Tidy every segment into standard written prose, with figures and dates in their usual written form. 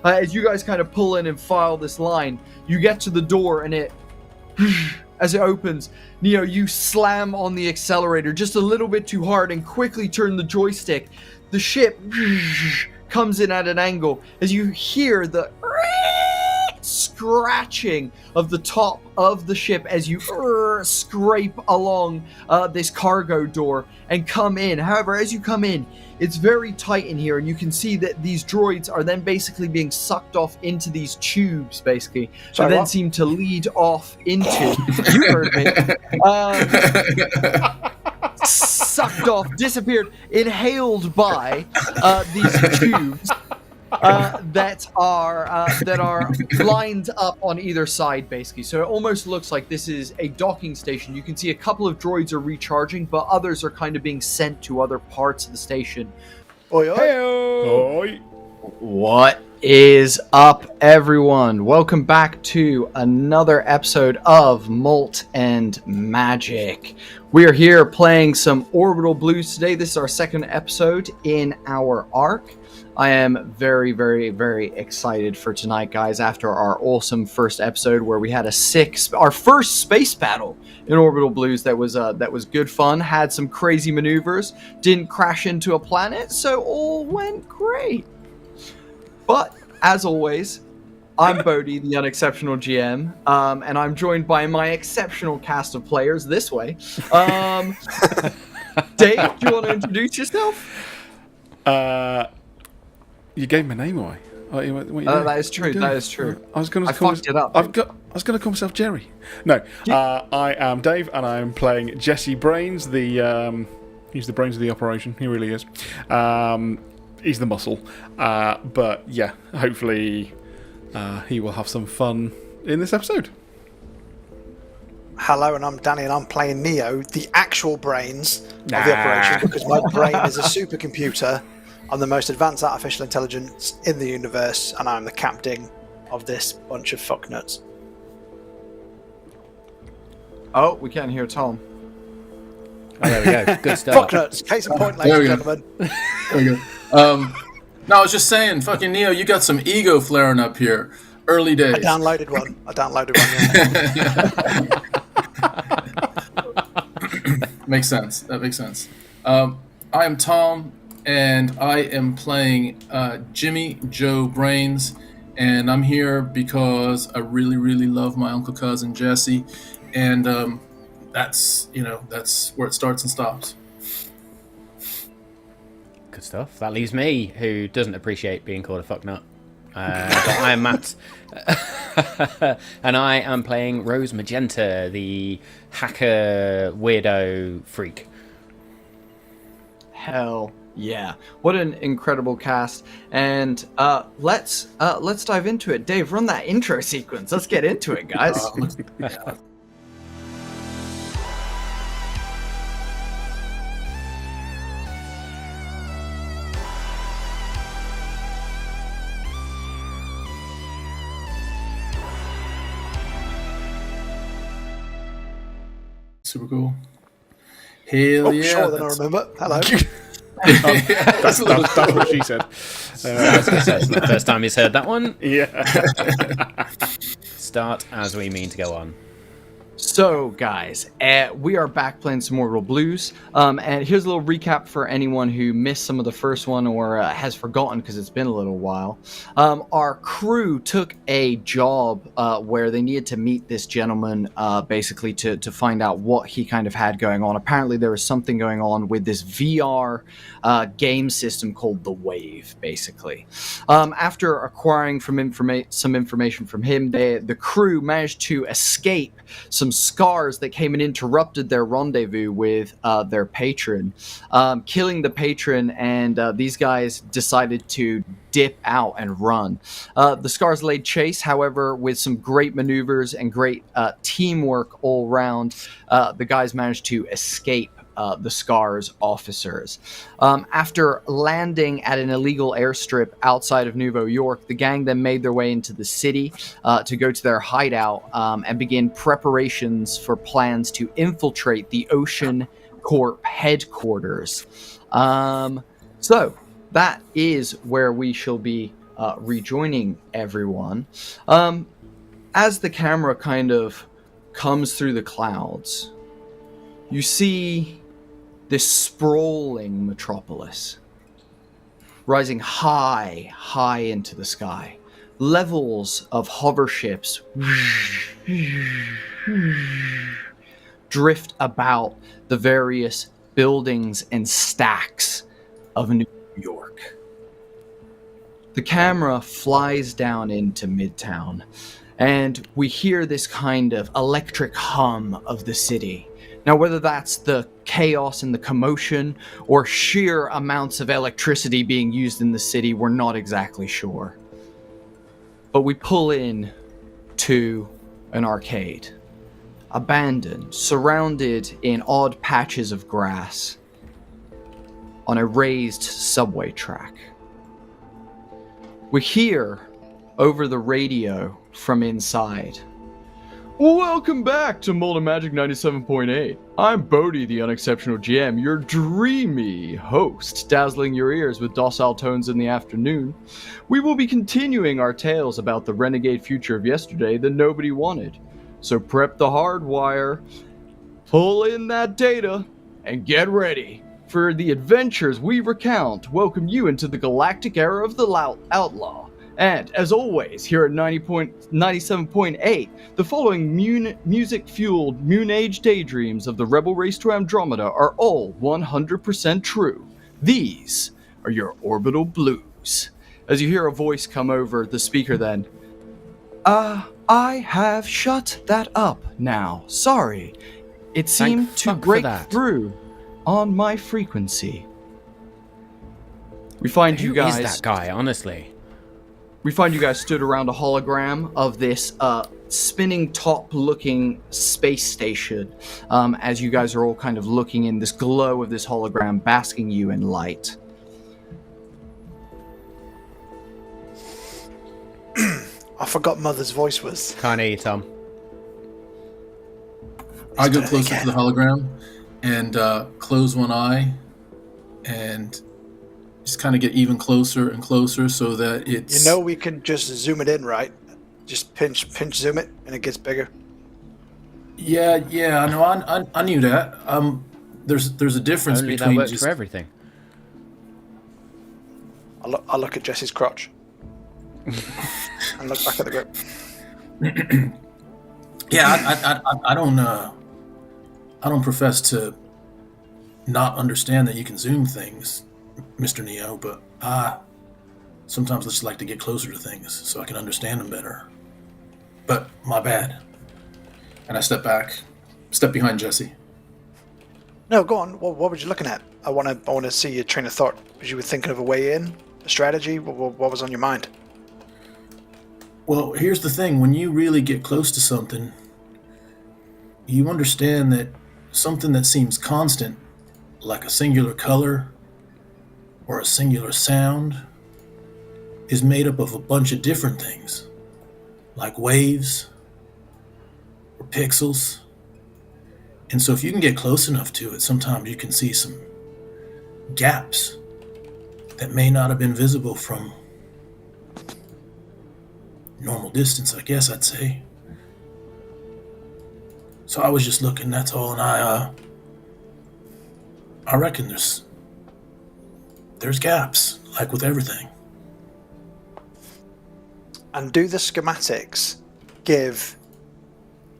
As you guys kind of pull in and file this line, you get to the door and as it opens, Neo, you slam on the accelerator just a little bit too hard and quickly turn the joystick. The ship comes in at an angle as you hear the scratching of the top of the ship as you scrape along this cargo door and come in. However, as you come in, it's very tight in here, and you can see that these droids are then basically being sucked off into these tubes, basically, and then seem to lead off into, you heard me, sucked off, disappeared, inhaled by these tubes that are lined up on either side, basically. So it almost looks like this is a docking station. You can see a couple of droids are recharging, but others are kind of being sent to other parts of the station. Oi, oi. Hey-o. Oi. What is up, everyone? Welcome back to another episode of Malt and Magic. We are here playing some Orbital Blues today. This is our second episode in our arc. I am very, very, very excited for tonight, guys, after our awesome first episode where we had our first space battle in Orbital Blues that was good fun, had some crazy maneuvers, didn't crash into a planet, so all went great. But, as always, I'm Bodhi, the unexceptional GM, and I'm joined by my exceptional cast of players this way. Dave, do you want to introduce yourself? You gave my name away. That is true. That is true. I fucked it up. I was going to call myself Jerry. No, I am Dave, and I'm playing Jesse Brains. He's the brains of the operation. He really is. He's the muscle. But yeah, hopefully he will have some fun in this episode. Hello, and I'm Danny, and I'm playing Neo, the actual brains of the operation, because my brain is a supercomputer. I'm the most advanced artificial intelligence in the universe, and I'm the captain of this bunch of fucknuts. Oh, we can't hear Tom. Oh, there we go. Good stuff. Fucknuts. Case in point, ladies and gentlemen. There we go. No, I was just saying, fucking Neo, you got some ego flaring up here. Early days. I downloaded one, yeah. Makes sense. That makes sense. I am Tom, and I am playing Jimmy Joe Brains, and I'm here because I really, really love my uncle cousin Jesse, and that's where it starts and stops. Good stuff. That leaves me, who doesn't appreciate being called a fucknut. But I am Matt, and I am playing Rose Magenta, the hacker weirdo freak. Hell yeah! What an incredible cast! And let's dive into it. Dave, run that intro sequence. Let's get into it, guys. Yeah. Super cool. Hell yeah. Sure, then I remember. Hello. That's what she said. I was going to say, it's not the first time he's heard that one. Yeah. Start as we mean to go on. So, guys, we are back playing some Orbital Blues, and here's a little recap for anyone who missed some of the first one or has forgotten because it's been a little while. Our crew took a job where they needed to meet this gentleman, basically to find out what he kind of had going on. Apparently, there was something going on with this VR game system called The Wave, basically. After acquiring some information from him, the crew managed to escape some scars that came and interrupted their rendezvous with their patron, killing the patron, and these guys decided to dip out and run. The scars laid chase, however, with some great maneuvers and great teamwork all around, the guys managed to escape the Scars officers. After landing at an illegal airstrip outside of Nouveau York, the gang then made their way into the city to go to their hideout and begin preparations for plans to infiltrate the Ocean Corp headquarters. So that is where we shall be rejoining everyone. As the camera kind of comes through the clouds, you see this sprawling metropolis rising high, high into the sky. Levels of hover ships drift about the various buildings and stacks of New York. The camera flies down into Midtown, and we hear this kind of electric hum of the city. Now, whether that's the chaos and the commotion or sheer amounts of electricity being used in the city, we're not exactly sure. But we pull in to an arcade, abandoned, surrounded in odd patches of grass, on a raised subway track. We hear over the radio from inside, "Welcome back to Malt and Magic 97.8. I'm Bodhi, the unexceptional GM, your dreamy host, dazzling your ears with docile tones in the afternoon. We will be continuing our tales about the renegade future of yesterday that nobody wanted. So prep the hardwire, pull in that data, and get ready for the adventures we recount. Welcome you into the galactic era of the outlaw. And, as always, here at 97.8, the following music-fueled Moon-Age daydreams of the rebel race to Andromeda are all 100% true. These are your Orbital Blues." As you hear a voice come over the speaker then, I have shut that up now. Sorry. It seemed to break through on my frequency. We find you guys... Who is that guy, honestly? We find you guys stood around a hologram of this spinning top-looking space station, as you guys are all kind of looking in this glow of this hologram, basking you in light. I forgot Mother's voice was. Can't hear you, Tom. I go closer to the hologram and close one eye and just kind of get even closer and closer so that it's... You know we can just zoom it in, right? Just pinch zoom it and it gets bigger. Yeah, I know. I knew that. There's a difference Only between that works just... for everything. I look at Jesse's crotch. And look back at the group. Yeah, I don't profess to not understand that you can zoom things, Mr. Neo, but I sometimes just like to get closer to things so I can understand them better. But my bad. And I step behind Jesse. No, go on. What were you looking at? I want to see your train of thought. Was you were thinking of a way in, a strategy? What was on your mind? Well, here's the thing. When you really get close to something, you understand that something that seems constant, like a singular color or a singular sound, is made up of a bunch of different things, like waves or pixels. And so if you can get close enough to it, sometimes you can see some gaps that may not have been visible from normal distance, I guess I'd say. So I was just looking, that's all, and I reckon there's gaps, like with everything. And do the schematics give...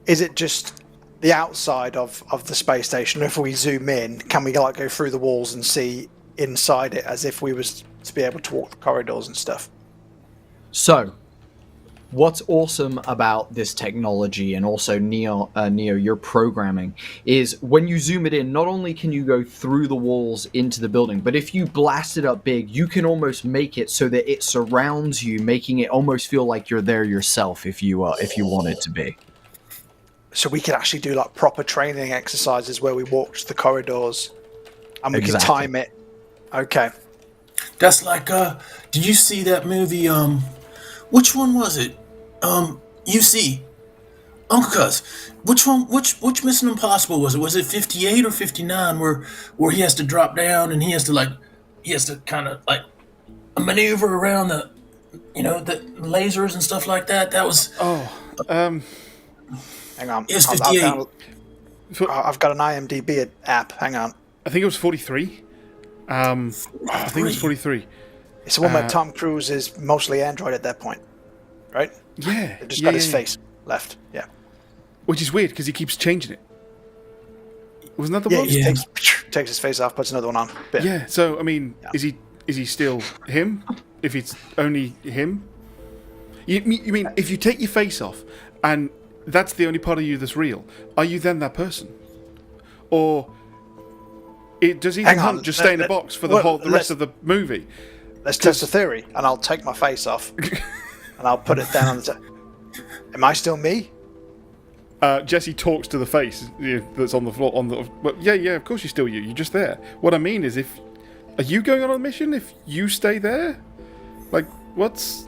Is it just the outside of the space station? If we zoom in, can we go through the walls and see inside it as if we was to be able to walk the corridors and stuff? So, what's awesome about this technology, and also Neo, your programming, is when you zoom it in, not only can you go through the walls into the building, but if you blast it up big, you can almost make it so that it surrounds you, making it almost feel like you're there yourself if you wanted to be. So we could actually do like proper training exercises where we walked the corridors and we can time it. Okay. That's like, did you see that movie, which one was it? UC. Uncle Cuz, which Mission Impossible was it? Was it 58 or 59 where he has to drop down and he has to kind of like maneuver around the lasers and stuff like that. That was Hang on. It's 58. I've got an IMDb app. Hang on. I think it was 43. I think it was 43. It's the one where Tom Cruise is mostly Android at that point, right? Yeah. They just got his face left. Yeah. Which is weird because he keeps changing it. Wasn't that the one? He just takes his face off, puts another one on. Yeah. So I mean, is he still him? If it's only him? You mean if you take your face off and that's the only part of you that's real, are you then that person? Or does Ethan Hunt just stay in a box for the rest of the movie? Let's test the theory, and I'll take my face off, and I'll put it down on the Am I still me? Jesse talks to the face that's on the floor. Yeah, of course you're still you. You're just there. What I mean is, are you going on a mission if you stay there? Like, what's...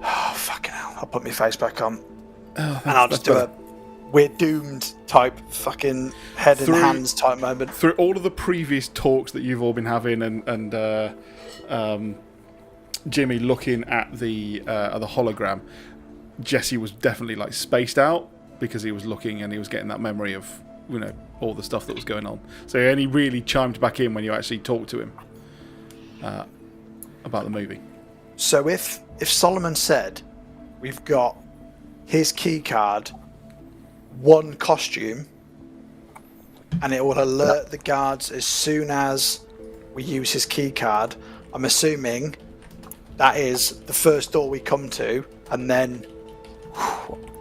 Oh, fucking hell. I'll put my face back on. Oh, and I'll just do a we're doomed type fucking head and hands type moment. Through all of the previous talks that you've all been having and Jimmy looking at the hologram, Jesse was definitely like spaced out because he was looking and he was getting that memory of all the stuff that was going on. So he only really chimed back in when you actually talked to him about the movie. So if Solomon said we've got his key card, one costume, and it will alert the guards as soon as we use his key card, I'm assuming that is the first door we come to, and then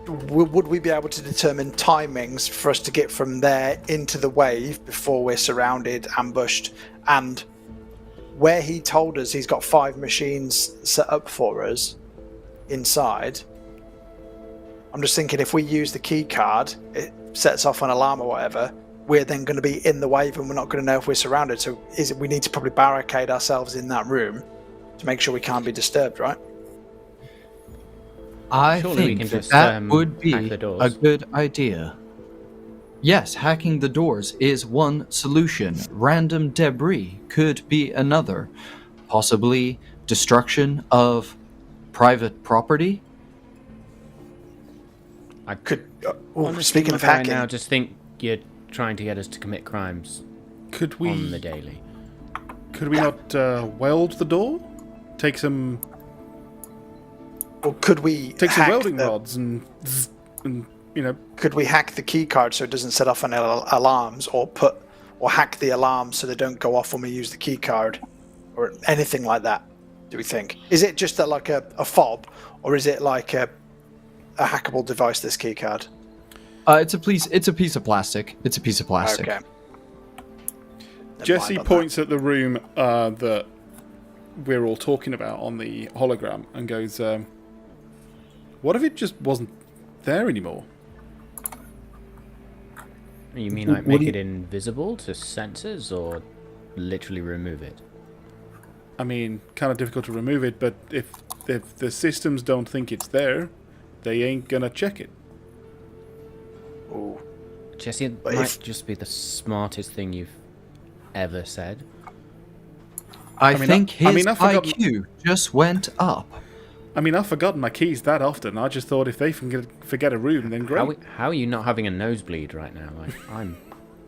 would we be able to determine timings for us to get from there into the wave before we're surrounded, ambushed, and where he told us he's got 5 machines set up for us inside. I'm just thinking if we use the key card, it sets off an alarm or whatever, we're then going to be in the wave and we're not going to know if we're surrounded. So we need to probably barricade ourselves in that room to make sure we can't be disturbed, right? I Surely we think can just, that would be hack the doors. a good idea. Yes, hacking the doors is one solution. Random debris could be another. Possibly destruction of private property. I Speaking of hacking, I now just think you're trying to get us to commit crimes Could we on the daily. Could we not weld the door? Take some or could we some welding rods and could we hack the key card so it doesn't set off any alarms, or hack the alarms so they don't go off when we use the key card, or anything like that? Do we think? Is it just like a fob, or is it like a hackable device? This key card. It's a piece of plastic. It's a piece of plastic. Okay. Jesse points at the room that we're all talking about on the hologram and goes, what if it just wasn't there anymore? You mean like make it invisible to sensors, or literally remove it? I mean, kind of difficult to remove it, but if the systems don't think it's there, they ain't gonna check it. Ooh. Jesse, it might just be the smartest thing you've ever said. I think his IQ just went up. I mean, I've forgotten my keys that often. I just thought if they forget a room, then great. How are you not having a nosebleed right now? Like,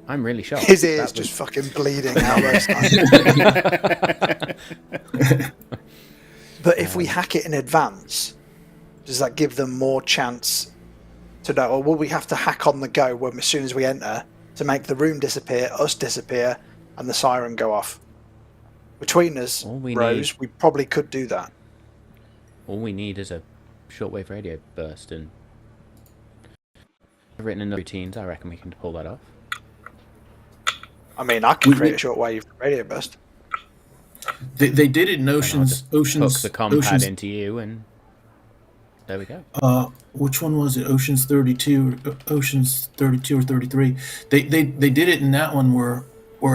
I'm really shocked. His ears just fucking bleeding out. But if we hack it in advance, does that give them more chance to know? Or will we have to hack on the go as soon as we enter to make the room disappear, us disappear, and the siren go off? Between us, Rose, we probably could do that. All we need is a shortwave radio burst, and I've written in the routines. I reckon we can pull that off. I mean, I can create a shortwave radio burst. They did it in Oceans. Hook the compad into you, and there we go. Which one was it? Oceans 32 or 33. They did it in that one where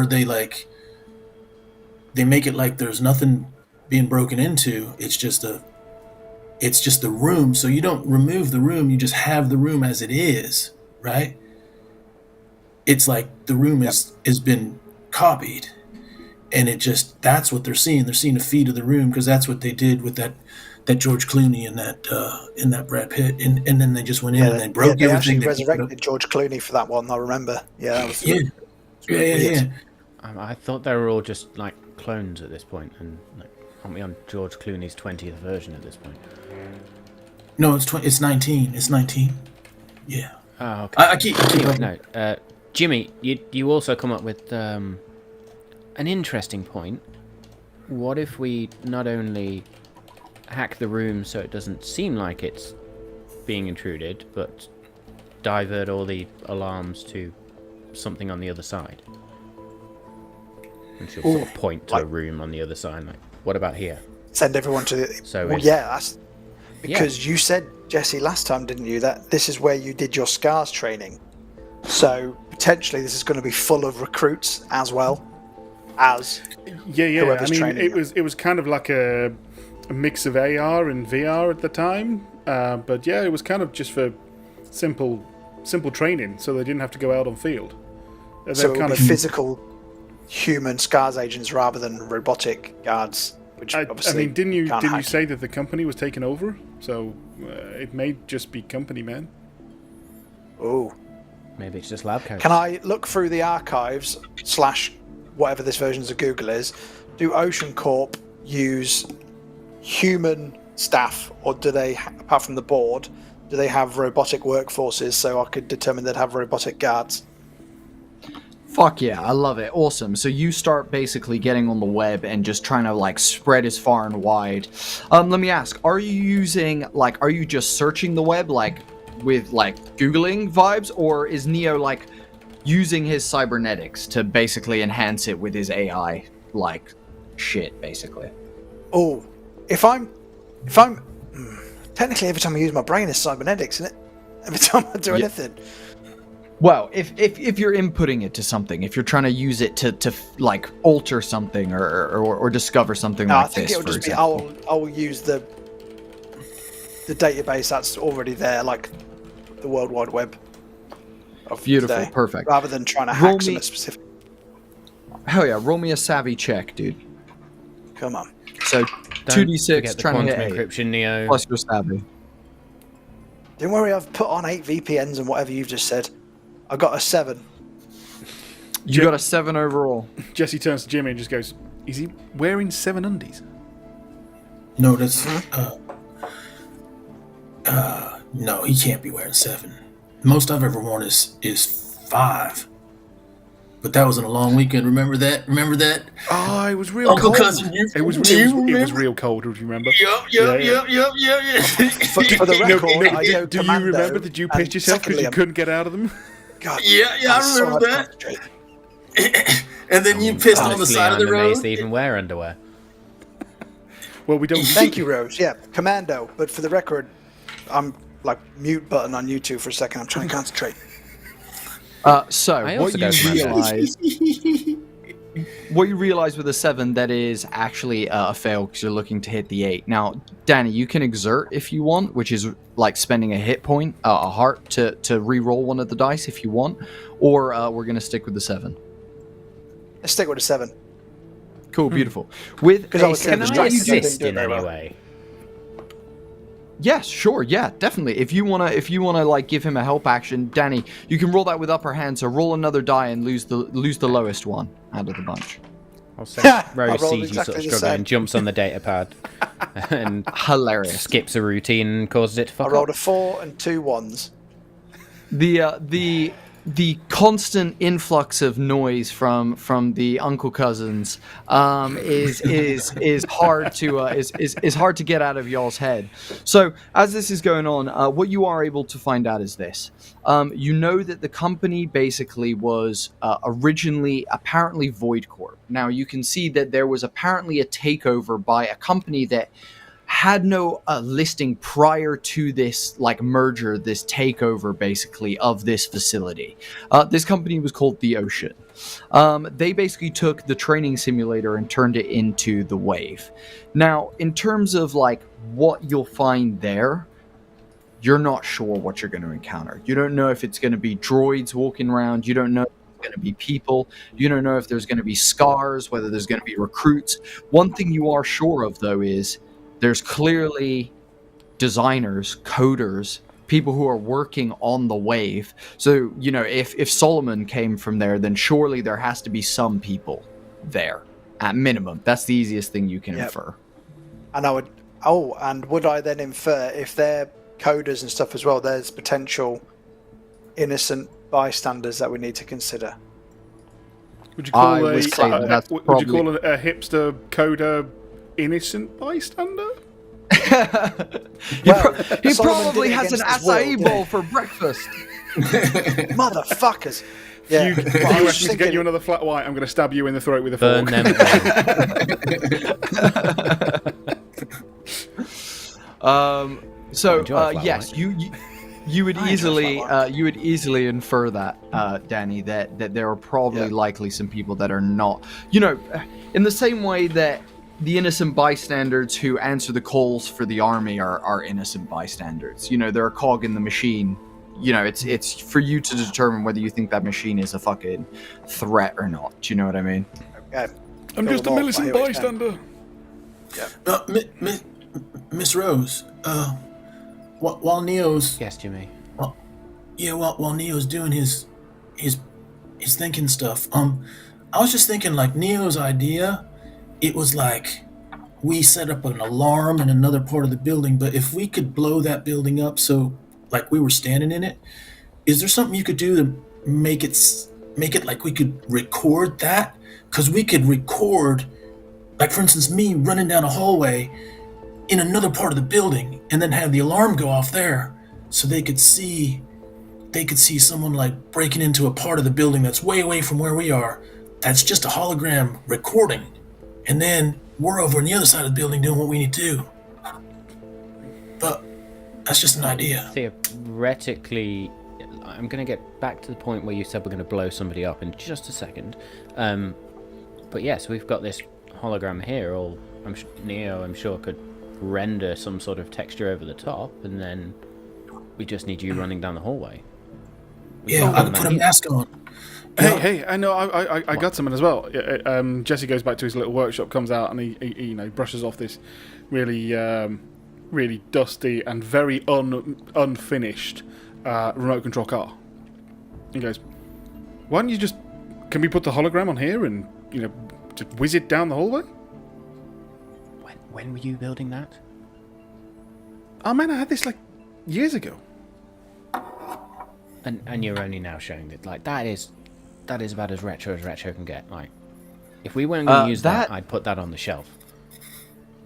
they make it like there's nothing being broken into. It's just a room. So you don't remove the room. You just have the room as it is, right? It's like the room has been copied, and that's what they're seeing. They're seeing a feed of the room because that's what they did with that George Clooney and that Brad Pitt, and then they just went in and they broke they everything. actually resurrected George Clooney for that one. I remember. Yeah, that was yeah. I thought they were all just like clones at this point, and like, aren't we on George Clooney's 20th version at this point? No, it's 19. It's 19. Yeah. Oh, okay. I keep No, Jimmy, you also come up with an interesting point. What if we not only hack the room so it doesn't seem like it's being intruded, but divert all the alarms to something on the other side? And she'll sort of point to a room on the other side, like, what about here? Send everyone to the... So that's... Because you said, Jesse, last time, didn't you, that this is where you did your SCARS training. So, potentially, this is going to be full of recruits as well as whoever's training it was kind of like a mix of AR and VR at the time. But yeah, it was kind of just for simple training, so they didn't have to go out on field. So it would be physical human SCARS agents rather than robotic guards. Which obviously didn't you say that the company was taken over? So it may just be company men. Oh, maybe it's just lab coats. Can I look through the archives / whatever this version of Google is? Do Ocean Corp use human staff, or do they, apart from the board, do they have robotic workforces? So I could determine they'd have robotic guards. Fuck yeah, I love it. Awesome. So you start basically getting on the web and just trying to like spread as far and wide. Let me ask, are you just searching the web like with like Googling vibes, or is Neo like using his cybernetics to basically enhance it with his AI like shit basically? Oh, if I'm technically every time I use my brain is cybernetics, isn't it? Every time I do anything. Well, if you're inputting it to something, if you're trying to use it to like alter something or discover something like this, I think it'll just be I'll use the database that's already there, like the World Wide Web. Beautiful, today, perfect. Rather than trying to hack something specific. Hell yeah, roll me a savvy check, dude. Come on. So 2d6 trying to hit encryption, Neo. plus your savvy. Don't worry, I've put on 8 VPNs and whatever you've just said. I got a 7. You got a 7 overall. Jesse turns to Jimmy and just goes, "Is he wearing 7 undies?" No, that's no, he can't be wearing 7. Most I've ever worn is 5. But that was in a long weekend. Remember that? Oh, it was real Uncle cold. Cousin, It was real cold. Do you remember? Yep. For the record, I go Do you commando, remember? Did you piss yourself because you couldn't get out of them? God, Yeah, I remember that. And then you pissed on the side of the road. They even wear underwear. Well, we don't. Thank you, Rose. Yeah, commando. But for the record, I'm like mute button on YouTube for a second. I'm trying to concentrate. So what you realize with a 7 that is actually a fail because you're looking to hit the 8. Now, Danny, you can exert if you want, which is like spending a hit point, a heart to re-roll one of the dice if you want, or we're gonna stick with the 7. Let's stick with a 7. Cool, beautiful. With I was Can I distracted, so I didn't assist do it in very any well. way? Yes, sure, yeah, definitely. If you wanna like give him a help action, Danny, you can roll that with upper hand. So roll another die and lose the lowest one out of the bunch. I'll say I Rose rolled sees you exactly sort of the struggling same. and jumps on the data pad and Hilarious. skips a routine and causes it to I fuck rolled up. a 4 and 2 1s. The constant influx of noise from the uncle cousins is hard to get out of y'all's head. So as this is going on, what you are able to find out is this: you know that the company basically was originally apparently Void Corp. Now you can see that there was apparently a takeover by a company that had no listing prior to this like merger, this takeover basically of this facility. This company was called the Ocean. They basically took the training simulator and turned it into the Wave. Now, in terms of like what you'll find there, you're not sure what you're going to encounter. You don't know if it's going to be droids walking around. You don't know if it's going to be people. You don't know if there's going to be scars, whether there's going to be recruits. One thing you are sure of though is There's clearly designers, coders, people who are working on the wave. So, you know, if Solomon came from there, then surely there has to be some people there at minimum. That's the easiest thing you can infer. And would I then infer, if they're coders and stuff as well, there's potential innocent bystanders that we need to consider? Would you call a hipster coder innocent bystander? He probably has an acai bowl for breakfast. Motherfuckers. Yeah. You ask me to get you another flat white, I'm going to stab you in the throat with a fork. Yes, you would easily infer that, Danny, that there are probably likely some people that are not, you know, in the same way that the innocent bystanders who answer the calls for the army are innocent bystanders. You know, they're a cog in the machine. You know, it's for you to determine whether you think that machine is a fucking threat or not. Do you know what I mean? Okay. I'm just a innocent bystander. Yeah. Miss Rose, while Neo's... Yes, Jimmy? While Neo's doing his thinking stuff, I was just thinking, like, Neo's idea, it was like we set up an alarm in another part of the building, but if we could blow that building up so, like, we were standing in it, is there something you could do to make it like we could record that? Because we could record, like, for instance, me running down a hallway in another part of the building and then have the alarm go off there so they could see someone, like, breaking into a part of the building that's way away from where we are. That's just a hologram recording. And then we're over on the other side of the building doing what we need to do. But that's just an idea. Theoretically, I'm going to get back to the point where you said we're going to blow somebody up in just a second. But yes, we've got this hologram here. Neo, I'm sure, could render some sort of texture over the top, and then we just need you running down the hallway. Yeah, I can put a mask on. Hey! I know. I got something as well. Jesse goes back to his little workshop, comes out, and he brushes off this really, really dusty and very unfinished remote control car. He goes, "Why don't you just? Can we put the hologram on here and just whiz it down the hallway?" When were you building that? Oh man, I had this like years ago. And you're only now showing it. Like, that is about as retro can get. Like, if we weren't going to use that, I'd put that on the shelf.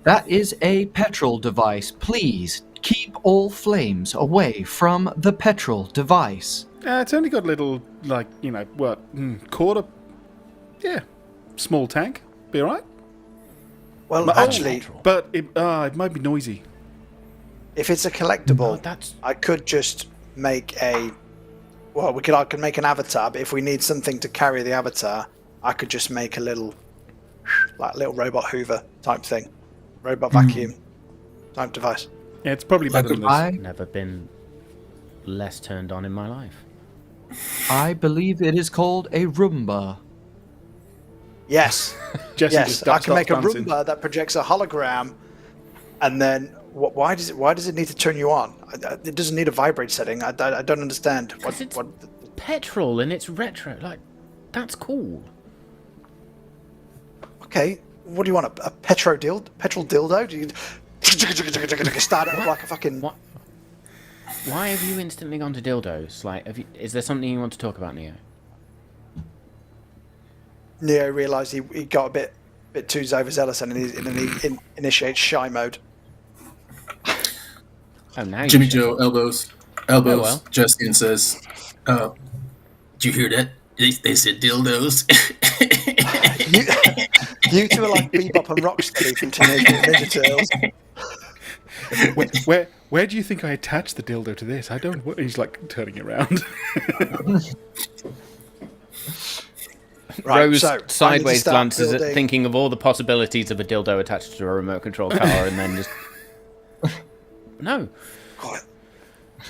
That is a petrol device. Please keep all flames away from the petrol device. It's only got a little, like, quarter. Yeah, small tank. Be alright. Well, actually, but it might be noisy. If it's a collectible, I could just make I could make an avatar, but if we need something to carry the avatar, I could just make a little robot Hoover type thing, robot vacuum type device. Yeah, it's probably better than this. I've never been less turned on in my life. I believe it is called a Roomba. Yes. Yes, I can make a Roomba that projects a hologram, and then why does it need to turn you on? It doesn't need a vibrate setting. I don't understand. It's petrol and it's retro. Like, that's cool. Okay, what do you want? A petrol dildo? Do you start it up like a fucking? What? Why have you instantly gone to dildos? Like, is there something you want to talk about, Neo? Neo realised he got a bit too overzealous and he initiates shy mode. Oh, now Jimmy Joe elbows Oh, well. Jesse and says, "Did you hear that? They said dildos." you two are like Bebop and Rocksteady from Teenage Mutant Ninja Turtles. Where do you think I attached the dildo to this? I don't. He's like turning it around. Right, Rose so sideways glances at thinking of all the possibilities of a dildo attached to a remote control car, and then just no.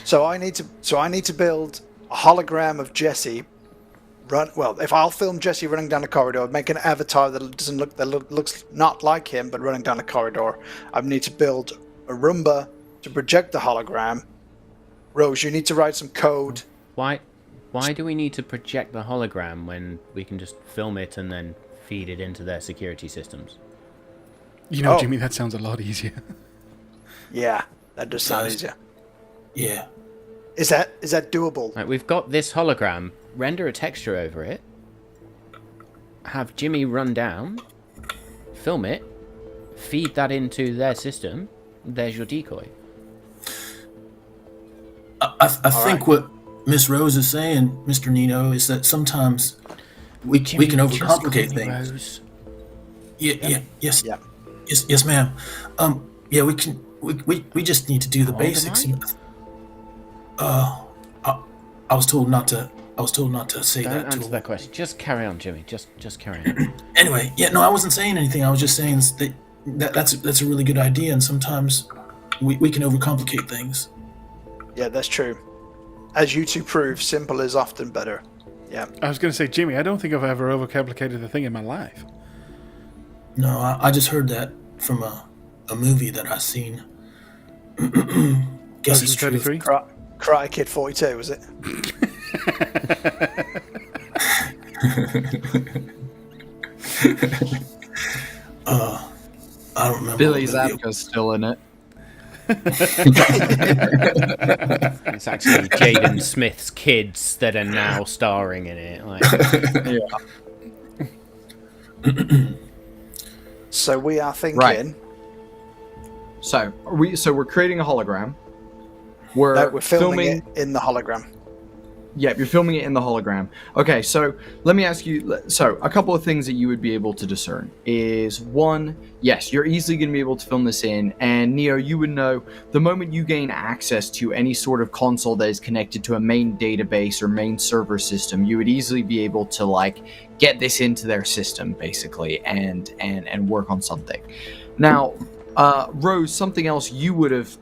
So I need to build a hologram of Jesse run. Well, if I'll film Jesse running down the corridor, make an avatar that looks not like him, but running down the corridor. I need to build a Roomba to project the hologram. Rose, you need to write some code. Why do we need to project the hologram when we can just film it and then feed it into their security systems? You know, Jimmy, that sounds a lot easier. Yeah, that does sound easier. Yeah. Is that doable? Right, we've got this hologram. Render a texture over it. Have Jimmy run down. Film it. Feed that into their system. There's your decoy. I think what Miss Rose is saying, Mr. Nino, is that sometimes we can overcomplicate things. Rose. Yes, ma'am. Yeah, we can. We just need to do the basics. I was told not to. I was told not to say Don't that. answer that question. Just carry on, Jimmy. Just carry on. Anyway, yeah, no, I wasn't saying anything. I was just saying that's a really good idea, and sometimes we can overcomplicate things. Yeah, that's true. As you two prove, simple is often better. Yeah. I was going to say, Jimmy, I don't think I've ever overcomplicated a thing in my life. No, I just heard that from a movie that I seen. Guess it's true. 33? Karate Kid 42, was it? I don't remember. Billy Zabka's still in it. It's actually Jaden Smith's kids that are now starring in it. Like, Yeah. So we are thinking. Right. So we're creating a hologram. We're filming it in the hologram. Yep, you're filming it in the hologram. Okay, so let me ask you, so a couple of things that you would be able to discern is, one, yes, you're easily going to be able to film this in, and Neo, you would know the moment you gain access to any sort of console that is connected to a main database or main server system, you would easily be able to, like, get this into their system, basically, and work on something. Now, Rose, something else you would have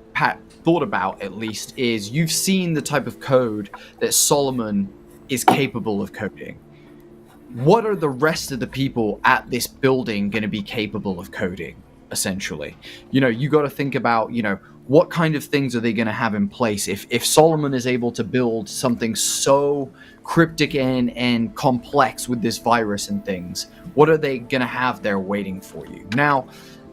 thought about, at least, is you've seen the type of code that Solomon is capable of coding. What are the rest of the people at this building going to be capable of coding, essentially? You know, you got to think about, you know, what kind of things are they going to have in place? If Solomon is able to build something so cryptic and complex with this virus and things, what are they going to have there waiting for you? Now,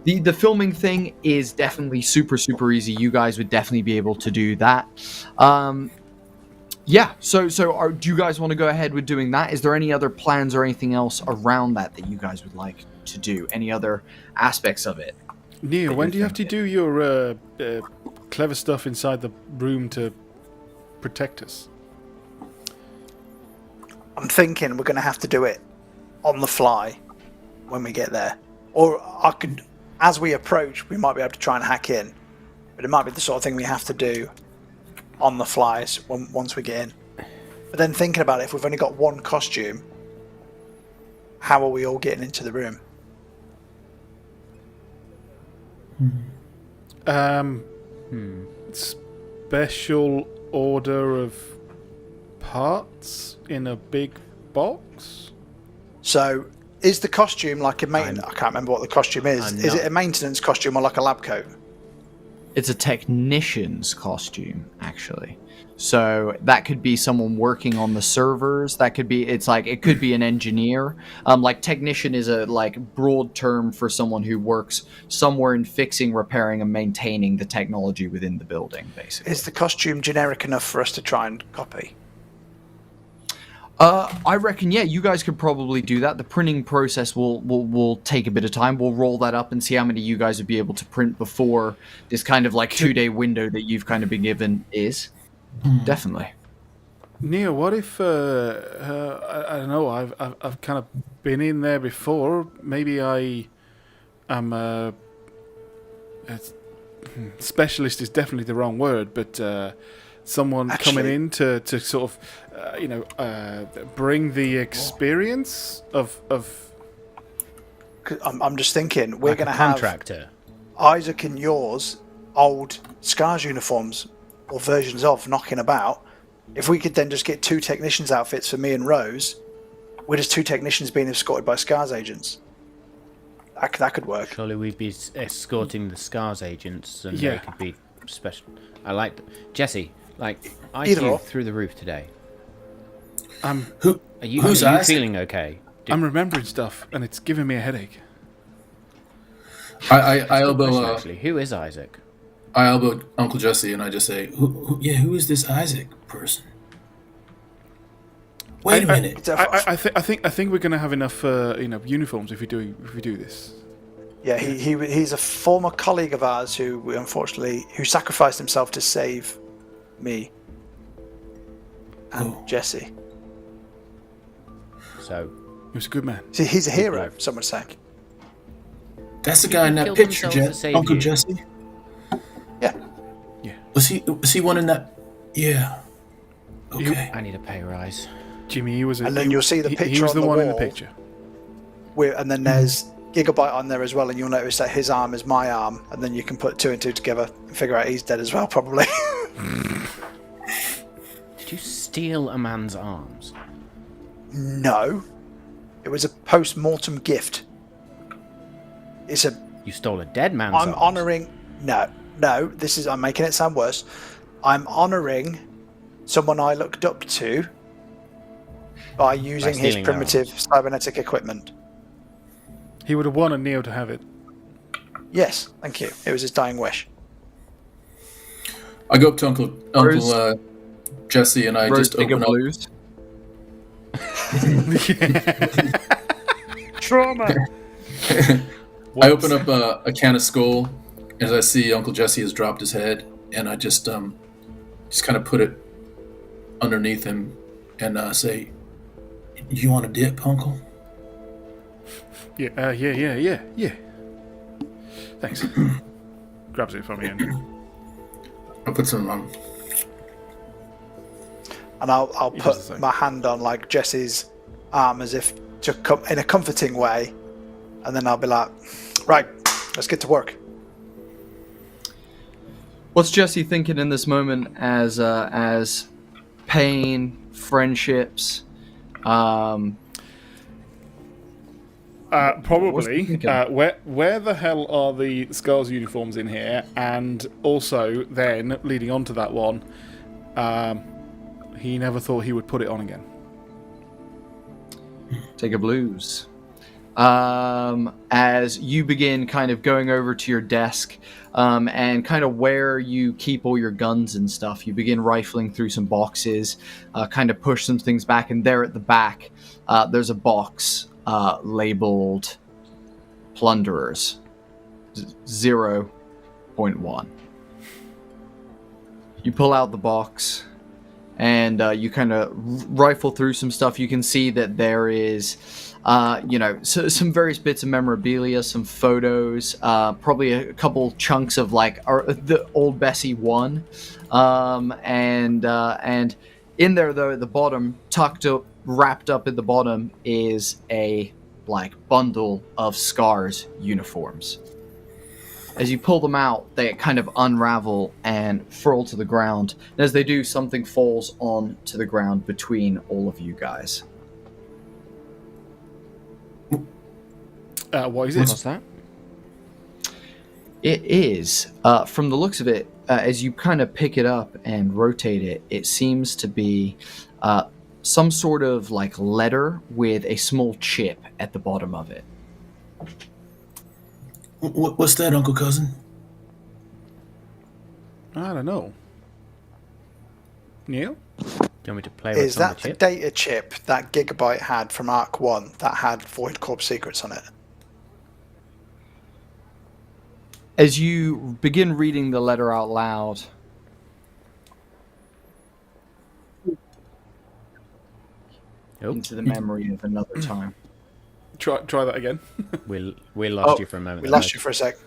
the filming thing is definitely super, super easy. You guys would definitely be able to do that. Yeah, so do you guys want to go ahead with doing that? Is there any other plans or anything else around that you guys would like to do? Any other aspects of it? Neil, when do you have to do your clever stuff inside the room to protect us? I'm thinking we're going to have to do it on the fly when we get there. Or I could, as we approach, we might be able to try and hack in. But it might be the sort of thing we have to do on the flies once we get in. But then thinking about it, if we've only got one costume, how are we all getting into the room? Special order of parts in a big box? So, is the costume like a I can't remember what the costume is. Is it a maintenance costume or like a lab coat? It's a technician's costume, actually. So that could be someone working on the servers. That could be, it could be an engineer. Like technician is a broad term for someone who works somewhere in fixing, repairing, and maintaining the technology within the building, basically. Is the costume generic enough for us to try and copy? I reckon, yeah, you guys could probably do that. The printing process will take a bit of time. We'll roll that up and see how many you guys would be able to print before this kind of 2-day window that you've kind of been given is. Definitely. Neil, what if I don't know? I've kind of been in there before. Maybe I am a specialist is definitely the wrong word, but someone coming in to sort of bring the experience of. I'm just thinking we're going to have contractor. Isaac and yours old Scars uniforms or versions of knocking about. If we could then just get 2 technicians outfits for me and Rose, we're just 2 technicians being escorted by SCARS agents. That could work. Surely we'd be escorting the SCARS agents, and Yeah. they could be special. I like Jesse. Like Either IQ or. through the roof today. Who? Are you Who's are you Isaac? feeling okay? I'm remembering stuff, and it's giving me a headache. I Question, elbow actually, who is Isaac? I elbow Uncle Jesse and I just say, who is this Isaac person? Wait a minute. I think we're going to have enough uniforms if we do this. Yeah, he's a former colleague of ours who sacrificed himself to save me and Jesse. So He was a good man. See, he's a hero, Right. some would say. That's the guy in that Killed picture, himself to save Uncle you. Jesse. Yeah. Was he one in that? Yeah. Okay. I need a pay rise. Jimmy, he was. And then you'll see the he picture was on the the one in the wall. picture. And then there's Gigabyte on there as well, and you'll notice that his arm is my arm, and then you can put 2 and 2 together and figure out he's dead as well, probably. Did you steal a man's arms? No. It was a post-mortem gift. You stole a dead man's I'm arms? honouring... No, I'm making it sound worse. I'm honouring someone I looked up to by using his stealing their primitive cybernetic equipment. He would have wanted Neo to have it. Yes, thank you. It was his dying wish. I go up to Uncle Jesse and I Rose just open up. Blues. Trauma! I open up a can of Skull as I see Uncle Jesse has dropped his head, and I just kind of put it underneath him and say, "You want a dip, Uncle?" Yeah. Thanks. Grabs it from me and I put some on. And I'll does the put same. my hand on like Jesse's arm as if to come in a comforting way, and then I'll be like, "Right, let's get to work." What's Jesse thinking in this moment as pain, friendships? probably. thinking? Where the hell are the SCARS uniforms in here? And also, then leading on to that one, he never thought he would put it on again. Take a blues. As you begin kind of going over to your desk and kind of where you keep all your guns and stuff, you begin rifling through some boxes, kind of push some things back, and there at the back, there's a box labeled Plunderers 0.1. You pull out the box and you kind of rifle through some stuff. You can see that there is some various bits of memorabilia, some photos, probably a couple chunks of like the old Bessie 1, and in there though at the bottom, wrapped up at the bottom, is a like bundle of SCARS uniforms. As you pull them out, they kind of unravel and furl to the ground. And as they do, something falls on to the ground between all of you guys. What is it? What's that? It is, from the looks of it, as you kind of pick it up and rotate it, it seems to be some sort of like letter with a small chip at the bottom of it. What's that, Uncle Cousin? I don't know. Neil? Do you want me to play with Is some of that the the chip? data chip that Gigabyte had from Arc 1 that had Void Corp secrets on it? As you begin reading the letter out loud, into the memory of another time. Try that again. We lost you for a moment. We there, lost mate. you for a sec.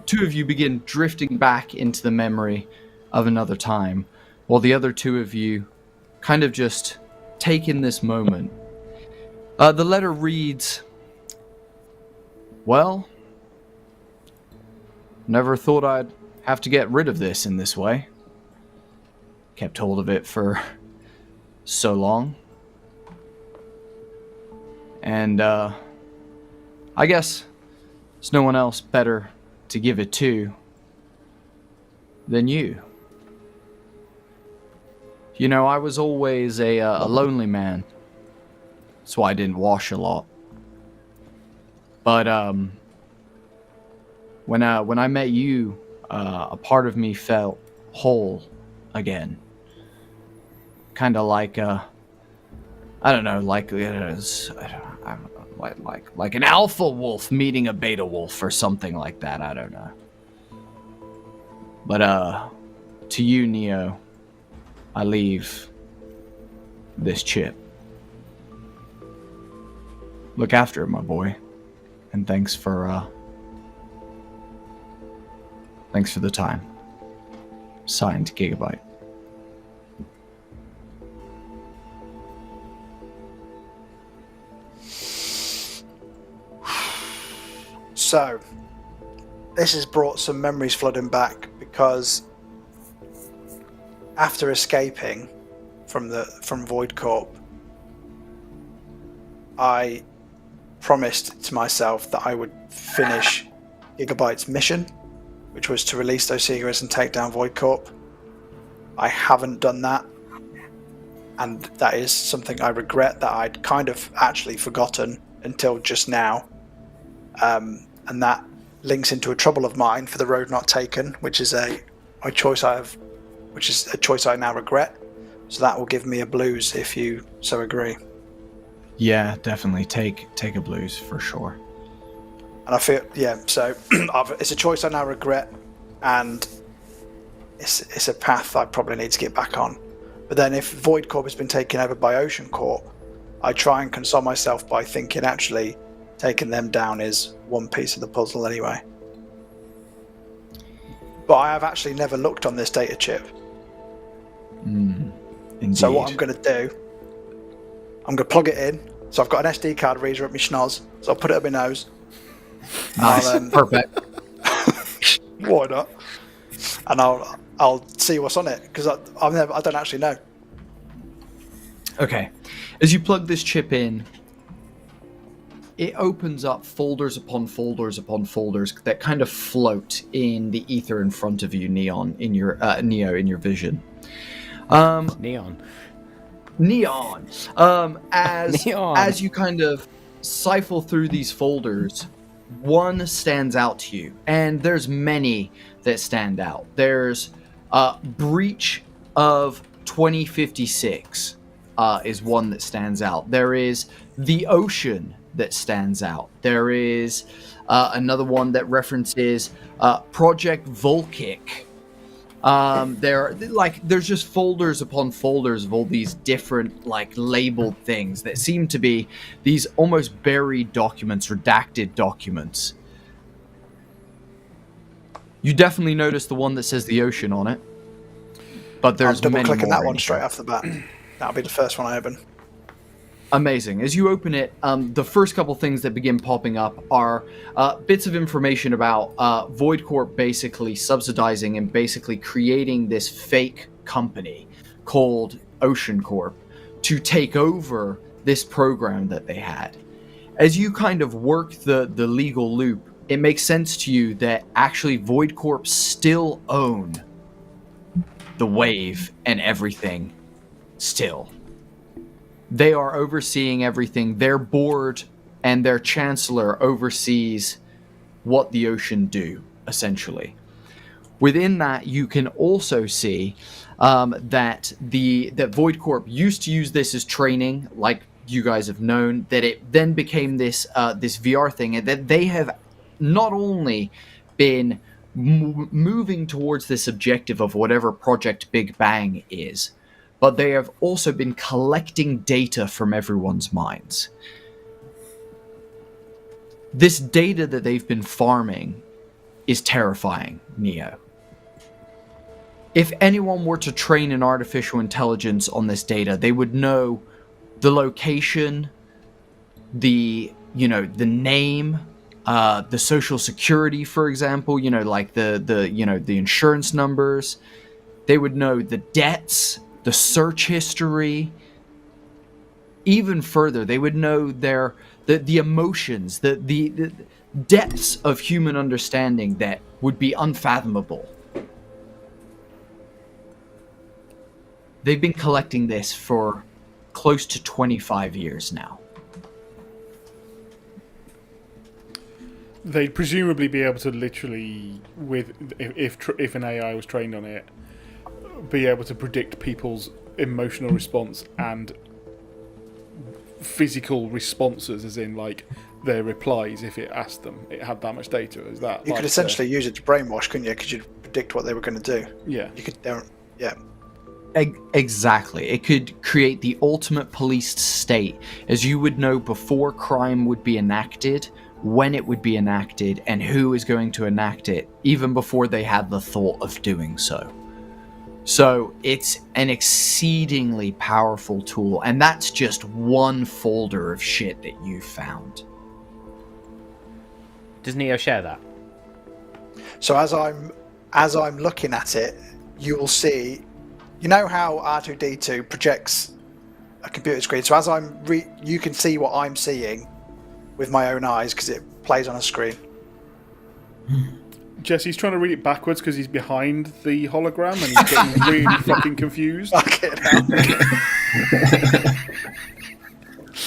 Two of you begin drifting back into the memory of another time, while the other two of you kind of just take in this moment. The letter reads, "Well, never thought I'd have to get rid of this in this way. Kept hold of it for so long. And I guess there's no one else better to give it to than you. You know, I was always a lonely man. That's why I didn't wash a lot. But when I met you, a part of me felt whole again. Kind of like I don't know, like like an alpha wolf meeting a beta wolf or something like that. I don't know. But to you, Neo, I leave this chip. Look after it, my boy, and thanks for the time. Signed, Gigabyte. So, this has brought some memories flooding back because after escaping from Void Corp, I promised to myself that I would finish Gigabyte's mission, which was to release those secrets and take down Void Corp. I haven't done that, and that is something I regret that I'd kind of actually forgotten until just now. And that links into a trouble of mine for the road not taken, which is a choice I now regret. So that will give me a blues if you so agree. Yeah, definitely take a blues for sure. And I feel so it's a choice I now regret, and it's a path I probably need to get back on. But then if Void Corp has been taken over by Ocean Corp, I try and console myself by thinking actually taking them down is one piece of the puzzle anyway. But I have actually never looked on this data chip. Indeed. So what I'm going to do, I'm going to plug it in. So I've got an SD card reader up my schnoz, so I'll put it up my nose. Nice. Perfect. Why not? And I'll see what's on it, because I don't actually know. Okay. As you plug this chip in, it opens up folders upon folders upon folders that kind of float in the ether in front of you, Neo, in your vision. Neon. As you kind of siphon through these folders, one stands out to you, and there's many that stand out. There's Breach of 2056 is one that stands out. There is the Ocean that stands out. There is another one that references Project Volkic. There's just folders upon folders of all these different labeled things that seem to be these almost buried documents, redacted documents. You definitely notice the one that says the Ocean on it, but there's I'm many more. double-clicking that one straight off the bat. That'll be the first one I open. Amazing. As you open it, the first couple things that begin popping up are bits of information about Void Corp basically subsidizing and basically creating this fake company called Ocean Corp to take over this program that they had. As you kind of work the legal loop, it makes sense to you that actually Void Corp still own the Wave and everything still. They are overseeing everything. Their board and their chancellor oversees what the Ocean do, essentially. Within that, you can also see that Void Corp used to use this as training, like you guys have known, that it then became this VR thing, and that they have not only been moving towards this objective of whatever Project Big Bang is, but they have also been collecting data from everyone's minds. This data that they've been farming is terrifying, Neo. If anyone were to train an artificial intelligence on this data, they would know the location, the name, the social security, for example, the insurance numbers. They would know the debts, the search history. even further. They would know the emotions, the depths of human understanding that would be unfathomable. They've been collecting this for close to 25 years now. They'd presumably be able to literally, if an AI was trained on it, be able to predict people's emotional response and physical responses, as in like their replies if it asked them. It had that much data. Is that you could essentially use it to brainwash, couldn't you? Because you'd predict what they were going to do. Yeah. You could. Yeah. Exactly. It could create the ultimate policed state, as you would know before crime would be enacted, when it would be enacted, and who is going to enact it, even before they had the thought of doing so. So it's an exceedingly powerful tool, and that's just one folder of shit that you found. Does Neo share that? So as I'm looking at it, you will see. You know how R2D2 projects a computer screen. So as you can see what I'm seeing with my own eyes because it plays on a screen. Jesse's trying to read it backwards because he's behind the hologram and he's getting really fucking confused.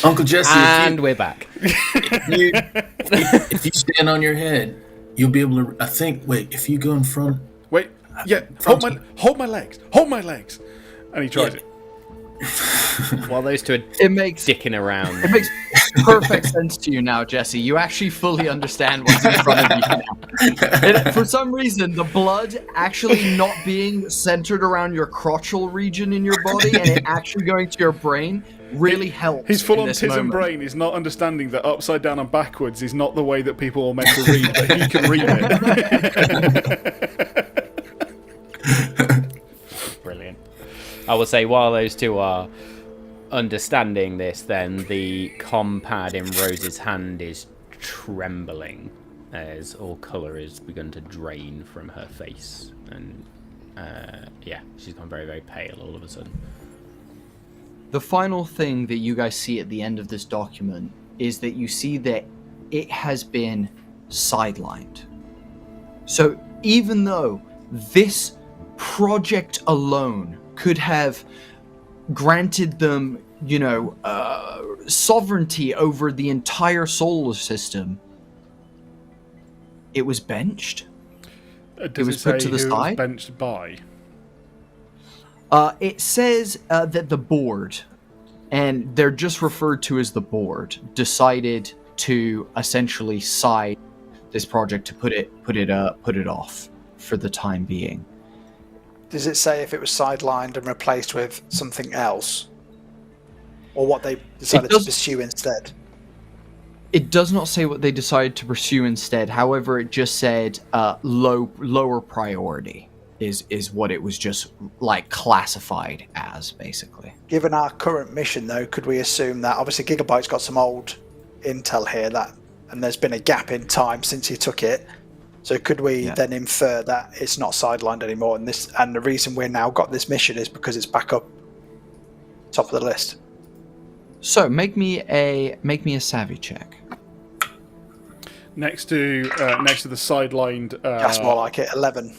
Uncle Jesse, and we're back. If you stand on your head, you'll be able to. I think. Wait, if you go in front. Wait. Yeah. Hold my legs. And he tries it. While those two are dicking around. It makes perfect sense to you now, Jesse. You actually fully understand what's in front of you now. For some reason, the blood actually not being centered around your crotchal region in your body and it actually going to your brain really helps. His full-on tism brain is not understanding that upside down and backwards is not the way that people are meant to read, but he can read it. Brilliant. I will say, while those two are understanding this, then the compad in Rose's hand is trembling as all colour has begun to drain from her face. And, she's gone very, very pale all of a sudden. The final thing that you guys see at the end of this document is that you see that it has been sidelined. So even though this project alone could have granted them, sovereignty over the entire solar system, it was benched. Does it was put to the side. It was benched by? It says that the board, and they're just referred to as the board, decided to essentially side this project to put it off for the time being. Does it say if it was sidelined and replaced with something else? Or what they decided to pursue instead? It does not say what they decided to pursue instead. However, it just said lower priority is what it was just like classified as, basically. Given our current mission, though, could we assume that obviously Gigabyte's got some old intel here and there's been a gap in time since he took it. So could we then infer that it's not sidelined anymore, and the reason we're now got this mission is because it's back up top of the list? So make me a savvy check. Next to the sidelined. That's more like it. 11.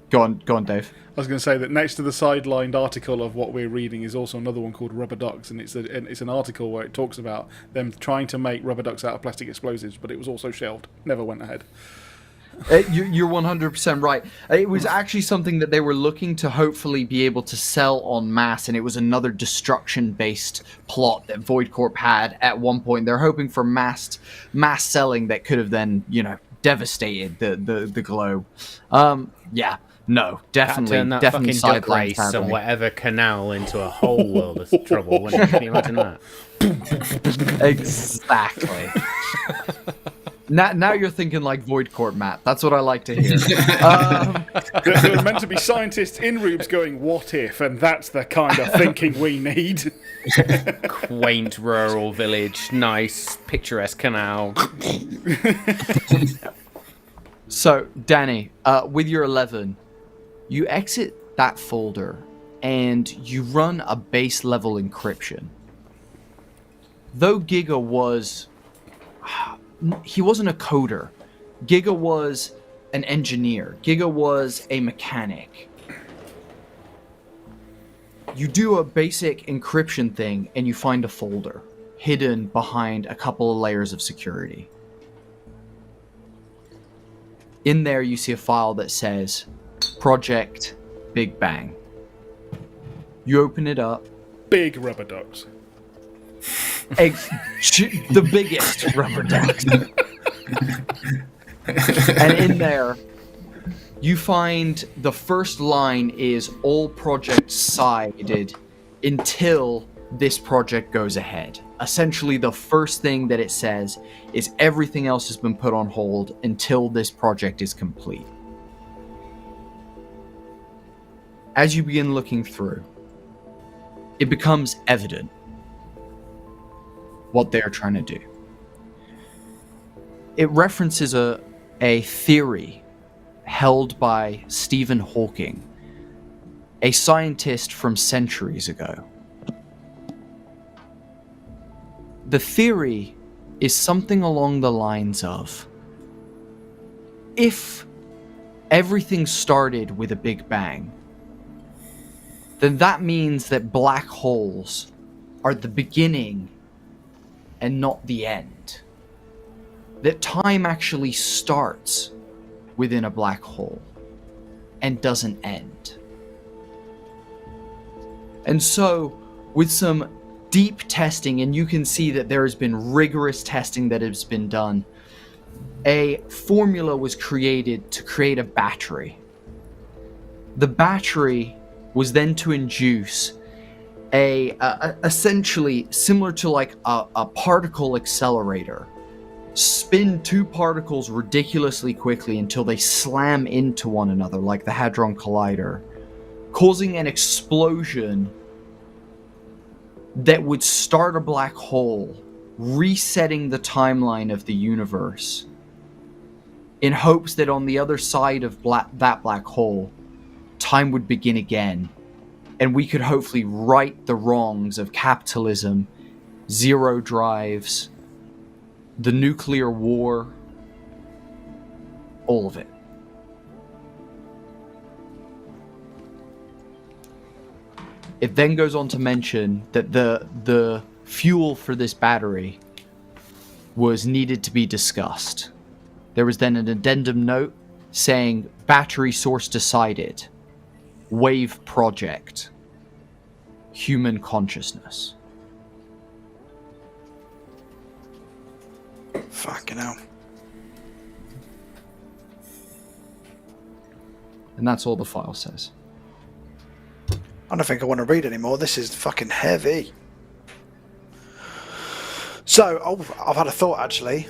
Go on, Dave. I was going to say that next to the sidelined article of what we're reading is also another one called Rubber Ducks, and it's an article where it talks about them trying to make rubber ducks out of plastic explosives, but it was also shelved. Never went ahead. You're 100% right. It was actually something that they were looking to hopefully be able to sell en masse, and it was another destruction-based plot that Void Corp had at one point. They're hoping for mass selling that could have then, devastated the globe. No, definitely. Turn that definitely fucking duck race and whatever canal into a whole world of trouble. Can you imagine that? Exactly. Now you're thinking like Void Corp, Matt. That's what I like to hear. There were meant to be scientists in rooms going, what if? And that's the kind of thinking we need. Quaint rural village, nice, picturesque canal. So, Danny, with your 11, you exit that folder and you run a base level encryption. Though Giga was... He wasn't a coder. Giga was an engineer. Giga was a mechanic. You do a basic encryption thing and you find a folder hidden behind a couple of layers of security. In there you see a file that says Project Big Bang. You open it up. Big rubber ducks. The biggest rubber ducks. And in there, you find the first line is all projects sided until this project goes ahead. Essentially, the first thing that it says is everything else has been put on hold until this project is complete. As you begin looking through, it becomes evident what they're trying to do. It references a theory held by Stephen Hawking, a scientist from centuries ago. The theory is something along the lines of, if everything started with a Big Bang, then that means that black holes are the beginning and not the end. That time actually starts within a black hole and doesn't end. And so, with some deep testing, and you can see that there has been rigorous testing that has been done, a formula was created to create a battery. The battery was then to induce essentially similar to like a particle accelerator, spin two particles ridiculously quickly until they slam into one another like the Hadron Collider, causing an explosion that would start a black hole, resetting the timeline of the universe, in hopes that on the other side of that black hole, time would begin again, and we could hopefully right the wrongs of capitalism, zero drives, the nuclear war, all of it. It then goes on to mention that the fuel for this battery was needed to be discussed. There was then an addendum note saying battery source decided, wave project, human consciousness. Fucking hell. And that's all the file says. I don't think I want to read anymore. This is fucking heavy. So, I've had a thought actually.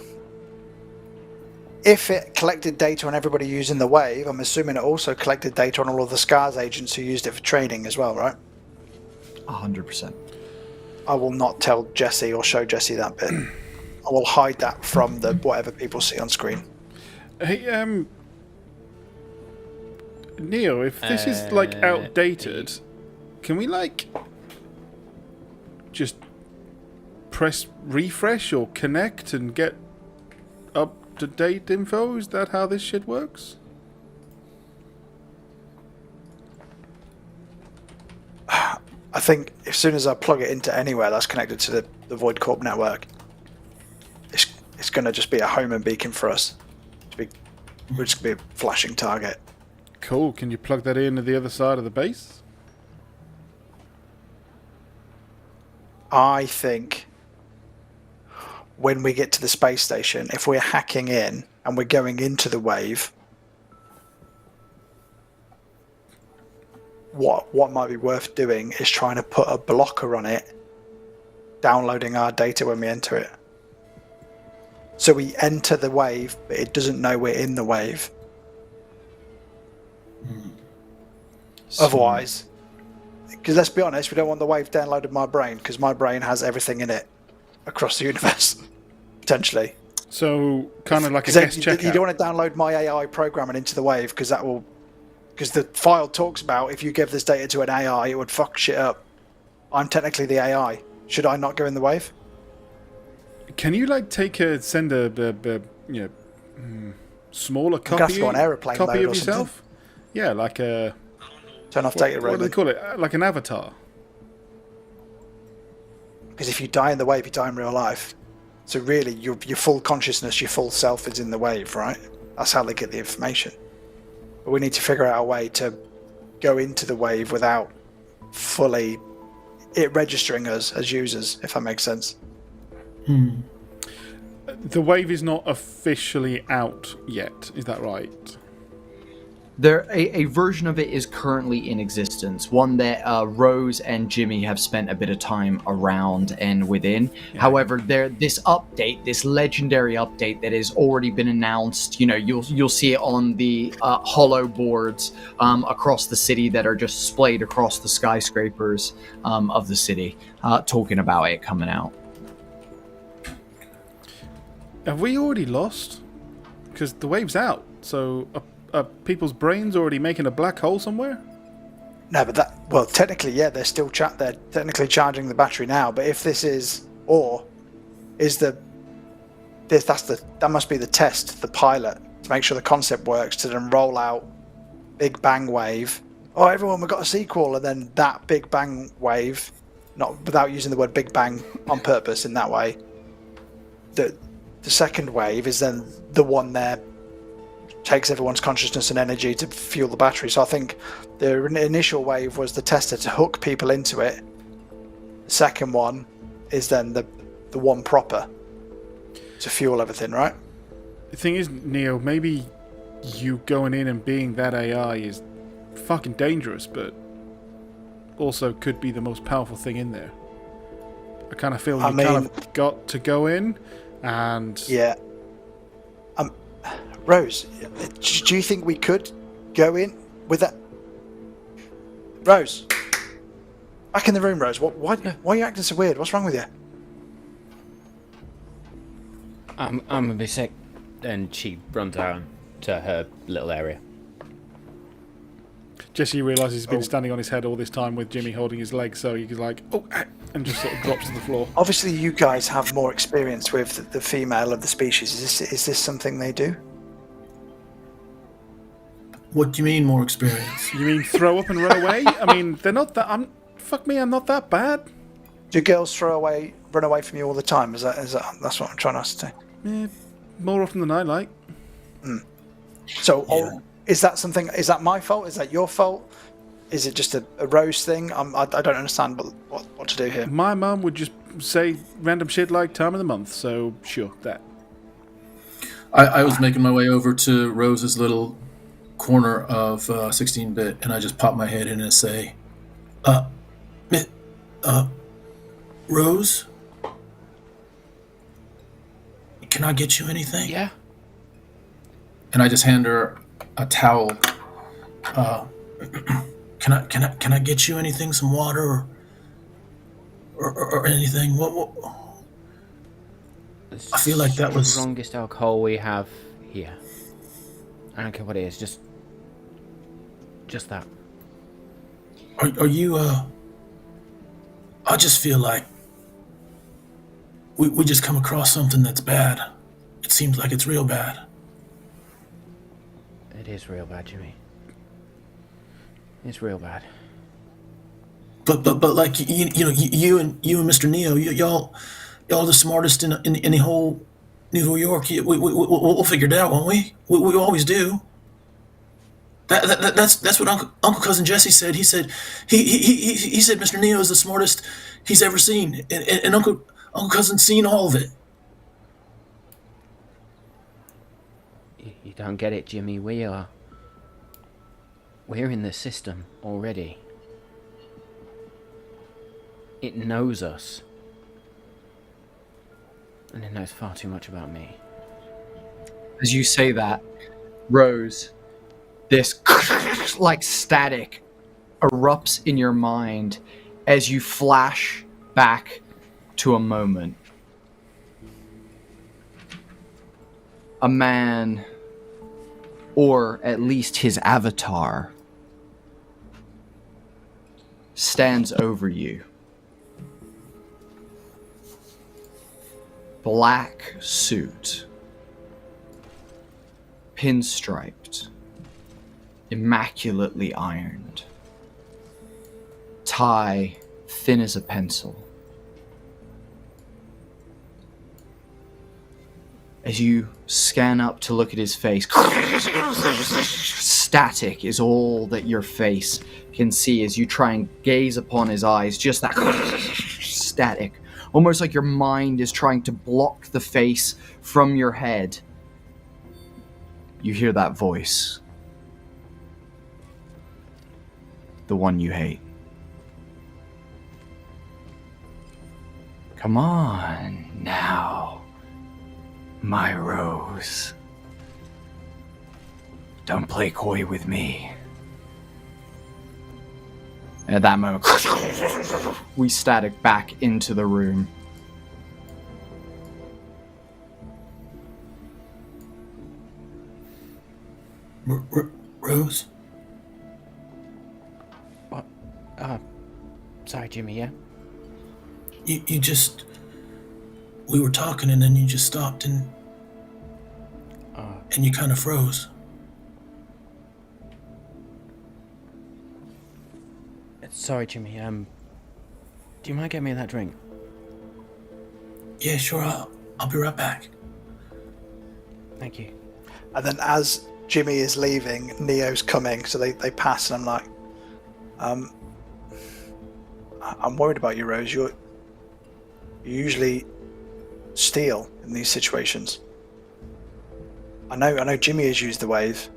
If it collected data on everybody using the wave, I'm assuming it also collected data on all of the SCARS agents who used it for training as well, right? 100%. I will not tell Jesse or show Jesse that bit. I will hide that from the whatever people see on screen. Hey, Neo, if this is like outdated, can we like just press refresh or connect and get up to date info? Is that how this shit works? I think as soon as I plug it into anywhere that's connected to the Void Corp network, it's going to just be a homing beacon for us. We're just going to be a flashing target. Cool. Can you plug that in at the other side of the base? I think when we get to the space station, if we're hacking in and we're going into the wave, what might be worth doing is trying to put a blocker on it, downloading our data when we enter it. So we enter the wave, but it doesn't know we're in the wave. Otherwise, because let's be honest, we don't want the wave downloaded my brain, because my brain has everything in it across the universe, potentially. So, kind of like a guest checkout. You don't want to download my AI programming into the wave, because that will Because the file talks about if you give this data to an AI, it would fuck shit up. I'm technically the AI. Should I not go in the wave? Can you like send a smaller I'm gonna have copy to go on aeroplane copy mode of or yourself? Yeah, like a Turn off data what do they roaming. call it? Like an avatar. Because if you die in the wave, you die in real life. So really, your full consciousness, your full self is in the wave, right? That's how they get the information. But we need to figure out a way to go into the wave without fully it registering us as users, if that makes sense. The wave is not officially out yet, is that right? A version of it is currently in existence, one that Rose and Jimmy have spent a bit of time around and within. Yeah. However, this update, this legendary update that has already been announced, you'll see it on the hollow boards across the city that are just splayed across the skyscrapers of the city, talking about it coming out. Have we already lost? Because the wave's out, so are people's brains already making a black hole somewhere? No, but technically, yeah, they're technically charging the battery now. But if this is, that must be the test, the pilot, to make sure the concept works, to then roll out Big Bang Wave. Oh, everyone, we've got a sequel, and then that Big Bang Wave, not without using the word Big Bang on purpose in that way. The second wave is then the one there takes everyone's consciousness and energy to fuel the battery. So I think the initial wave was the tester to hook people into it. The second one is then the one proper to fuel everything, right? The thing is, Neo, maybe you going in and being that AI is fucking dangerous, but also could be the most powerful thing in there. I kind of feel you kind of got to go in and... Yeah. Rose, do you think we could go in with that? Rose, back in the room, Rose. Why are you acting so weird? What's wrong with you? I'm gonna be sick. And she runs down to her little area. Jesse realises he's been standing on his head all this time with Jimmy holding his leg, so he's like, and just sort of drops to the floor. Obviously, you guys have more experience with the female of the species. Is this something they do? What do you mean more experience? You mean throw up and run away? I mean, they're not that... I'm not that bad. Do girls run away from you all the time? That's what I'm trying to ascertain. Yeah, more often than I like. So, is that my fault? Is that your fault? Is it just a Rose thing? I don't understand what to do here. My mum would just say random shit like time of the month, so sure, that. I was making my way over to Rose's little corner of 16-bit, and I just pop my head in and say, Rose? Can I get you anything? Yeah. And I just hand her a towel. Can I get you anything? Some water or anything? What? I feel like that was the strongest alcohol we have here. I don't care what it is. Just that. Are you? I just feel like we just come across something that's bad. It seems like it's real bad. It is real bad, Jimmy. It's real bad. But like you and Mr. Neo, y'all the smartest in the whole New York. We'll figure it out, won't we? We always do. That's what Uncle Cousin Jesse said. He said he said Mr. Neo is the smartest he's ever seen, and Uncle Cousin's seen all of it. You don't get it, Jimmy. We're in the system already. It knows us. And it knows far too much about me. As you say that, Rose, this like static erupts in your mind as you flash back to a moment. A man, or at least his avatar, stands over you. Black suit. Pinstriped. Immaculately ironed. Tie thin as a pencil. As you scan up to look at his face, static is all that your face can see as you try and gaze upon his eyes, just that static. Almost like your mind is trying to block the face from your head. You hear that voice. The one you hate. Come on now. My Rose. Don't play coy with me. And at that moment, we static back into the room. Rose? What? Sorry, Jimmy, yeah? You just... We were talking and then you just stopped and you kind of froze. Sorry, Jimmy, do you mind getting me that drink? Yeah, sure, I'll be right back. Thank you. And then as Jimmy is leaving, Neo's coming, so they pass, and I'm like, I'm worried about you, Rose. You usually steal in these situations. I know Jimmy has used the wave,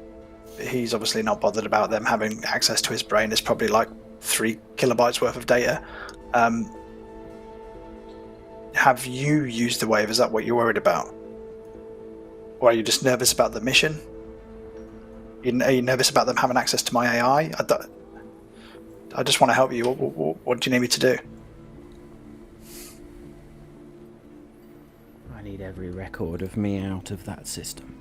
but he's obviously not bothered about them having access to his brain. It's probably like 3 kilobytes worth of data. Have you used the wave? Is that what you're worried about? Or are you just nervous about the mission? Are you nervous about them having access to my AI? I just want to help you. What do you need me to do? I need every record of me out of that system.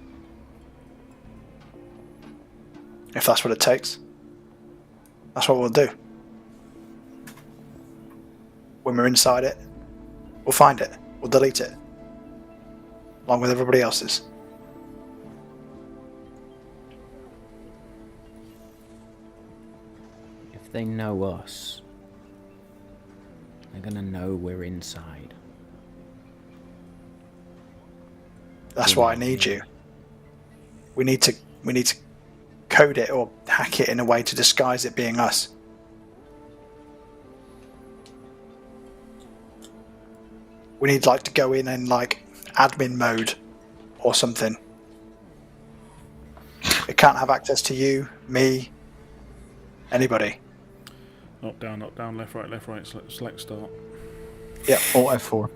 If that's what it takes, that's what we'll do. When we're inside it, we'll find it. We'll delete it. Along with everybody else's. If they know us, they're gonna know we're inside. That's why I need you. We need to code it or hack it in a way to disguise it being us. We need to go in and admin mode or something. It can't have access to you, me, anybody. Up, down, left, right, select start. Yeah. Alt F4.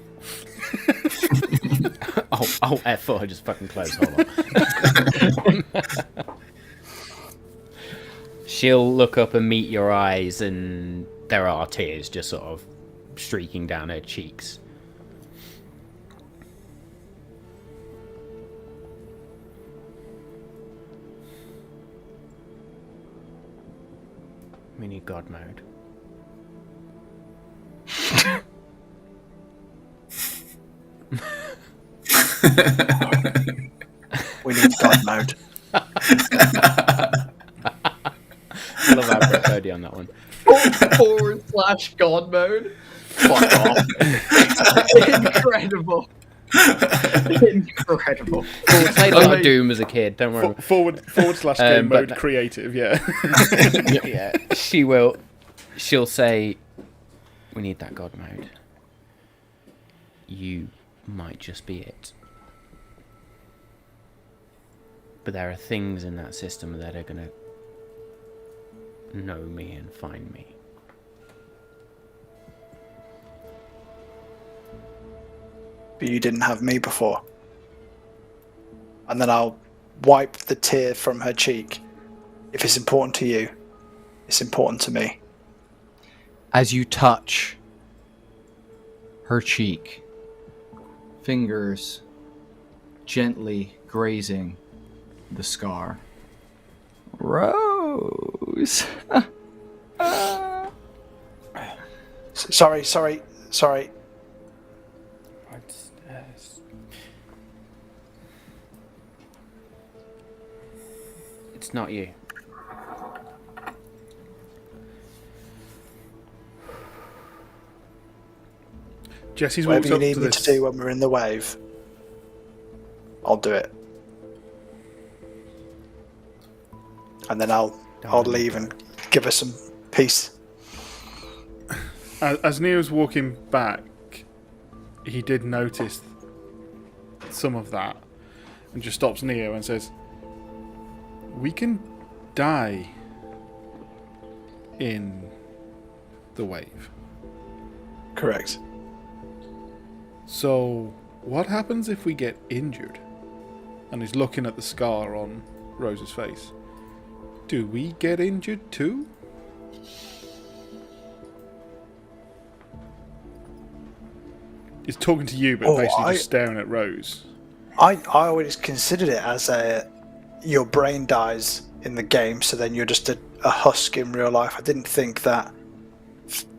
Oh, F4, I just fucking closed. Hold on. She'll look up and meet your eyes, and there are tears just sort of streaking down her cheeks. We need God mode. We need God mode. I love how Brett heard you on that one. /God mode. Fuck off. Incredible. Incredible. Well, we played a lot of Doom as a kid, don't worry. Forward / game mode but- creative, yeah. Yeah, she'll say, we need that God mode. You might just be it. But there are things in that system that are gonna know me and find me. But you didn't have me before. And then I'll wipe the tear from her cheek. If it's important to you, it's important to me. As you touch her cheek, fingers gently grazing the scar. Rose. Sorry. Right stairs. It's not you. Jesse's walked Whatever you up need to me this. to do when we're in the wave, I'll do it. And then I'll leave and give us some peace. As Neo's walking back, he did notice some of that and just stops Neo and says, "We can die in the wave. Correct. So, what happens if we get injured?" And he's looking at the scar on Rose's face. Do we get injured too? He's talking to you, but basically just staring at Rose. I always considered it as your brain dies in the game, so then you're just a husk in real life. I didn't think that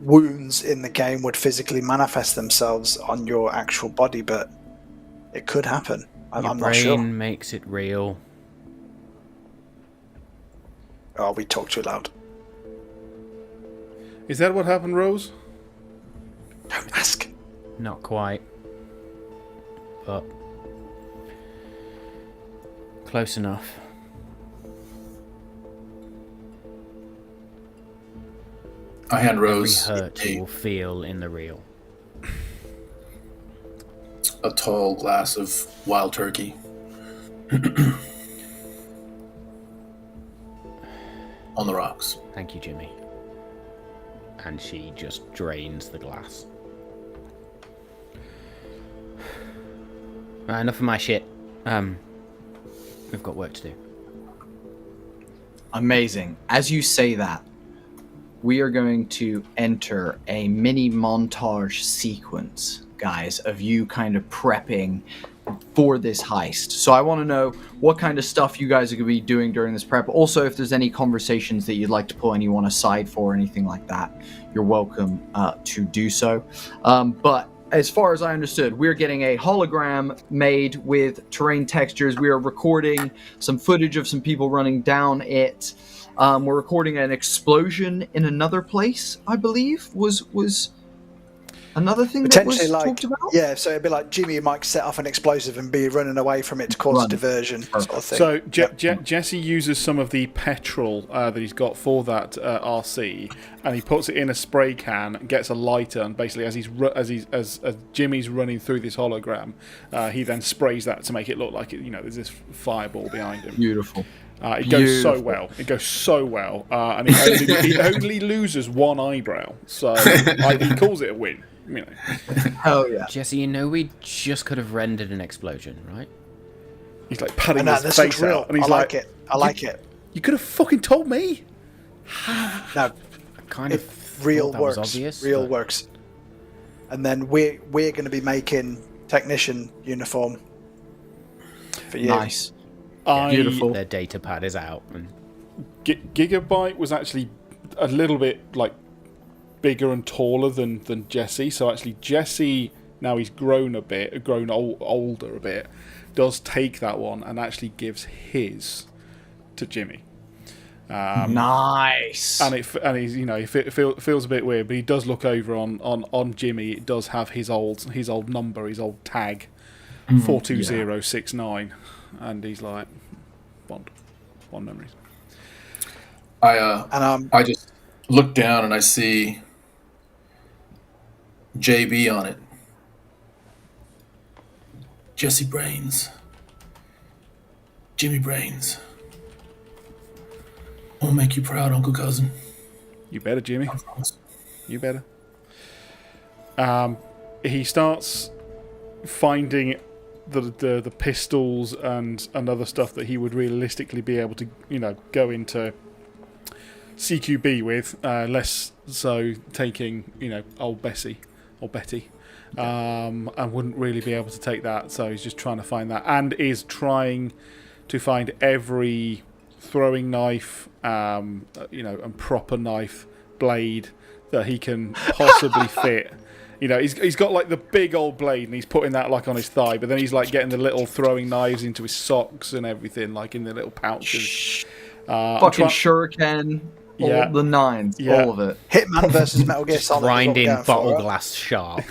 wounds in the game would physically manifest themselves on your actual body, but it could happen. I'm not sure. Your brain makes it real. Oh, we talk too loud. Is that what happened, Rose? Don't ask. Not quite. But close enough. I hand Every Rose hurt you will feel in the real. a tall glass of wild turkey. On the rocks. Thank you, Jimmy. And she just drains the glass. Right, enough of my shit. We've got work to do. Amazing. As you say that, we are going to enter a mini montage sequence, guys, of you kind of prepping for this heist. So I want to know what kind of stuff you guys are going to be doing during this prep. Also, if there's any conversations that you'd like to pull anyone aside for or anything like that, you're welcome to do so. But as far as I understood, we're getting a hologram made with terrain textures. We are recording some footage of some people running down it. We're recording an explosion in another place, I believe, was another thing that was talked about. Yeah, so it'd be like Jimmy might set off an explosive and be running away from it to cause a diversion sort of thing. So Jesse uses some of the petrol that he's got for that RC, and he puts it in a spray can, gets a lighter, and basically as Jimmy's running through this hologram, he then sprays that to make it look like there's this fireball behind him. Beautiful. It goes so well. It goes so well, and he only loses one eyebrow, so he calls it a win. Hell yeah. Jesse, we just could have rendered an explosion, right? He's like patting his this face looks real. out, and he's I like it. You could have fucking told me. No, Kind of real thought that works. was obvious, Real but- works. And then we're going to be making technician uniform for you. Nice. Beautiful. Their data pad is out. And Gigabyte was actually a little bit bigger and taller than Jesse. So actually, Jesse, now he's grown a bit, older a bit, does take that one and actually gives his to Jimmy. Nice. And he's he feels a bit weird, but he does look over on Jimmy. It does have his old number, his old tag, 42069, and he's like, Bond memories. I just look down and I see JB on it. Jesse Brains. Jimmy Brains. I'll make you proud, Uncle Cousin. You better, Jimmy. I promise. You better. He starts finding the pistols and other stuff that he would realistically be able to go into CQB with, less so taking old Betty, and wouldn't really be able to take that. So he's just trying to find that, and is trying to find every throwing knife, and proper knife blade that he can possibly fit. You know, he's got like the big old blade, and he's putting that like on his thigh. But then he's like getting the little throwing knives into his socks and everything, like in the little pouches. Fucking shuriken, all the nines, all of it. Hitman versus Metal Gear Solid. Grinding bottle glass sharp.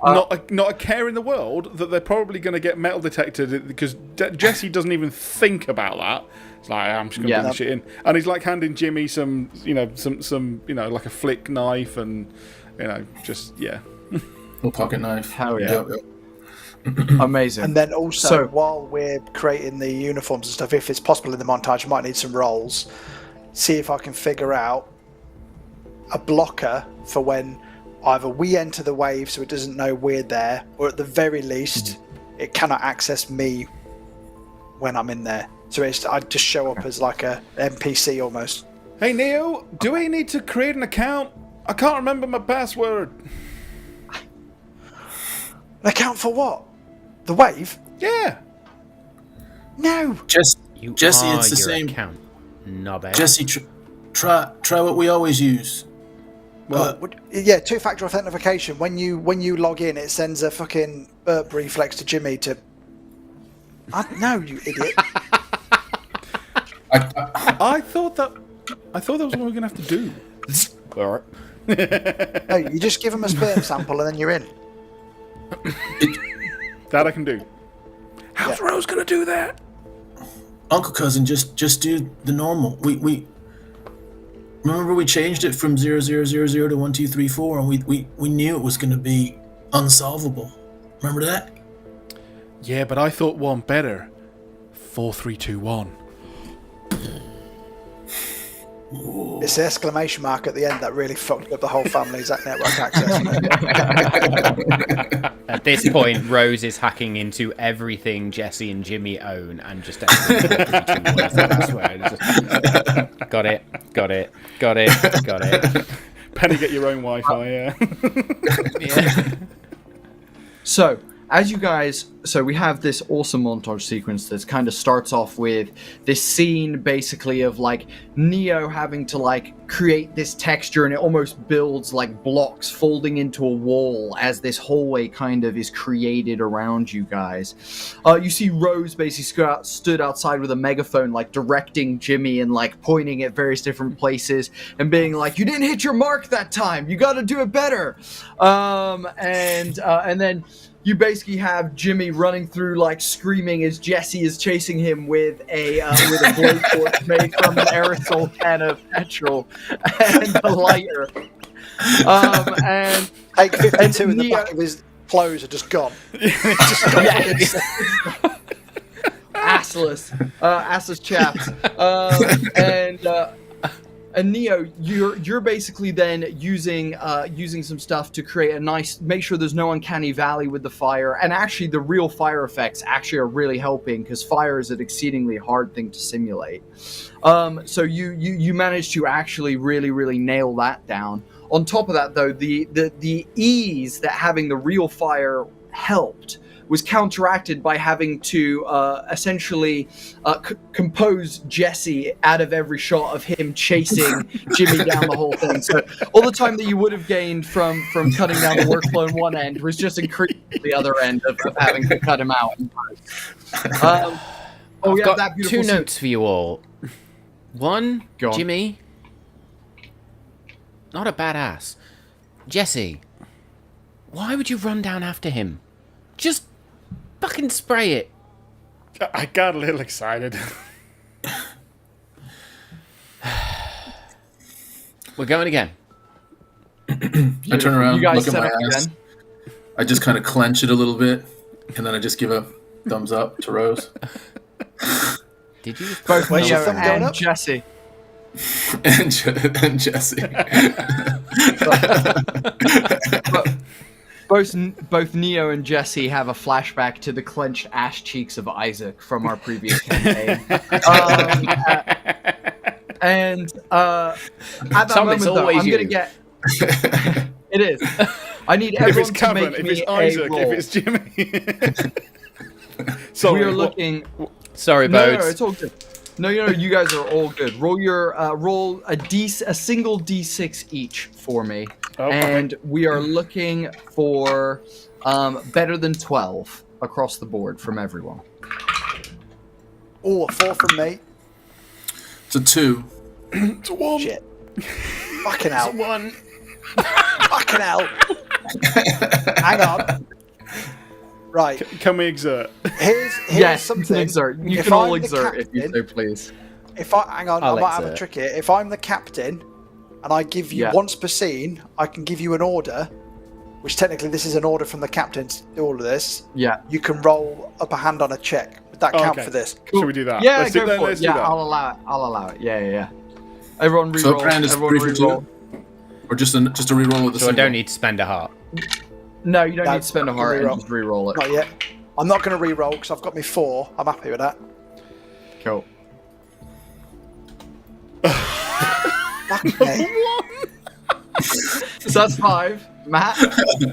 Not a care in the world that they're probably going to get metal detected, because Jesse doesn't even think about that. It's like, I'm just going to put this shit in, and he's like handing Jimmy some like a flick knife, and little pocket knife. Hell yeah. Amazing. And then also, while we're creating the uniforms and stuff, if it's possible in the montage, I might need some rolls. See if I can figure out a blocker for when either we enter the wave so it doesn't know we're there, or at the very least, it cannot access me when I'm in there. So I just show up as like a NPC almost. Hey Neo, do we need to create an account? I can't remember my password. An account for what? The wave? Yeah. No. Jesse, You it's are the your same. account, knobhead. Jesse, try what we always use. Yeah, two-factor authentication. When you log in, it sends a fucking burp reflex to Jimmy to. No, you idiot. I thought that was what we were going to have to do. Alright. No, you just give him a sperm sample and then you're in. That I can do. How's Rose going to do that? Uncle Cousin, just do the normal. We remember we changed it from 0000 to 1234, and we knew it was going to be unsolvable. Remember that? Yeah, but I thought one better. 4321. It's the exclamation mark at the end that really fucked up the whole family's network access. At this point, Rose is hacking into everything Jesse and Jimmy own and just got it. Penny, get your own Wi-Fi, Yeah. So, as you guys, we have this awesome montage sequence that kind of starts off with this scene basically of like Neo having to like create this texture, and it almost builds like blocks folding into a wall as this hallway kind of is created around you guys. You see Rose basically stood outside with a megaphone, like directing Jimmy and like pointing at various different places and being like, "You didn't hit your mark that time. You got to do it better." And then you basically have Jimmy running through, like screaming as Jesse is chasing him with a blowtorch made from an aerosol can of petrol and a lighter. And Take 52 in the back of his clothes are just gone. assless chaps. And Neo, you're basically then using some stuff to create a nice, make sure there's no uncanny valley with the fire, and actually the real fire effects actually are really helping, because fire is an exceedingly hard thing to simulate. So you managed to actually really nail that down. On top of that, though, the ease that having the real fire helped was counteracted by having to essentially compose Jesse out of every shot of him chasing Jimmy down the whole thing. So all the time that you would have gained from cutting down the workflow in one end was just increased the other end of having to cut him out. I've got that two notes for you all. One, Go on. Jimmy, not a badass. Jesse, why would you run down after him? Just fucking spray it. I got a little excited. We're going again. I turn around, You guys look at set my up ass. again? I just kind of clench it a little bit, and then I just give a thumbs up to Rose. Did you? Both Where's your Neo thumb going and up? Jesse. and Jesse. Both Neo and Jesse have a flashback to the clenched ass cheeks of Isaac from our previous campaign. At that Tom, moment, it's though, always I'm you. gonna get. It is. I need If everyone it's to Kevin, make if me it's a Isaac, roll. if it's Jimmy. Sorry, We are what- looking. Sorry, No, Bodes. it's all good. No, you guys are all good. Roll your roll a single d6 each for me, and we are looking for better than 12 across the board from everyone. Oh, a 4 from me. It's a 2. It's a 1. Shit. Fucking hell. 1. Fucking hell. Hang on. Right. Can we exert? Here's Yes, something. you can exert. You If can all I'm the exert if you captain- so please. Hang on, I'll I might have a exert. trick here. If I'm the captain and I give you Yeah. once per scene, I can give you an order, which technically this is an order from the captain to do all of this. Yeah. You can roll up a hand on a check. Would that count okay. for this? Should we do that? Yeah, let's go do, for let's it. do Yeah, that. I'll allow it. Yeah. Everyone So reroll. Brand is Everyone 3 for reroll. 2? Or just a reroll with the So I single? don't need to spend a heart. No, you don't No, need to spend a heart reroll. and just reroll it. Not yet. I'm not going to re-roll because I've got me 4. I'm happy with that. Cool. Fuck me. So that's 5. Matt? 3.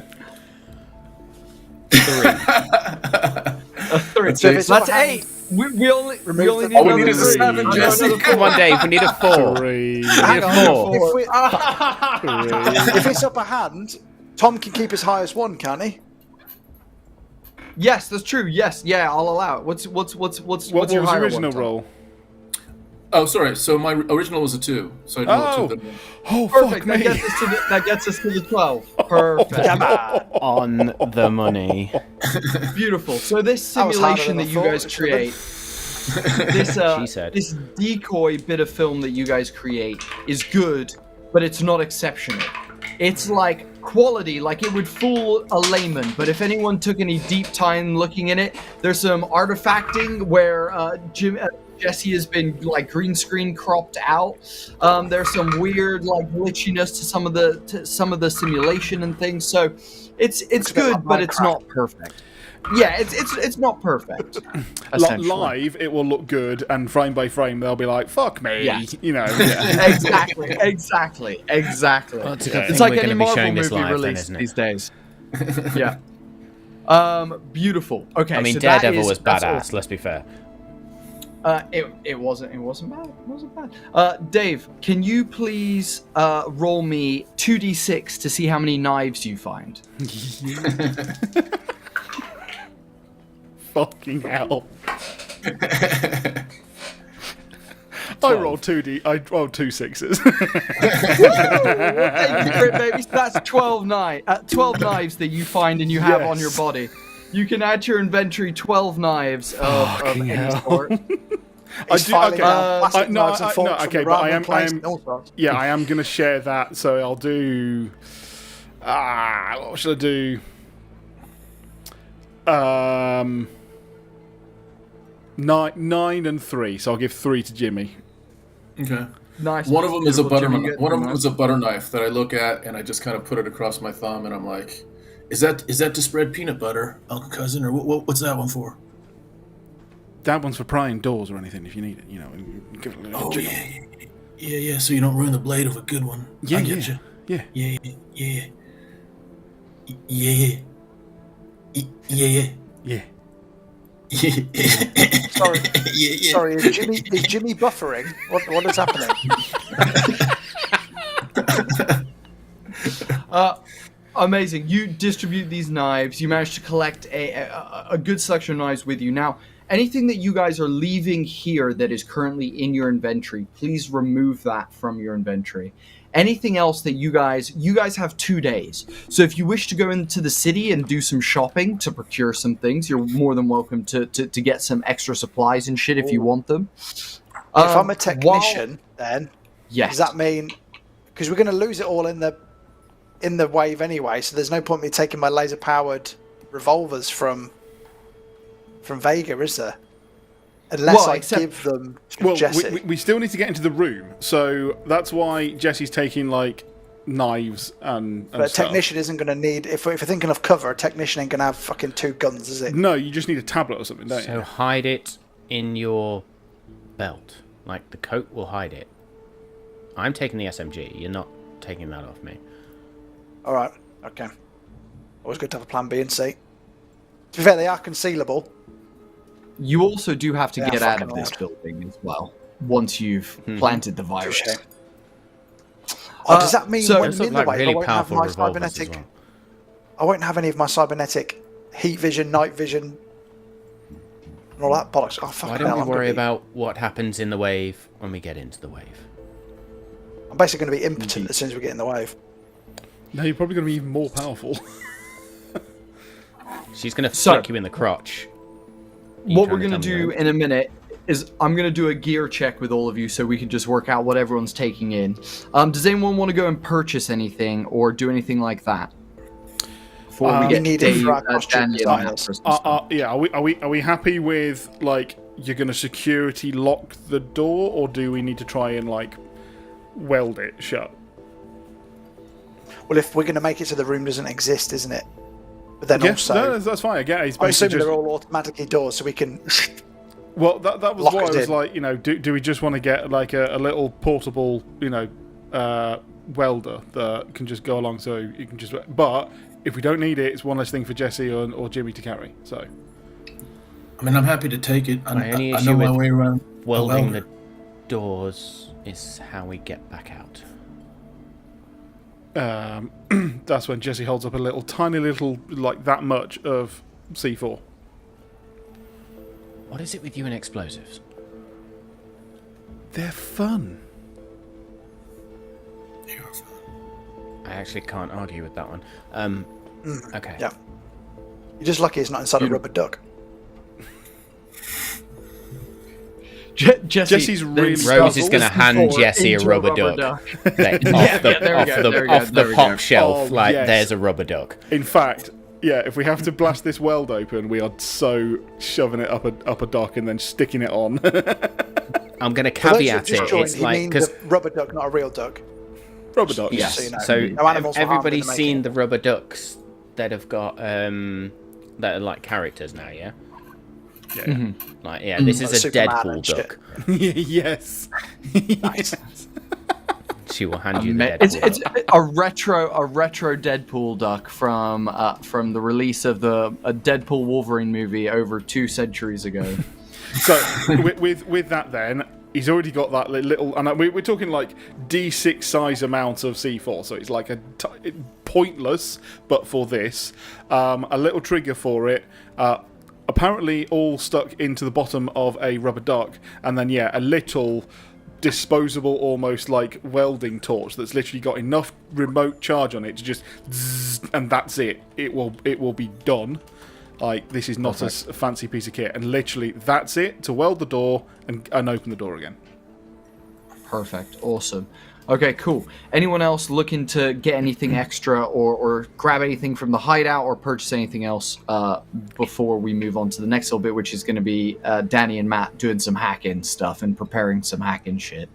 A 3. So if it's That's up a hand- 8. We only Remove need the- All we another need is a 3. 7, I know Jesse. another Come on, Dave. We need a 4. 3. Hang on. 4. If it's up a hand, Tom can keep as high as 1, can't he? Yes, that's true. Yes, yeah, I'll allow it. What's What your was higher the original one, Tom? roll? Oh, sorry. So my original was a 2. So I rolled 2. Then. Oh, Perfect. fuck me. That gets us to the 12. Perfect. Come on. On the money. Beautiful. So this That was harder simulation than that I you thought guys it should have been. create, She said. this decoy bit of film that you guys create is good, but it's not exceptional. It's like quality, like it would fool a layman, but if anyone took any deep time looking in it, there's some artifacting where Jesse has been like green screen cropped out. There's some weird like glitchiness to some of the simulation and things. So it's a bit good, like but it's Minecraft. not perfect. Yeah, it's not perfect. essentially. Live, it will look good, and frame by frame, they'll be like, "Fuck me," Yes. you know. Yeah. Exactly. Well, it's a good It's thing like we're any going to be Marvel showing this movie live, then, release isn't it? these days. Yeah. Beautiful. Okay. I mean, so that Daredevil is- was that's badass. awesome. Let's be fair. It wasn't bad. It wasn't bad. Dave, can you please roll me 2d6 to see how many knives you find? Fucking hell. I rolled 2D. I rolled 2 6s. Thank you, Crit, baby. So that's 12 knives that you find and you have on your Yes. body. You can add to your inventory 12 knives of any hell. sort. He's do- filing okay. down plastic no, knives and no, forks from okay, the but I random am- place I am- and all sorts. Yeah, I am going to share that, so I'll do... what should I do? 9 and 3, so I'll give 3 to Jimmy. Okay. Nice. One of them is a Beautiful, butter. Jimmy, get One of them nice. is a butter knife that I look at and I just kind of put it across my thumb and I'm like, "Is that to spread peanut butter, Uncle Cousin, or what's that one for?" That one's for prying doors or anything if you need it, you know. and give it a little Oh jiggle. yeah. So you don't ruin the blade of a good one. Yeah, I get you. Yeah. Yeah. Yeah. Yeah. Sorry, Yeah. sorry. Is Jimmy buffering? What is happening? Amazing. You distribute these knives. You manage to collect a good selection of knives with you. Now, anything that you guys are leaving here that is currently in your inventory, please remove that from your inventory. Anything else that you guys have 2 days. So if you wish to go into the city and do some shopping to procure some things, you're more than welcome to get some extra supplies and shit if you want them. If I'm a While- technician, then yes. does that mean because we're going to lose it all in the wave anyway? So there's no point me taking my laser powered revolvers from Vega, is there? Unless Well, I except- give them to Well, Jesse. we still need to get into the room, so that's why Jesse's taking, like, knives and But a stuff. technician isn't going to need. If we're thinking of cover, a technician ain't going to have fucking 2 guns, is it? No, you just need a tablet or something, don't So you? hide it in your belt. Like, the coat will hide it. I'm taking the SMG. You're not taking that off me. All right. Okay. Always good to have a plan B and C. To be fair, they are concealable. you also do have to Yeah, get out of fucking this loud. building as well once you've planted the virus. Touche. Oh, does that mean so- when Those I'm look in the like wave, really I won't have powerful my revolvers as cybernetic? well. I won't have any of my cybernetic heat vision, night vision, and all that bollocks. Oh, fuck Why don't we worry about what happens in the wave when we get into the wave? I'm basically going to be impotent as soon as we get in the wave. No, you're probably going to be even more powerful. She's going to So- flick you in the crotch. What we're going to do in a minute is I'm going to do a gear check with all of you so we can just work out what everyone's taking in. Does anyone want to go and purchase anything or do anything like that? Before we We get need it for our Danny costume and Matt designers. for some stuff. Yeah, are we happy with, like, you're going to security lock the door, or do we need to try and, like, weld it shut? Well, if we're going to make it so the room doesn't exist, isn't it? But then Yes, also, no, that's fine. Again, it's I'm basically assuming just... they're all automatically doors, so we can. Well, that was lock why I it was in. like, you know, do we just want to get, like, a little portable, you know, welder that can just go along so you can just... But if we don't need it, it's one less thing for Jesse or Jimmy to carry, so... I mean, I'm happy to take it. My only I issue know my with way around. Welding welder. the doors is how we get back out. That's when Jesse holds up a little, tiny little, like that much of C4. What is it with you and explosives? They're fun. I actually can't argue with that one. Okay. Yeah. You're just lucky it's not inside a rubber duck. Jesse's really Rose is going to hand Jesse a rubber duck. Like, off the pop shelf, Oh, like, yes. there's a rubber duck. In fact, yeah, if we have to blast this weld open, we are so shoving it up a dock and then sticking it on. I'm going to For those who've caveat just it. joined, It's he like, means because a rubber duck, not a real duck. Rubber duck. Yes. So, you know, so no animals were harmed in everybody's the seen making. the rubber ducks that have got that are like characters now, yeah. Yeah. Like, yeah, this is Like a Superman Deadpool and shit. duck. Yes. Nice. She will hand you the Deadpool It's duck. a retro Deadpool duck from the release of the Deadpool Wolverine movie over 2 centuries ago. So with that, then he's already got that little, and we're talking like D6 size amount of C4. So it's like pointless, but for this, a little trigger for it. Apparently all stuck into the bottom of a rubber duck, and then a little disposable, almost like welding torch that's literally got enough remote charge on it to just zzz, and that's it. It will be done. Like, this is not a fancy piece of kit, and literally that's it to weld the door and open the door again. Perfect. Awesome. Okay, cool. Anyone else looking to get anything extra or grab anything from the hideout or purchase anything else before we move on to the next little bit, which is going to be Danny and Matt doing some hacking stuff and preparing some hacking shit?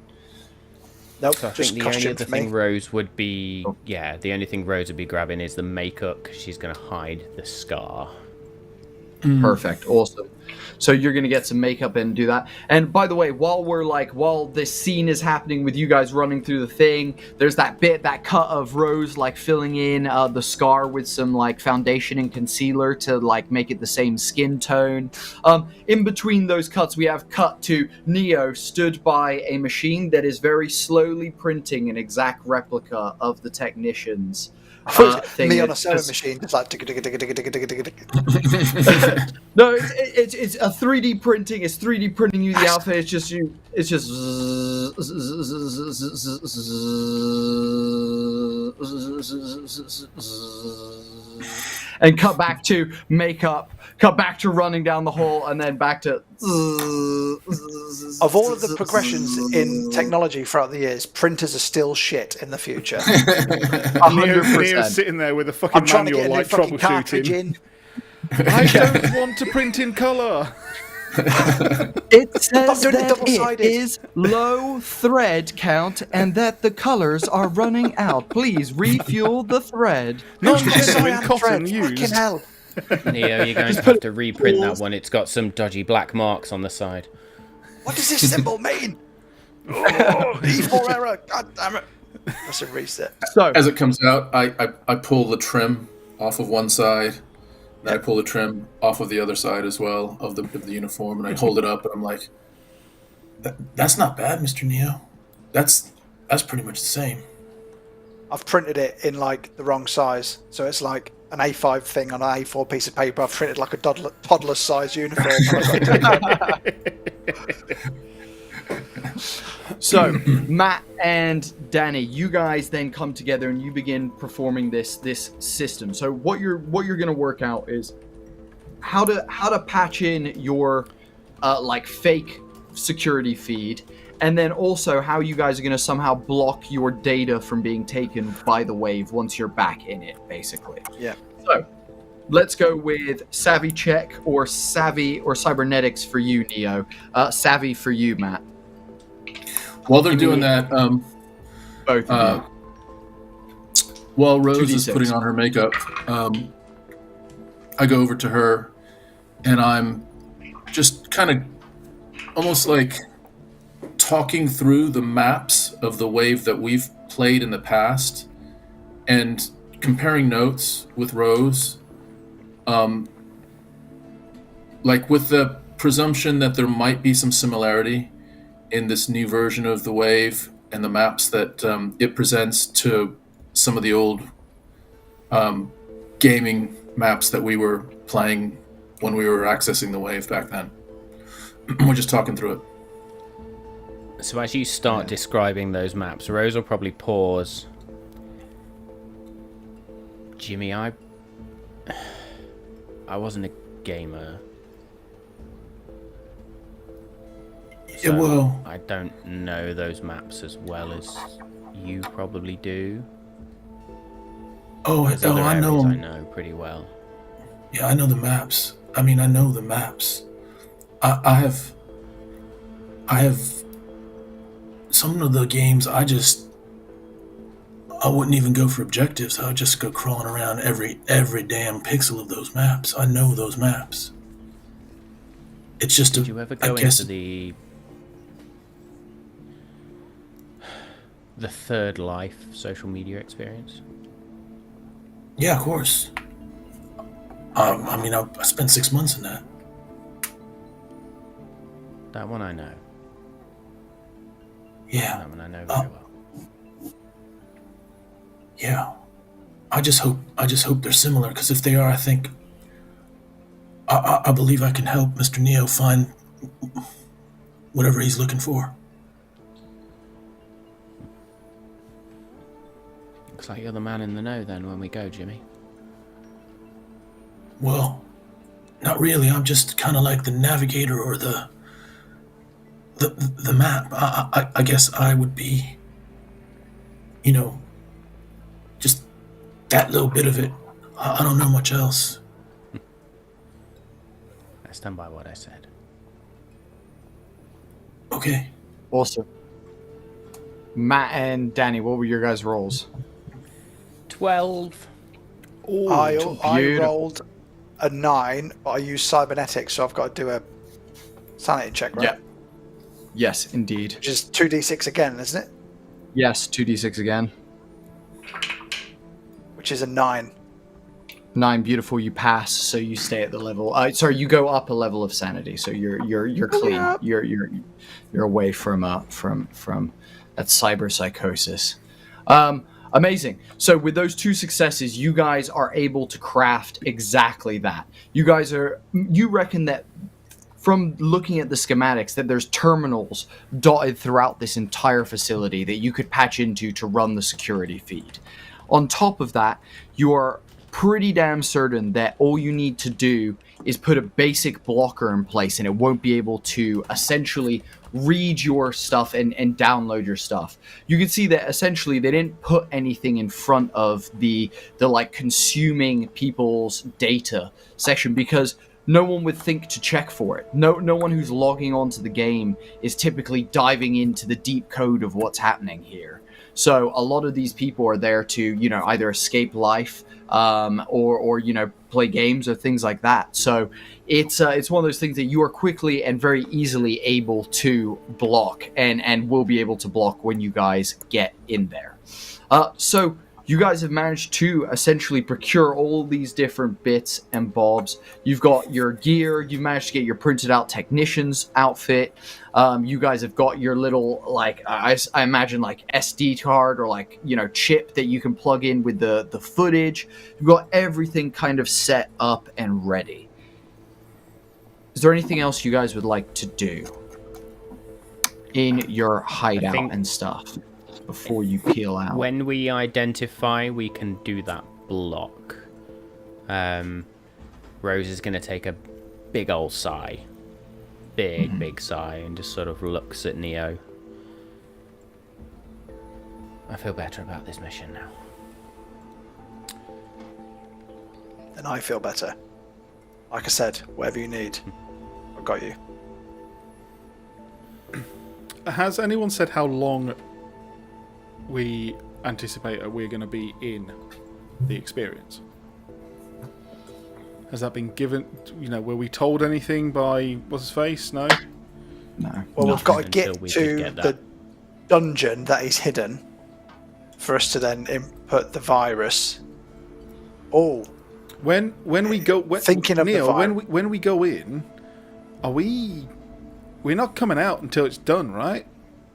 Nope, So I just think the only costume other for me. thing Rose would be, the only thing Rose would be grabbing is the makeup, 'cause she's going to hide the scar. Perfect. Awesome. So you're going to get some makeup and do that. And by the way, while this scene is happening with you guys running through the thing, there's that cut of Rose like filling in the scar with some like foundation and concealer to like make it the same skin tone. In between those cuts, we have cut to Neo stood by a machine that is very slowly printing an exact replica of the technicians. Thing Me on a that sewing just- machine, just like tick, tick, tick, tick, tick, tick, tick, tick, tick. No, it's a 3D printing. It's 3D printing you the outfit. It's just you. It's just. And cut back to makeup. Cut back to running down the hall, and then back to. Of all of the progressions in technology throughout the years, printers are still shit in the future. 100%. Neo's sitting there with a fucking I'm trying to manual, get a new like fucking cartridge troubleshooting. in. I don't want to print in colour. It says doing it that double-sided. it is low thread count and that the colors are running out. Please refuel the thread. Non-genuine Cyan cotton thread, used. fucking hell. Neo, you're going to have to reprint that one. It's got some dodgy black marks on the side. What does this symbol mean? Oh, E4 error. God damn it. That's a reset. So As it comes out, I pull the trim off of one side, Then I pull the trim off of the other side as well of the uniform, and I hold it up, and I'm like, "That's not bad, Mr. Neo. That's pretty much the same." I've printed it in like the wrong size, so it's like an A5 thing on an A4 piece of paper. I've printed like a toddler size uniform. So, Matt and Danny, you guys then come together and you begin performing this system. So, what you're going to work out is how to patch in your like fake security feed, and then also how you guys are going to somehow block your data from being taken by the wave once you're back in it, basically. Yeah. So, let's go with savvy check or savvy or cybernetics for you, Neo. Savvy for you, Matt. While they're doing that, Both of you. while Rose is 2d6. putting on her makeup, I go over to her, and I'm just kind of almost like talking through the maps of the wave that we've played in the past, and comparing notes with Rose, like with the presumption that there might be some similarity in this new version of the wave and the maps that it presents to some of the old gaming maps that we were playing when we were accessing the wave back then. We're just talking through it. So as you start describing those maps, Rose will probably pause. Jimmy, I wasn't a gamer. So Yeah, well, I don't know those maps as well as you probably do. There's other I know areas I 'em. know pretty well. Yeah, I know the maps. I mean, I know the maps. I have some of the games. I wouldn't even go for objectives. I would just go crawling around every damn pixel of those maps. I know those maps. It's just Did you ever go into the Third Life social media experience? Yeah, of course. I mean, I spent 6 months in that. That one I know. Yeah. That one I know very well. Yeah, I just hope they're similar, because if they are, I think I believe I can help Mr. Neo find whatever he's looking for. Looks like you're the man in the know then when we go, Jimmy. Well, not really. I'm just kind of like the navigator or the map. I guess I would be, just that little bit of it. I don't know much else. I stand by what I said. Okay. Awesome. Matt and Danny, what were your guys' roles? 12. I beautiful. rolled a 9, but I used cybernetics, so I've got to do a sanity check, right? Yeah. Yes, indeed. Which is 2d6 again, isn't it? Yes, 2d6 again. Which is a 9. 9, beautiful. You pass, so you stay at the level. Sorry, you go up a level of sanity, so you're clean. Yeah. You're away from that cyber psychosis. Amazing. So with those 2 successes, you guys are able to craft exactly that. You reckon that from looking at the schematics that there's terminals dotted throughout this entire facility that you could patch into to run the security feed. On top of that, you are pretty damn certain that all you need to do is put a basic blocker in place and it won't be able to essentially read your stuff and download your stuff. You can see that essentially they didn't put anything in front of the like consuming people's data section because no one would think to check for it. No one who's logging onto the game is typically diving into the deep code of what's happening here. So a lot of these people are there to, either escape life or play games or things like that. So it's one of those things that you are quickly and very easily able to block and will be able to block when you guys get in there. So you guys have managed to essentially procure all these different bits and bobs. You've got your gear. You've managed to get your printed out technician's outfit. You guys have got your little, like, I imagine, like, SD card or, like, chip that you can plug in with the footage. You've got everything kind of set up and ready. Is there anything else you guys would like to do in your hideout and stuff before you peel out? When we identify, we can do that block. Rose is going to take a big old sigh. Big sigh, and just sort of looks at Neo. I feel better about this mission now. And I feel better. Like I said, whatever you need, I've got you. Has anyone said how long we anticipate we're going to be in the experience? Has that been given? Were we told anything by what's his face? No. No. Well, we've got to get Until we to could get the that. dungeon that is hidden for us to then input the virus. Oh, When we go, Thinking of the Neil, vibe. when we go in, we're not coming out until it's done, right?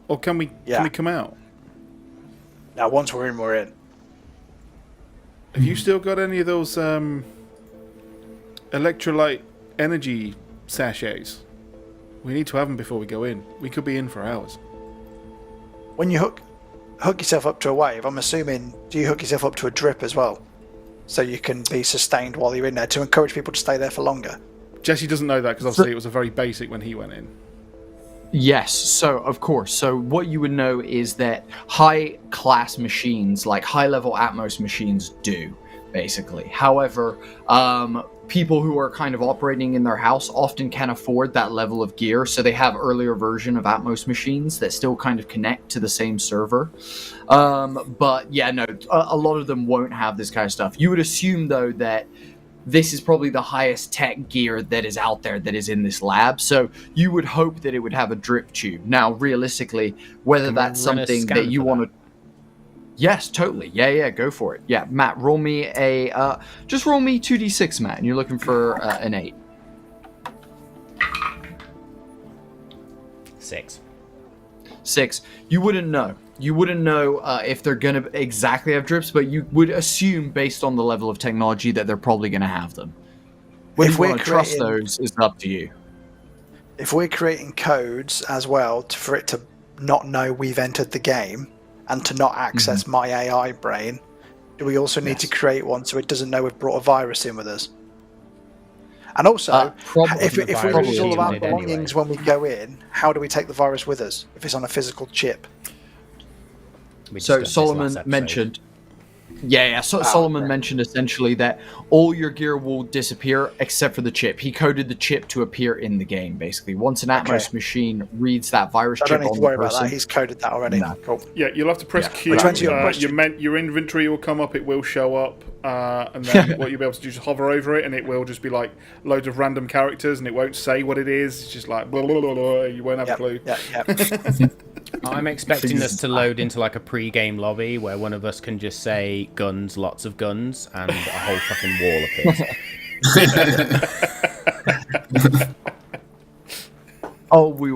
Or can we come out? now once we're in, we're in. Have you still got any of those electrolyte energy sachets? We need to have them before we go in. We could be in for hours. When you hook yourself up to a wave, I'm assuming, do you hook yourself up to a drip as well? So you can be sustained while you're in there to encourage people to stay there for longer? Jesse doesn't know that because obviously it was a very basic when he went in. Yes, so of course. So what you would know is that high class machines, like high level Atmos machines, do basically. However, people who are kind of operating in their house often can't afford that level of gear, so they have earlier version of Atmos machines that still kind of connect to the same server. But yeah, no, a lot of them won't have this kind of stuff. You would assume though that this is probably the highest tech gear that is out there that is in this lab, so you would hope that it would have a drip tube. Now, realistically, whether that's something that you want to... Yes, totally. Yeah, go for it. Yeah, Matt, roll me just roll me 2d6, Matt, and you're looking for an 8. 6. You wouldn't know. You wouldn't know if they're going to exactly have drips, but you would assume, based on the level of technology, that they're probably going to have them. Whether you want to trust those is up to you. If we're creating codes as well for it to not know we've entered the game and to not access my AI brain, do we also need to create one so it doesn't know we've brought a virus in with us? And also, if we lose all of our belongings when we go in, how do we take the virus with us if it's on a physical chip? So Solomon mentioned... Solomon mentioned essentially that all your gear will disappear except for the chip. He coded the chip to appear in the game, basically. Once an Atmos machine reads that virus chip on the person... I don't need to worry about that. He's coded that already. No. Cool. Yeah, you'll have to press Q. Your inventory will come up, it will show up, and then what you'll be able to do is hover over it, and it will just be like loads of random characters, and it won't say what it is. It's just like, blah, blah, blah, blah. You won't have a clue. I'm expecting us to load into like a pre-game lobby where one of us can just say guns, lots of guns, and a whole fucking wall appears. Oh, we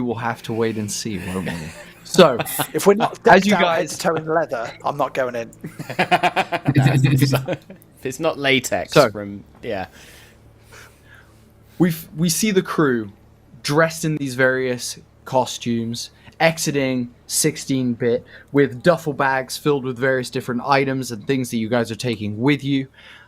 will have to wait and see, won't we? So, if we're not as you guys towing leather, I'm not going in. If it's not latex we see the crew dressed in these various costumes, exiting 16-bit with duffel bags filled with various different items and things that you guys are taking with you.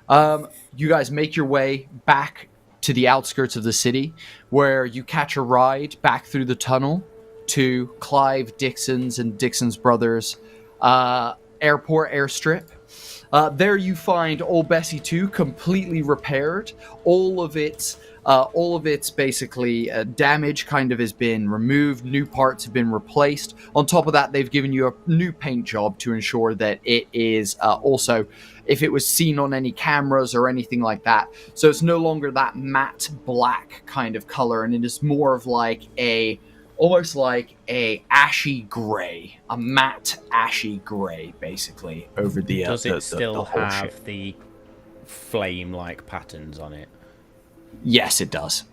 You guys make your way back to the outskirts of the city, where you catch a ride back through the tunnel to Clive Dixon's and Dixon's Brothers airport airstrip. There you find Old Bessie 2 completely repaired. All of its basically damage kind of has been removed. New parts have been replaced. On top of that, they've given you a new paint job to ensure that it is also, if it was seen on any cameras or anything like that. So it's no longer that matte black kind of color, and it is more of like a almost like a ashy gray, a matte ashy gray, basically over the. Does it still the whole have ship. the flame-like patterns on it? Yes, it does.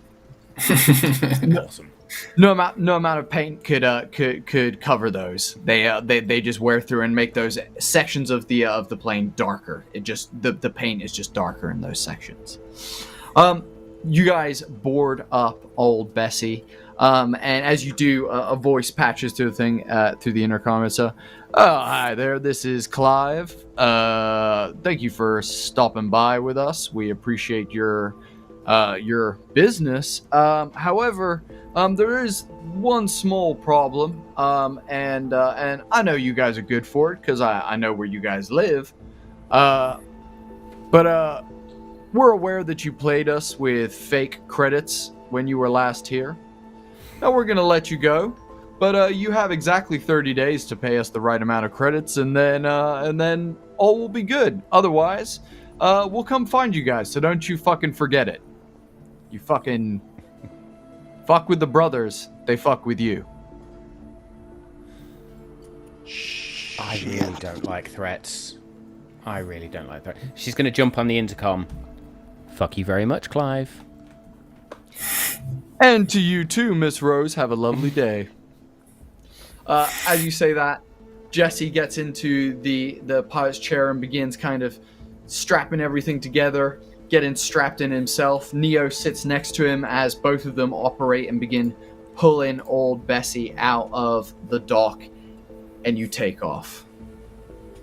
Awesome. No amount of paint could cover those. They just wear through and make those sections of the plane darker. It just the paint is just darker in those sections. You guys board up old Bessie, and as you do, a voice patches through the thing through the intercom. It's oh, hi there. This is Clive. Thank you for stopping by with us. We appreciate your business. However, there is one small problem, and I know you guys are good for it because I know where you guys live. But we're aware that you played us with fake credits when you were last here. Now we're gonna let you go, but you have exactly 30 days to pay us the right amount of credits, and then all will be good. Otherwise, we'll come find you guys. So don't you fucking forget it. You fucking fuck with the brothers, they fuck with you. I really don't like threats. She's going to jump on the intercom. Fuck you very much, Clive. And to you too, Miss Rose. Have a lovely day. As you say that, Jesse gets into the pilot's chair and begins kind of strapping everything together, getting strapped in himself. Neo sits next to him as both of them operate and begin pulling old Bessie out of the dock, and you take off.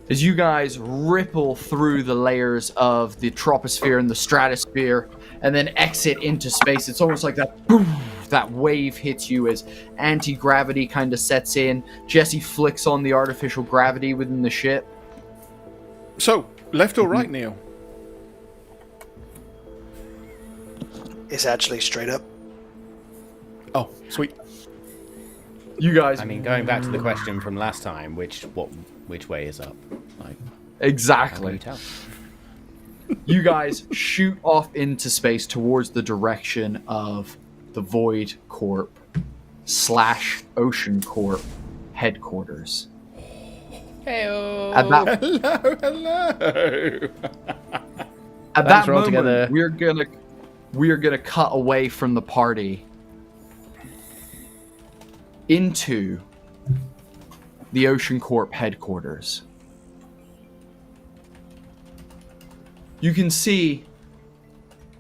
As you guys ripple through the layers of the troposphere and the stratosphere and then exit into space, it's almost like that boom, that wave hits you as anti-gravity kind of sets in. Jesse flicks on the artificial gravity within the ship. So, left or right, Neil? It's actually straight up. Oh, sweet. You guys... I mean, going back to the question from last time, which way is up? Like, exactly. how can you tell? You guys shoot off into space towards the direction of the Void Corp / Ocean Corp headquarters. Hey-o. Hello. At Thanks that for all moment, together. we're gonna cut away from the party into the Ocean Corp headquarters. You can see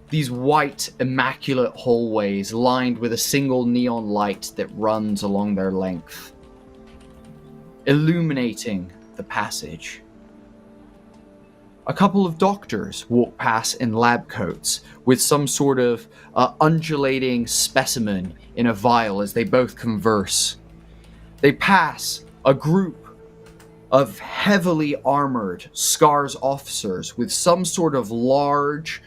these white, immaculate hallways lined with a single neon light that runs along their length, illuminating the passage. A couple of doctors walk past in lab coats with some sort of undulating specimen in a vial as they both converse. They pass a group of heavily armored SCARS officers with some sort of large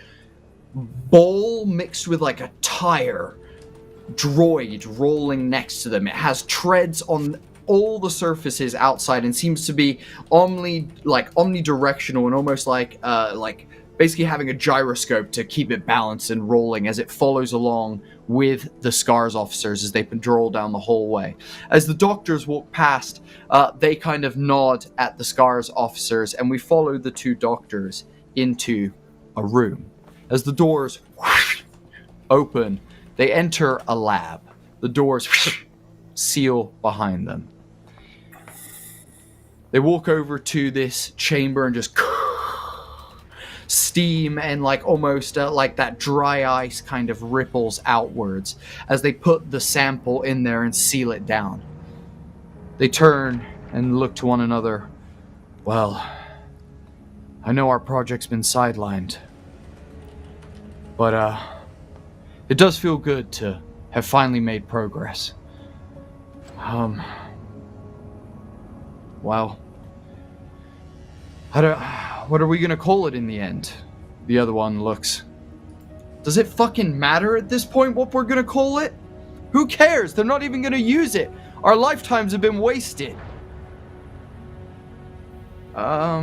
bowl mixed with like a tire droid rolling next to them. It has treads on all the surfaces outside and seems to be omnidirectional and almost like basically having a gyroscope to keep it balanced and rolling as it follows along with the SCARS officers as they patrol down the hallway. As the doctors walk past, they kind of nod at the SCARS officers, and we follow the two doctors into a room. As the doors open, they enter a lab. The doors seal behind them. They walk over to this chamber and just steam and almost like that dry ice kind of ripples outwards as they put the sample in there and seal it down. They turn and look to one another. Well, I know our project's been sidelined, but it does feel good to have finally made progress. Well, what are we gonna call it in the end? The other one looks. Does it fucking matter at this point what we're gonna call it? Who cares? They're not even gonna use it. Our lifetimes have been wasted. I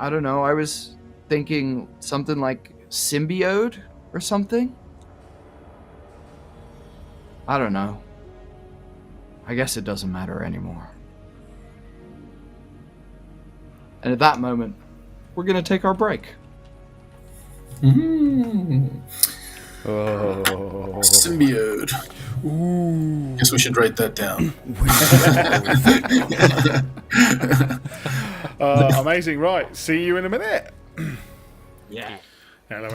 don't know. I was thinking something like symbiote or something. I don't know. I guess it doesn't matter anymore. And at that moment, we're going to take our break. Oh. Symbiote. Ooh. Guess we should write that down. Amazing. Right. See you in a minute. Yeah. Hello.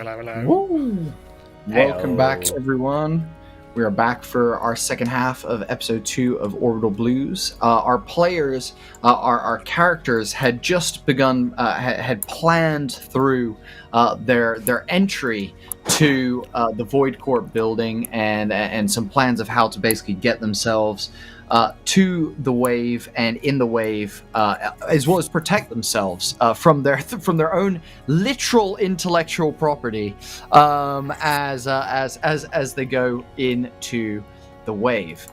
Welcome back, everyone. We are back for our second half of episode 2 of Orbital Blues. Our players, our characters had just begun, had planned through their entry to the Void Corp building and some plans of how to basically get themselves to the wave and in the wave, as well as protect themselves from their own literal intellectual property as they go into the wave.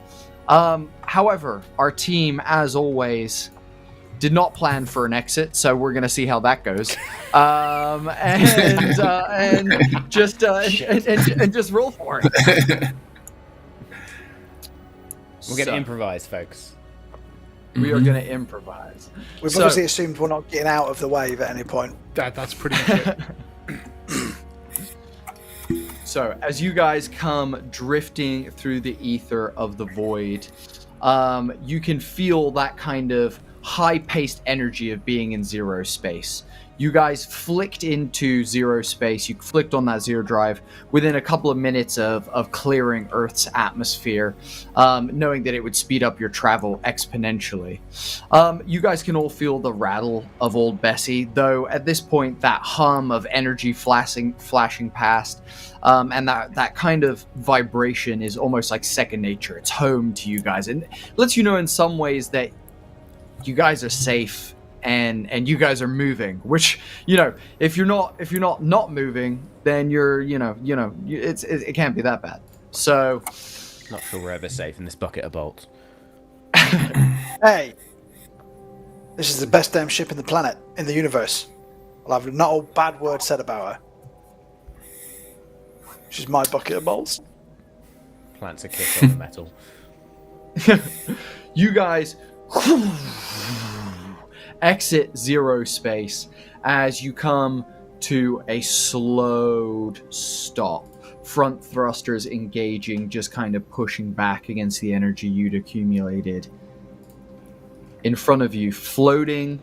However, our team, as always, did not plan for an exit, so we're going to see how that goes, and just roll for it. We're going to improvise, folks. We are going to improvise. We've obviously assumed we're not getting out of the wave at any point. That's pretty much it. So, as you guys come drifting through the ether of the void, you can feel that kind of high-paced energy of being in zero space. You guys flicked into zero space. You flicked on that zero drive within a couple of minutes of clearing Earth's atmosphere, knowing that it would speed up your travel exponentially. You guys can all feel the rattle of old Bessie, though at this point that hum of energy flashing past, and that kind of vibration is almost like second nature. It's home to you guys, and lets you know in some ways that you guys are safe and you guys are moving, which, you know, if you're not moving, then it can't be that bad. So Not sure we're ever safe in this bucket of bolts. Hey, this is the best damn ship in the planet, in the universe. I'll have not a bad word said about her. She's my bucket of bolts. Plants a kiss on the metal. you guys exit zero space as you come to a slowed stop. Front thrusters engaging, just kind of pushing back against the energy you'd accumulated. In front of you, floating,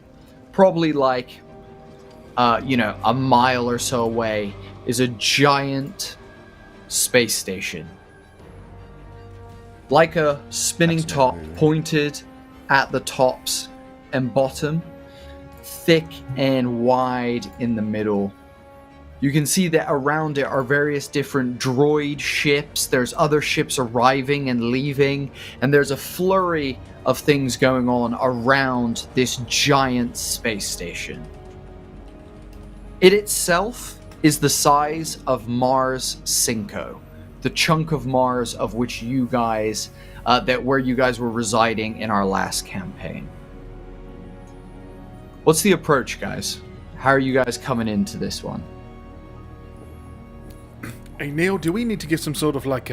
probably like, a mile or so away, is a giant space station. Like a spinning top, pointed at the tops and bottom, thick and wide in the middle. You can see that around it are various different droid ships. There's other ships arriving and leaving, and there's a flurry of things going on around this giant space station. It itself is the size of Mars Cinco, the chunk of Mars of which you guys, where you guys were residing in our last campaign. What's the approach, guys? How are you guys coming into this one? Hey, Neil, do we need to give some sort of like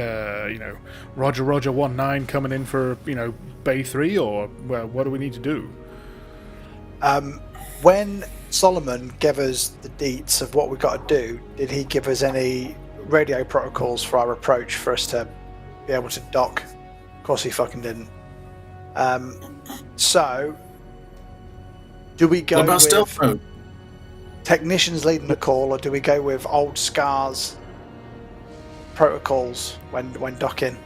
Roger 19 coming in for, Bay 3, or what do we need to do? When Solomon gave us the deets of what we got to do, did he give us any radio protocols for our approach for us to be able to dock? Of course he fucking didn't. So, do we go What about with stealth mode? technicians leading the call, or do we go with old Scar's protocols when docking?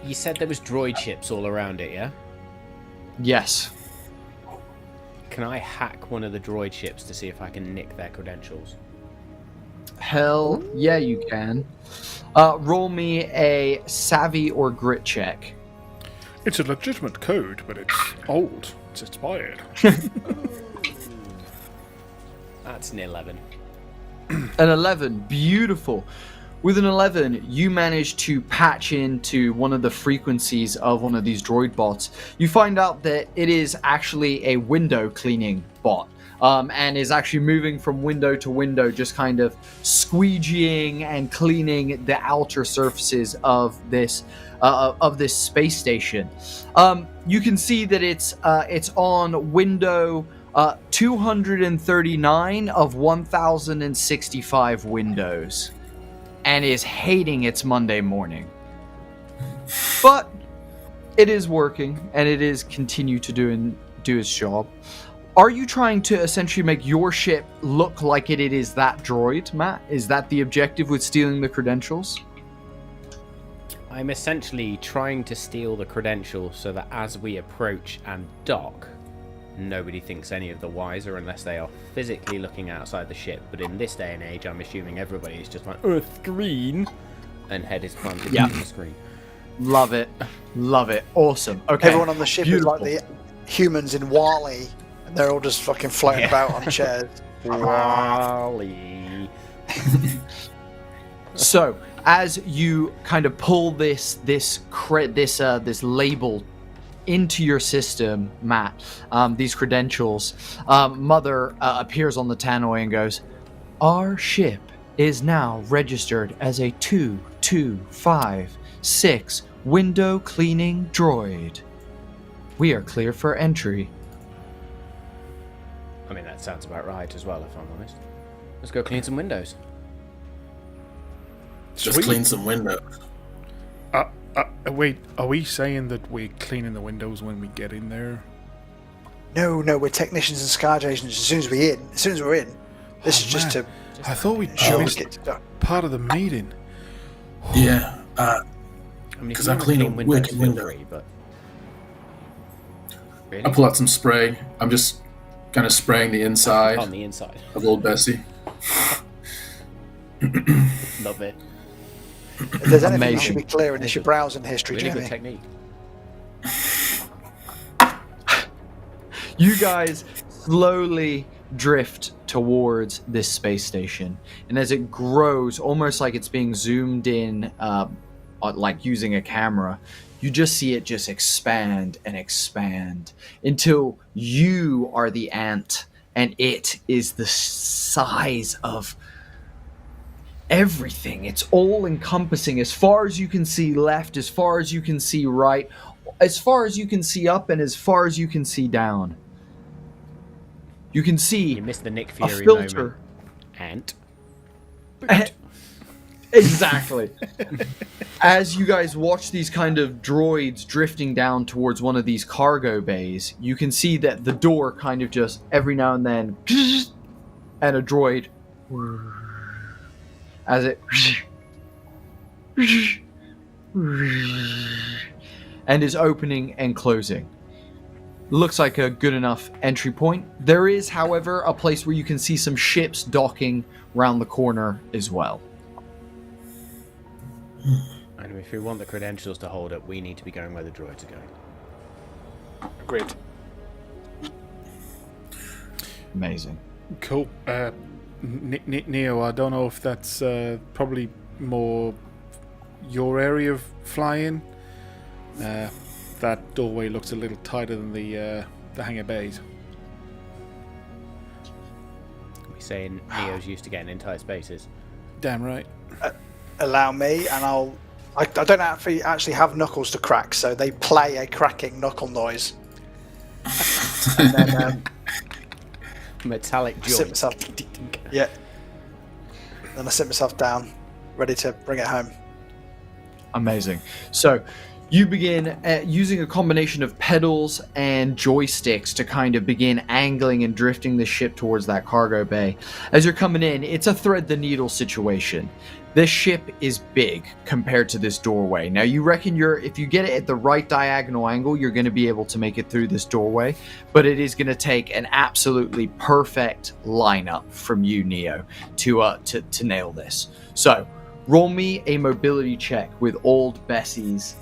You said there was droid ships all around it, yeah? Yes. Can I hack one of the droid ships to see if I can nick their credentials? Hell yeah, you can. Roll me a savvy or grit check. It's a legitimate code, but it's old. It's expired. That's an 11. An 11, beautiful. With an 11, you manage to patch into one of the frequencies of one of these droid bots. You find out that it is actually a window cleaning bot. and is actually moving from window to window, just kind of squeegeeing and cleaning the outer surfaces of this space station. You can see that it's on window 239 of 1065 windows, and is hating its Monday morning. But it is working, and it is continue to do its job. Are you trying to essentially make your ship look like it is that droid, Matt? Is that the objective with stealing the credentials? I'm essentially trying to steal the credentials so that as we approach and dock, nobody thinks any of the wiser unless they are physically looking outside the ship. But in this day and age, I'm assuming everybody is just like, a screen, and head is planted on the screen. Love it. Love it. Awesome. Okay. Everyone on the ship Beautiful. is like the humans in Wall-E, and they're all just fucking floating about on chairs. Wally. So, as you kind of pull this label into your system, Matt, these credentials, Mother appears on the tannoy and goes, "Our ship is now registered as a 2256 window cleaning droid. We are clear for entry." I mean, that sounds about right as well, if I'm honest. Let's go clean some windows. Just clean some windows. Wait, are we saying that we're cleaning the windows when we get in there? No, we're technicians and scourge agents as soon as we're in. This is just to I thought we ensure we missed get to dock. part of the meeting. Yeah. I mean, 'Cause if you I'm wanna cleaning clean windows, wicked feel windows. free, but... Really? I pull out some spray. I'm just kind of spraying the inside On the inside. of old Bessie. Love it. If there's anything you Amazing. should be clearing, it's your browsing history, Really Jamie. good technique. You guys slowly drift towards this space station, and as it grows, almost like it's being zoomed in, like using a camera, you just see it just expand and expand until you are the ant, and it is the size of everything. It's all encompassing, as far as you can see left, as far as you can see right, as far as you can see up, and as far as you can see down. You can see You missed the Nick a Fury filter. moment. Exactly. As you guys watch these kind of droids drifting down towards one of these cargo bays, you can see that the door kind of just every now and then, and a droid, as it, and is opening and closing. Looks like a good enough entry point. There is, however, a place where you can see some ships docking round the corner as well. And if we want the credentials to hold up, we need to be going where the droids are going. Agreed. Amazing. Cool. Neo, I don't know if that's probably more your area of flying. That doorway looks a little tighter than the hangar bays. We saying Neo's used to getting in tight spaces. Damn right. Allow me, and I don't actually have knuckles to crack, so they play a cracking knuckle noise. And then Metallic I sit joint. myself. Yeah. Then I sit myself down, ready to bring it home. Amazing. So you begin using a combination of pedals and joysticks to kind of begin angling and drifting the ship towards that cargo bay. As you're coming in, it's a thread the needle situation. This ship is big compared to this doorway. Now you reckon if you get it at the right diagonal angle, you're going to be able to make it through this doorway, but it is going to take an absolutely perfect lineup from you, Neo, to nail this. So roll me a mobility check with old Bessie's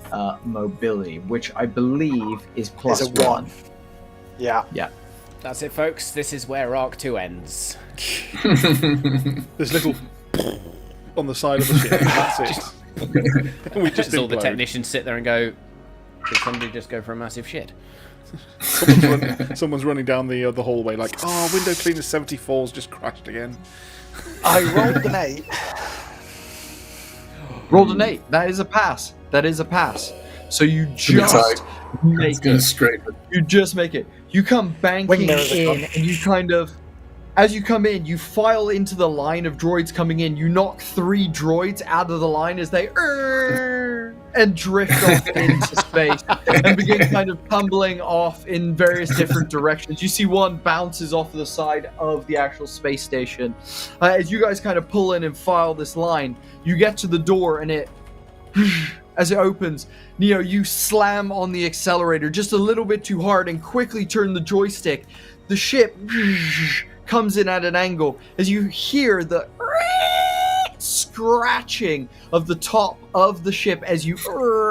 mobility, which I believe is plus It's a 1. Yeah. Yeah. That's it, folks. This is where Arc 2 ends. There's little on the side of the ship. That's it. We just All the implode. technicians sit there and go, did somebody just go for a massive shit? Someone's running down the hallway like, oh, window cleaner 74's just crashed again. I rolled an 8. Rolled an 8. That is a pass. That is a pass. So you just make it. Scrape it. You just make it. You come banking in, and you kind of, as you come in, you file into the line of droids coming in. You knock 3 droids out of the line as they and drift off into space and begin kind of tumbling off in various different directions. You see one bounces off the side of the actual space station. As you guys kind of pull in and file this line, you get to the door and it, as it opens, Neo, you slam on the accelerator just a little bit too hard and quickly turn the joystick. The ship comes in at an angle as you hear the scratching of the top of the ship as you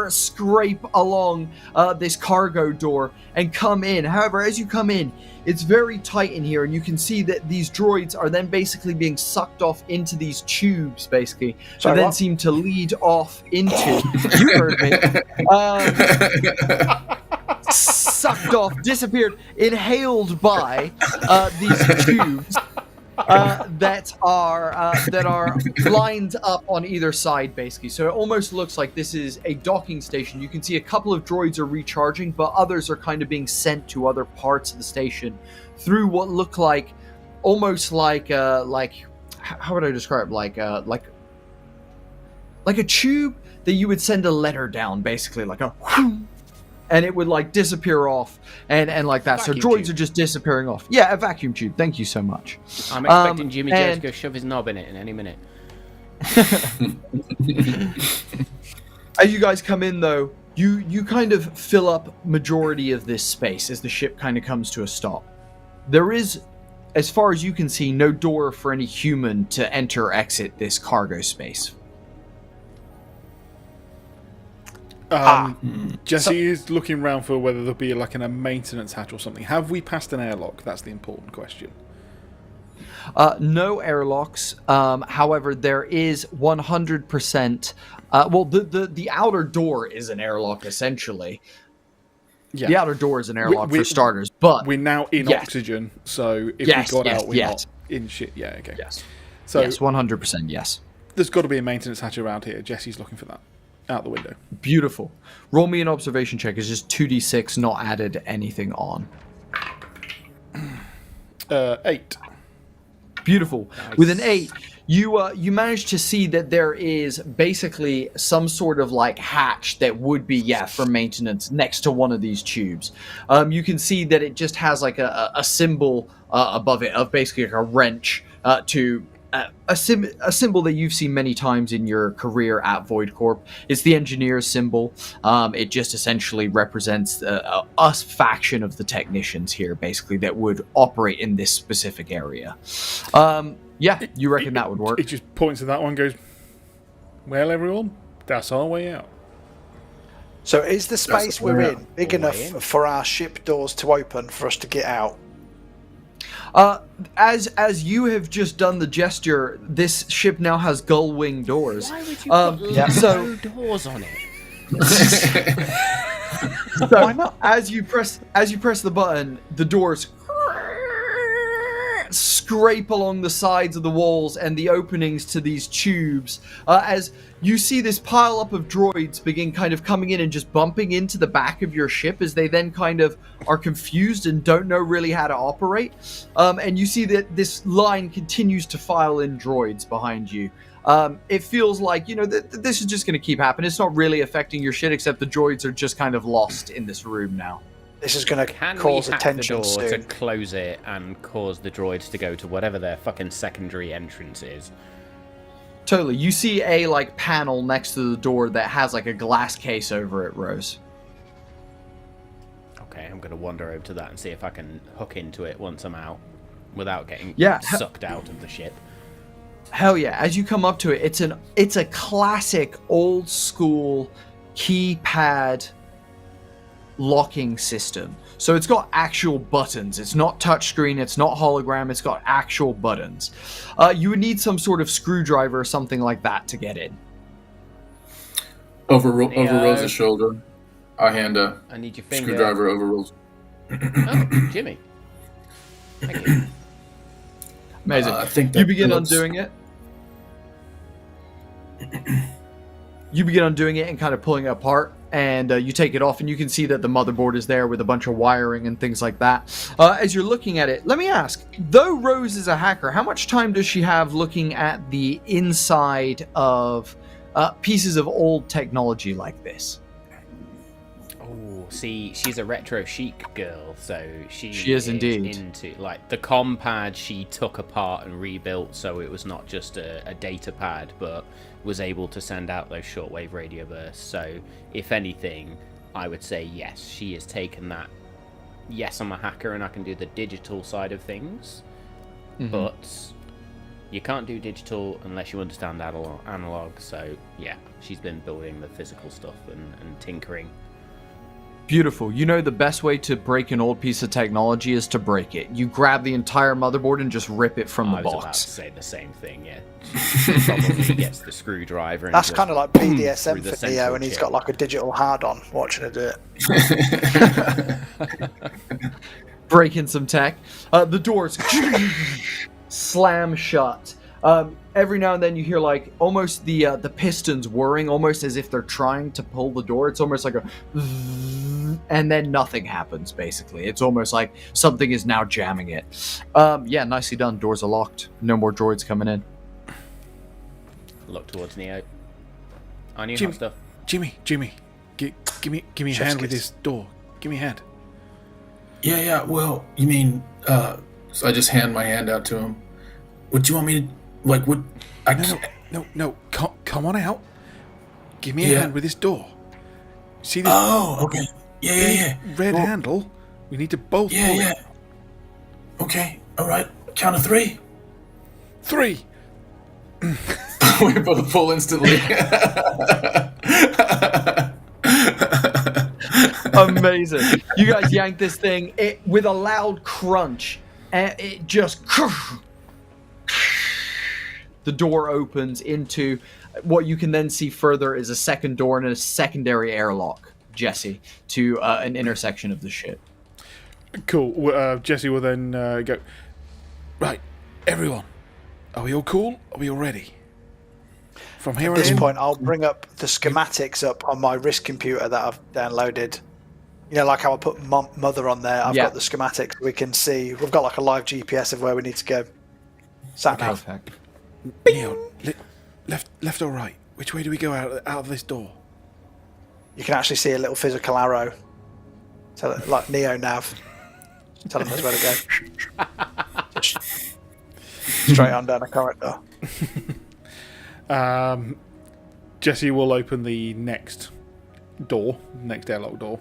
scrape along this cargo door and come in. However, as you come in, it's very tight in here, and you can see that these droids are then basically being sucked off into these tubes, basically, and then seem to lead off into. You heard me. Sucked off, disappeared, inhaled by these tubes. That are lined up on either side, basically. So it almost looks like this is a docking station. You can see a couple of droids are recharging, but others are kind of being sent to other parts of the station through what look like, almost like how would I describe? Like a tube that you would send a letter down, basically, like a. And it would like disappear off and like that. So droids tube. Are just disappearing off. Yeah, a vacuum tube. Thank you so much. I'm expecting Jimmy Joe to go shove his knob in it in any minute. As you guys come in, though, you kind of fill up majority of this space as the ship kind of comes to a stop. There is, as far as you can see, no door for any human to enter or exit this cargo space. Jesse is looking around for whether there'll be like a maintenance hatch or something. Have we passed an airlock? That's the important question. No airlocks. However, there is 100%. Well, the outer door is an airlock, essentially. Yeah. The outer door is an airlock for starters. But we're now in oxygen, so if we got out, we're not in shit. Yeah, okay. Yes. So yes, 100%. Yes. There's got to be a maintenance hatch around here. Jesse's looking for that. Out the window. Beautiful. Roll me an observation check. It's just 2d6, not added anything on. 8. Beautiful. Nice. With an 8, you manage to see that there is basically some sort of like hatch that would be for maintenance next to one of these tubes. You can see that it just has like a symbol above it of basically like a wrench to. A symbol that you've seen many times in your career at Void Corp. It's the engineer's symbol. It just essentially represents a faction of the technicians here, basically, that would operate in this specific area. You reckon that would work? It just points to that one and goes, well, everyone, that's our way out. So is the space we're in big enough for our ship doors to open for us to get out? As you have just done the gesture, this ship now has gull wing doors. Why would you put doors on it? Why not? As you press the button, the doors scrape along the sides of the walls and the openings to these tubes. As you see this pile up of droids begin kind of coming in and just bumping into the back of your ship as they then kind of are confused and don't know really how to operate. And you see that this line continues to file in droids behind you. It feels like, this is just going to keep happening. It's not really affecting your shit, except the droids are just kind of lost in this room now. This is going to cause attention soon. Can we hack the door to close it and cause the droids to go to whatever their fucking secondary entrance is? Totally. You see a panel next to the door that has a glass case over it, Rose. Okay, I'm going to wander over to that and see if I can hook into it once I'm out without getting sucked out of the ship. Hell yeah. As you come up to it, it's a classic old school keypad locking system. So it's got actual buttons. It's not touchscreen. It's not hologram. It's got actual buttons. You would need some sort of screwdriver or something like that to get in. Over Rose's shoulder, I hand a I need your finger. Screwdriver over Rose. Oh, Jimmy. Thank you. Amazing. I think You that begin looks- undoing it. You begin undoing it and kind of pulling it apart, and you take it off, and you can see that the motherboard is there with a bunch of wiring and things like that. As you're looking at it, let me ask, though Rose is a hacker, how much time does she have looking at the inside of pieces of old technology like this? Oh, see, she's a retro chic girl, so she is indeed. into like the comm pad she took apart and rebuilt, so it was not just a data pad, but was able to send out those shortwave radio bursts. So, if anything, I would say yes, she has taken that. Yes, I'm a hacker and I can do the digital side of things, but you can't do digital unless you understand analog. So, yeah, she's been building the physical stuff and tinkering. Beautiful. You know the best way to break an old piece of technology is to break it. You grab the entire motherboard and just rip it from the I was about box. to say the same thing, yeah. She probably gets the screwdriver and That's just kind of like through BDSM the for central Neo, and he's chip. got like a digital hard-on watching her do it. Breaking some tech. The doors slam shut. Every now and then you hear like almost the pistons whirring, almost as if they're trying to pull the door. It's almost like a and then nothing happens, basically. It's almost like something is now jamming it. Yeah, nicely done. Doors are locked. No more droids coming in. Look towards Neo. I knew Jim- hot stuff. Jimmy, give me a Chef's hand with kiss. this door. Give me a hand. Yeah. Well, you mean? So I just hand my hand out to him. What do you want me to like? What? I can't. No. Come on out. Give me a Yeah. hand with this door. See this Oh, okay. Yeah. red Well, handle? We need to both pull Yeah. it. Okay. All right. Count of 3. 3. We both pull instantly. Amazing. You guys yank this thing with a loud crunch, and it just the door opens into what you can then see further is a second door and a secondary airlock, Jesse, to an intersection of the ship. Cool. Jesse will then go. Right, everyone. Are we all cool? Are we all ready? From here At on this in. point, I'll bring up the schematics up on my wrist computer that I've downloaded. You know, like how I put Mother on there. I've got the schematics. We can see. We've got like a live GPS of where we need to go. Sat nav. Perfect. Neo, left or right? Which way do we go out of this door? You can actually see a little physical arrow. Tell it like Neo nav. Tell them that's where to go. Just straight on down the corridor. Jesse will open the next airlock door.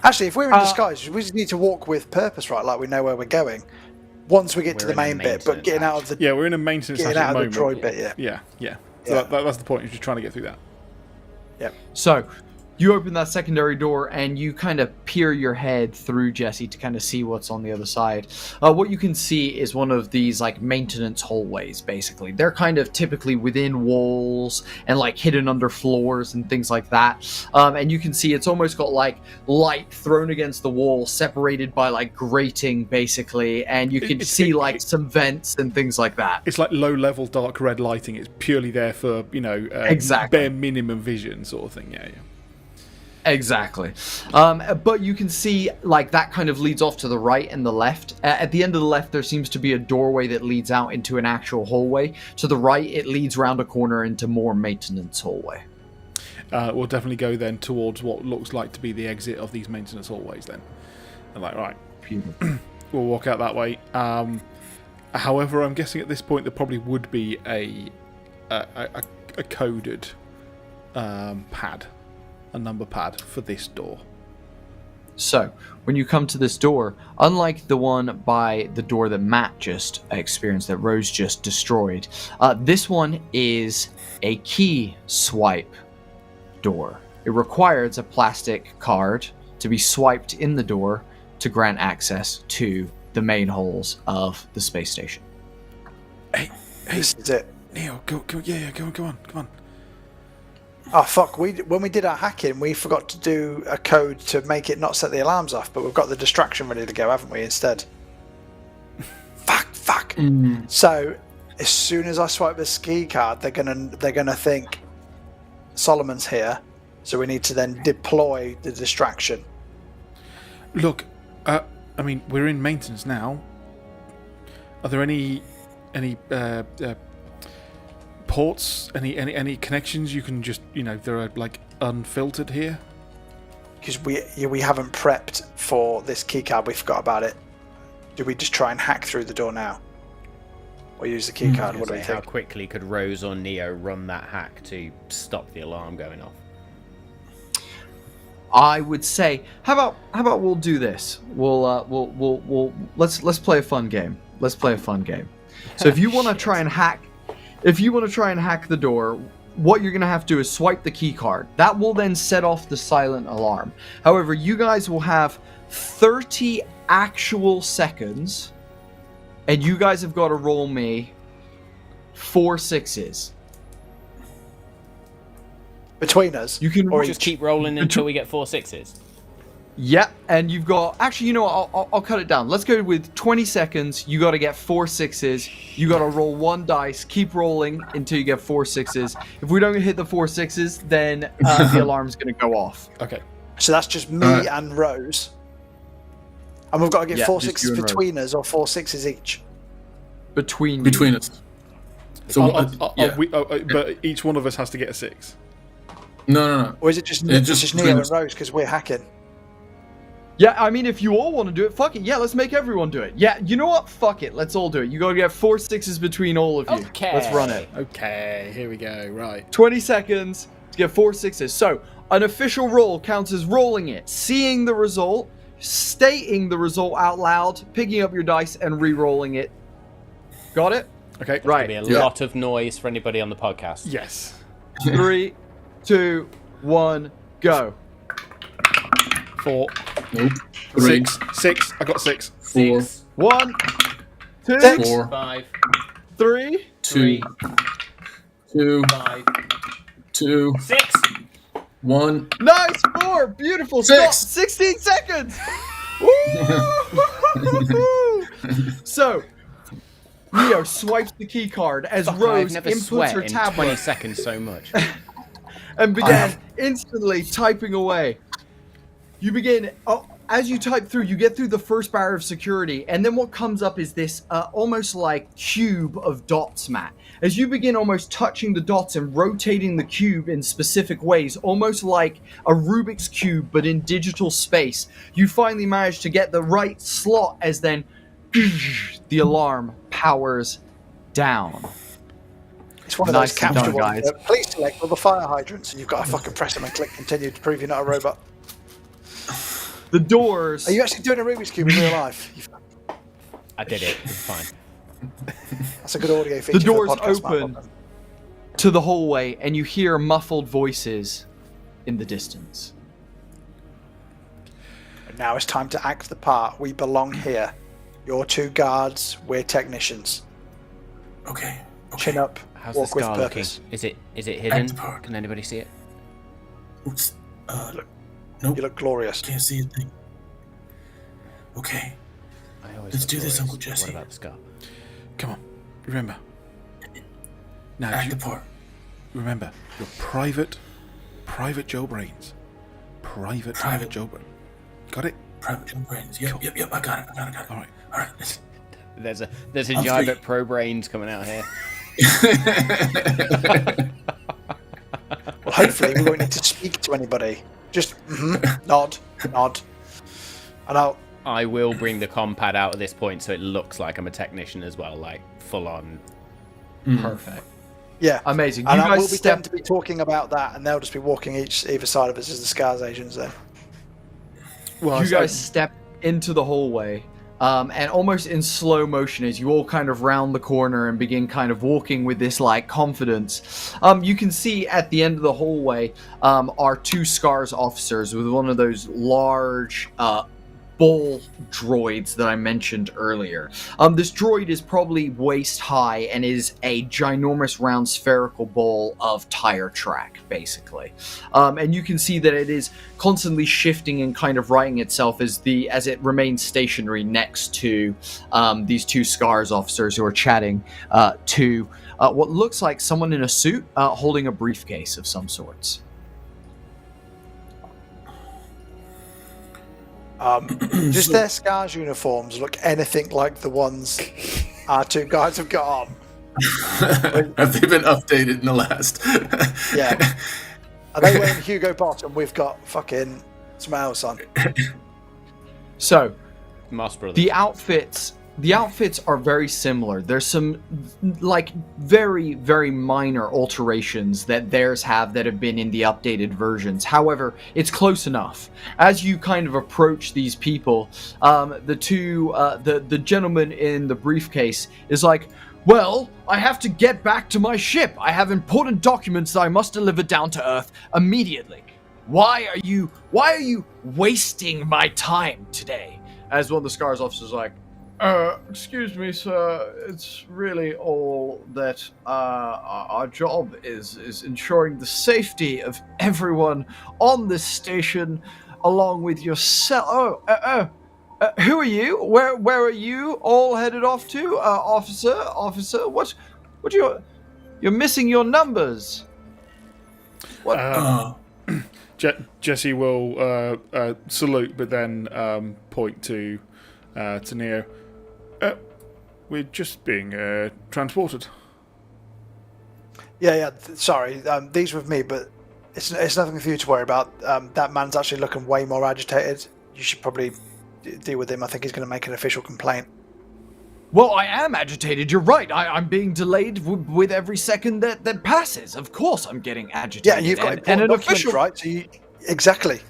Actually, if we're in disguise, we just need to walk with purpose, right? Like we know where we're going. Once we get to We're the in main the bit, but getting out of the Yeah, we're in a maintenance getting at out the of the moment. droid bit, yeah. Yeah. So that's the point. You're just trying to get through that. Yep. So you open that secondary door and you kind of peer your head through, Jesse, to kind of see what's on the other side. What you can see is one of these like maintenance hallways, basically. They're kind of typically within walls and like hidden under floors and things like that. And you can see it's almost got like light thrown against the wall, separated by like grating, basically. And you can see like some vents and things like that. It's like low-level dark red lighting. It's purely there for Exactly. bare minimum vision sort of thing. Yeah. Exactly. But you can see like that kind of leads off to the right and the left. At the end of the left, there seems to be a doorway that leads out into an actual hallway. To the right, it leads round a corner into more maintenance hallway. We'll definitely go then towards what looks like to be the exit of these maintenance hallways then. And like, right, Beautiful. we'll walk out that way. However, I'm guessing at this point there probably would be a coded pad. A number pad for this door. So, when you come to this door, unlike the one by the door that Matt just experienced, that Rose just destroyed, this one is a key swipe door. It requires a plastic card to be swiped in the door to grant access to the main holes of the space station. Hey, This is it. Neo, go on. Oh fuck! When we did our hacking, we forgot to do a code to make it not set the alarms off. But we've got the distraction ready to go, haven't we? Instead. Fuck. So as soon as I swipe this key card, they're gonna think Solomon's here. So we need to then deploy the distraction. Look, I mean, we're in maintenance now. Are there any ports, any connections you can just, they're like unfiltered here? Because we haven't prepped for this keycard, we forgot about it. Do we just try and hack through the door now, or use the keycard? What do we How think? quickly could Rose or Neo run that hack to stop the alarm going off? I would say, how about we'll do this? Let's play a fun game. Let's play a fun game. So if you want to try and hack the door, what you're going to have to do is swipe the key card. That will then set off the silent alarm. However, you guys will have 30 actual seconds, and you guys have got to roll me 4 6s. Between us, You can or Just each? keep rolling until we get 4 6s. Yeah, and you've got... Actually, you know what? I'll cut it down. Let's go with 20 seconds. You got to get 4 6s. You got to roll 1 dice. Keep rolling until you get 4 6s. If we don't hit the 4 6s, then the alarm's going to go off. Okay. So that's just me and Rose. And we've got to get Yeah, 4 just 6s you and Rose. between us, or 4 6s each. Between us. So But each one of us has to get a 6. no. Or is it just It's just just Neo between and us. Rose because we're hacking? Yeah, I mean, if you all want to do it, fuck it. Yeah, let's make everyone do it. Yeah, you know what? Fuck it. Let's all do it. You got to get 4 6s between all of you. Okay. Let's run it. Okay, here we go. Right. 20 seconds to get 4 6s. So, an official roll counts as rolling it, seeing the result, stating the result out loud, picking up your dice, and re-rolling it. Got it? Okay. Right. There'll be a lot of noise for anybody on the podcast. Yes. 3, 2, 1, go. 4. Nope. 3, 6. I got 6. 4, 1, 2, Six. 4, 5, 3. 2, 2, 5, 2, 6. 1. Nice, 4. Beautiful. Stop. 16 seconds. Woo! So, Neo swipes the key card as I've Rose never inputs sweat her in 20 tablet seconds so much. and began instantly typing away. You begin, as you type through, you get through the first barrier of security, and then what comes up is this almost like cube of dots, Matt. As you begin almost touching the dots and rotating the cube in specific ways, almost like a Rubik's Cube, but in digital space, you finally manage to get the right slot as then the alarm powers down. It's one of Nicely those capture done, ones. guys. Please select all the fire hydrants, and you've got to fucking press them and click continue to prove you're not a robot. The doors... Are you actually doing a Rubik's Cube in real life? I did it. It's fine. That's a good audio feature. The doors for the podcast, open Matt. to the hallway, and you hear muffled voices in the distance. And now it's time to act the part. We belong here. You're 2 guards. We're technicians. Okay. Chin up. How's the walk with scar looking? purpose. Is it hidden? park. Can anybody see it? Oops. You look glorious. Can't see a thing. Okay. I always Let's look do this, glorious. Uncle Jesse. What about the scar? Come on. Remember. Now, Act the part. remember, you're Private Joe Brains. Private Joe Brains. Got it? Private brains. Yep. I got it. All right. All right. Let's... There's a I'm jive free. at Pro Brains coming out here. Well, hopefully we won't need to speak to anybody. Just nod. And I will bring the compad out at this point so it looks like I'm a technician as well, like full on. Perfect. yeah, Amazing. And You I will guys be step them to be talking about that, and they'll just be walking either side of us as the Scars agents. Then Well, you guys step into the hallway, and almost in slow motion as you all kind of round the corner and begin kind of walking with this like confidence. You can see at the end of the hallway are 2 Scars officers with one of those large ball droids that I mentioned earlier. This droid is probably waist high and is a ginormous round spherical ball of tire track, basically. And you can see that it is constantly shifting and kind of righting itself as it remains stationary next to these two SCARS officers who are chatting to what looks like someone in a suit holding a briefcase of some sorts. Does their SCARS uniforms look anything like the ones our two guys have got on? Have they been updated in the last? Yeah. Are they wearing Hugo Boss and we've got fucking smiles on? So, Moss Brothers. the outfits are very similar. There's some like very, very minor alterations that theirs have that have been in the updated versions. However, it's close enough. As you kind of approach these people, the gentleman in the briefcase is like, "Well, I have to get back to my ship. I have important documents that I must deliver down to Earth immediately. Why are you wasting my time today?" As one of the SCARS officers is like, excuse me, sir. It's really all that our job is ensuring the safety of everyone on this station, along with yourself. Who are you? Where are you all headed off to, officer? What you're missing your numbers. What? Jesse will salute, but then point to Neo. We're just being transported. Yeah. Sorry, these were with me, but it's nothing for you to worry about. That man's actually looking way more agitated. You should probably deal with him. I think he's going to make an official complaint. Well, I am agitated. You're right. I'm being delayed with every second that passes. Of course, I'm getting agitated. Yeah, and you've got important documents, official, right? So exactly.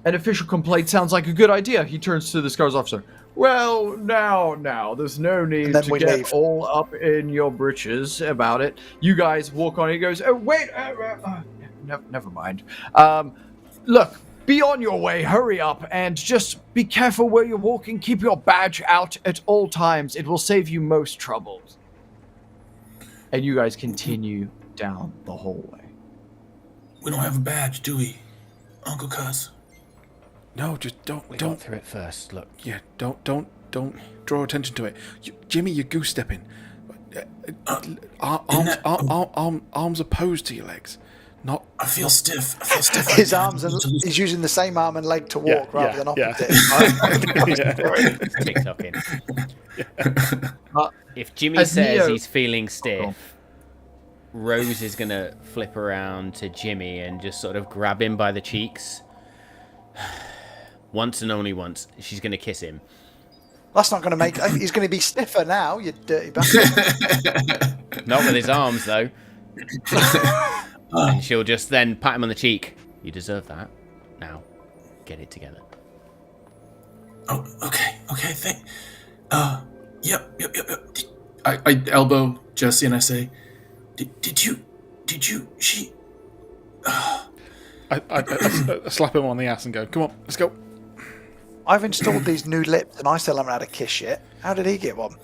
An official complaint sounds like a good idea. He turns to the SCARS officer. Well, now, there's no need to get leave. all up in your britches about it. You guys walk on. He goes, "Oh, wait, never mind. Look, be on your way. Hurry up, and just be careful where you're walking. Keep your badge out at all times. It will save you most trouble." And you guys continue down the hallway. We don't have a badge, do we, Uncle Cuz? No, just don't. Go through it first. Look. Yeah, don't draw attention to it. Jimmy, you're goose stepping. Arms opposed to your legs. Not. I feel stiff. His arms and he's using the same arm and leg to walk rather than opposite. TikToking. If Jimmy says he's feeling stiff, Rose is gonna flip around to Jimmy and just sort of grab him by the cheeks. Once and only once. She's going to kiss him. That's not going to make... He's going to be stiffer now, you dirty bastard. Not with his arms, though. And she'll just then pat him on the cheek. You deserve that. Now, get it together. Oh, okay. Yep. I elbow Jesse and I say, Did you, she... I slap him on the ass and go, "Come on, let's go." I've installed these new lips and I still haven't had a kiss yet. How did he get one?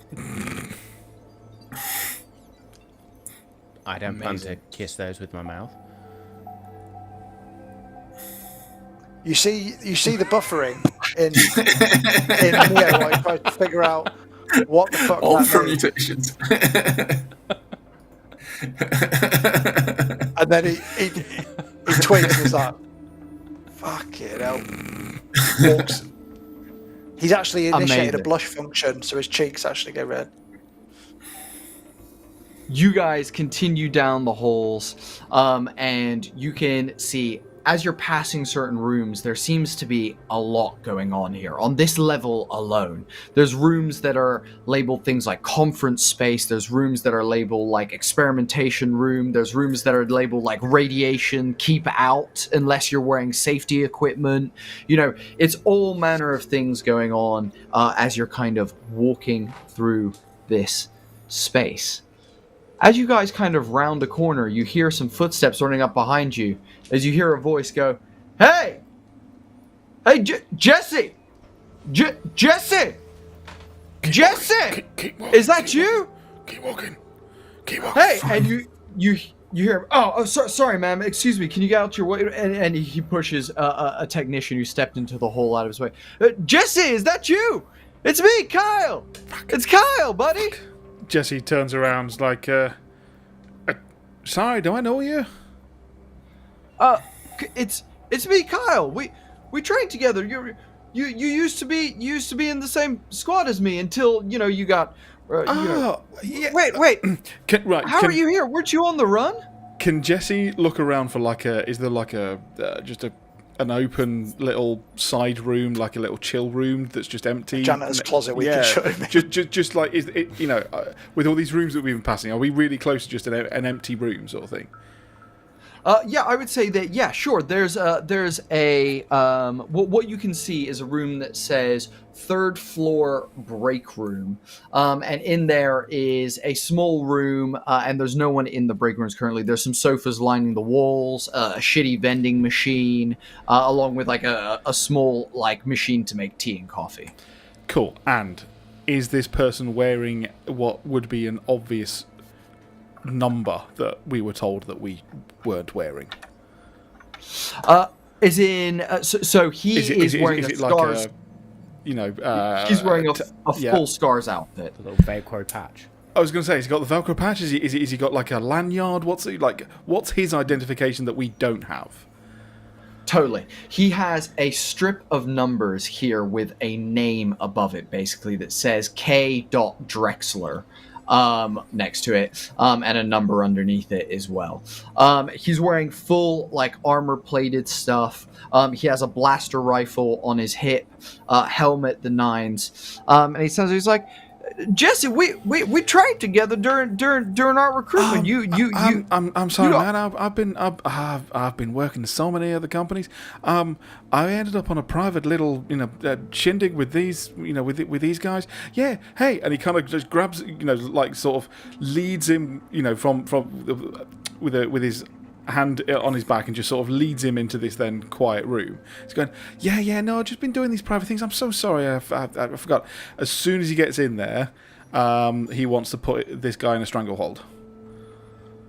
I don't plan to kiss those with my mouth. You see the buffering in Neo while he tries to figure out what the fuck all that permutations. And then he tweets and he's like, "Fuck it hell." Walks. He's actually initiated a blush function, so his cheeks actually go red. You guys continue down the halls, and you can see as you're passing certain rooms, there seems to be a lot going on here. On this level alone, there's rooms that are labeled things like conference space. There's rooms that are labeled like experimentation room. There's rooms that are labeled like radiation, keep out unless you're wearing safety equipment. You know, it's all manner of things going on as you're kind of walking through this space. As you guys kind of round a corner, you hear some footsteps running up behind you. As you hear a voice go, "Hey! Hey, Jesse! Jesse! Jesse! Keep walking, Is that you? Keep walking. Keep walking. Hey, and you hear him. Oh, sorry, ma'am. Excuse me. Can you get out your way? And he pushes a technician who stepped into the hole out of his way. Jesse, is that you? It's me, Kyle. It's Kyle, buddy. Jesse turns around like, sorry, do I know you? It's me, Kyle. We trained together. You used to be in the same squad as me until you got. Yeah. Wait. How are you here? Weren't you on the run? Can Jesse look around for is there just an open little side room, like a little chill room that's just empty? Janitor's closet. We can show him. Just like is it, with all these rooms that we've been passing, are we really close to just an empty room sort of thing? Yeah, I would say that. Yeah, sure. There's a what you can see is a room that says 3rd floor break room, and in there is a small room, and there's no one in the break rooms currently. There's some sofas lining the walls, a shitty vending machine, along with like a small machine to make tea and coffee. Cool. And is this person wearing what would be an obvious number that we were told that we weren't wearing? As in, so he is wearing a Scars. He's wearing a full Scars outfit. The little Velcro patch. I was going to say, has he got the Velcro patch? Is he got like a lanyard? What's his identification that we don't have? Totally. He has a strip of numbers here with a name above it, basically, that says K. Drexler. Next to it, and a number underneath it as well. He's wearing full armor-plated stuff. He has a blaster rifle on his hip, helmet, the 9s, and he's like, Jesse, we trained together during our recruitment. I'm sorry, man. I've been working in so many other companies. I ended up on a private little shindig with these with these guys. Yeah, hey, and he kind of just grabs sort of leads him from with his hand on his back and just sort of leads him into this then quiet room. He's going, no, I've just been doing these private things. I'm so sorry, I forgot. As soon as he gets in there, he wants to put this guy in a stranglehold.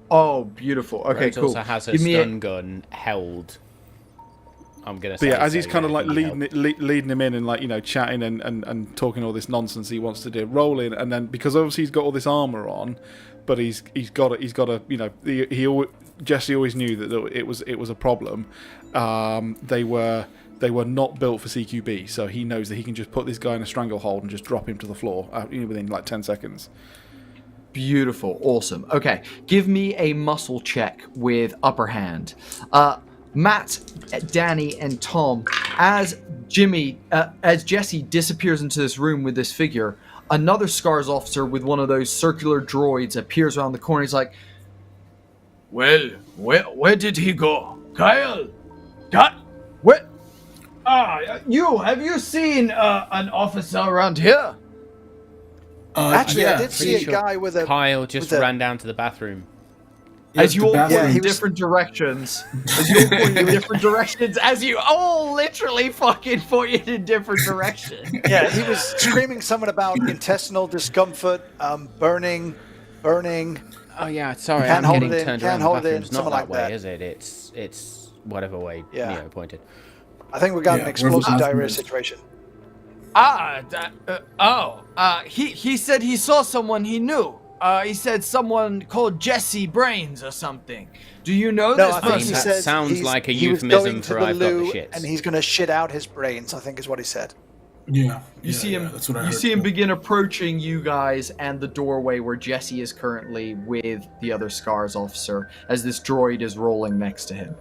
Oh, beautiful. Okay, Rhodes cool. also has a stun gun held. I'm gonna say. But yeah, as he's kind of leading him in and chatting and talking all this nonsense he wants to do, roll in, and then because obviously he's got all this armor on, but he's got a Jesse always knew that it was a problem. They were not built for CQB, so he knows that he can just put this guy in a stranglehold and just drop him to the floor within 10 seconds. Beautiful, awesome. Okay, give me a muscle check with upper hand. Matt, Danny, and Tom, as Jesse disappears into this room with this figure, another Scars officer with one of those circular droids appears around the corner. He's like, well, where did he go? Kyle? What? Have you seen an officer around here? Actually, yeah, I did see a guy with a... Kyle just ran down to the bathroom. As you all point in he was- different directions. As you all literally fucking pointed in different directions. Yeah, he was screaming something about intestinal discomfort, burning. Oh yeah, sorry, Can't I'm hold getting it in, turned can't around. hold The it in, bathroom's not something that like way, that. is it? It's whatever way Yeah. Neo pointed. I think we got Yeah, an explosive wherever the diarrhea bathroom is. situation. He said he saw someone he knew. He said someone called Jesse Brains or something. Do you know No, this I think person? he That said sounds like a he was euphemism going to for the I've got the loo shits. and he's going to shit out his brains, I think is what he said. Yeah. You see him. That's what I You heard. see him begin approaching you guys and the doorway where Jesse is currently with the other Scars officer, as this droid is rolling next to him.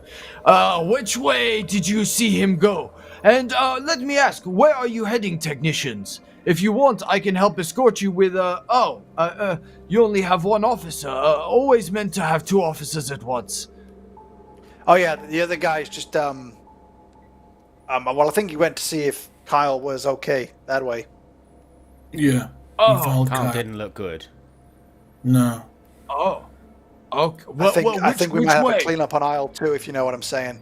Which way did you see him go? And let me ask, where are you heading, technicians? If you want, I can help escort you with you only have one officer. Always meant to have two officers at once. Oh yeah, the other guy's just well, I think he went to see if Kyle was okay that way. Yeah. Oh, Involved Kyle guy. didn't look good. No. Oh. Okay. I think we might have way? a clean up on aisle 2, if you know what I'm saying.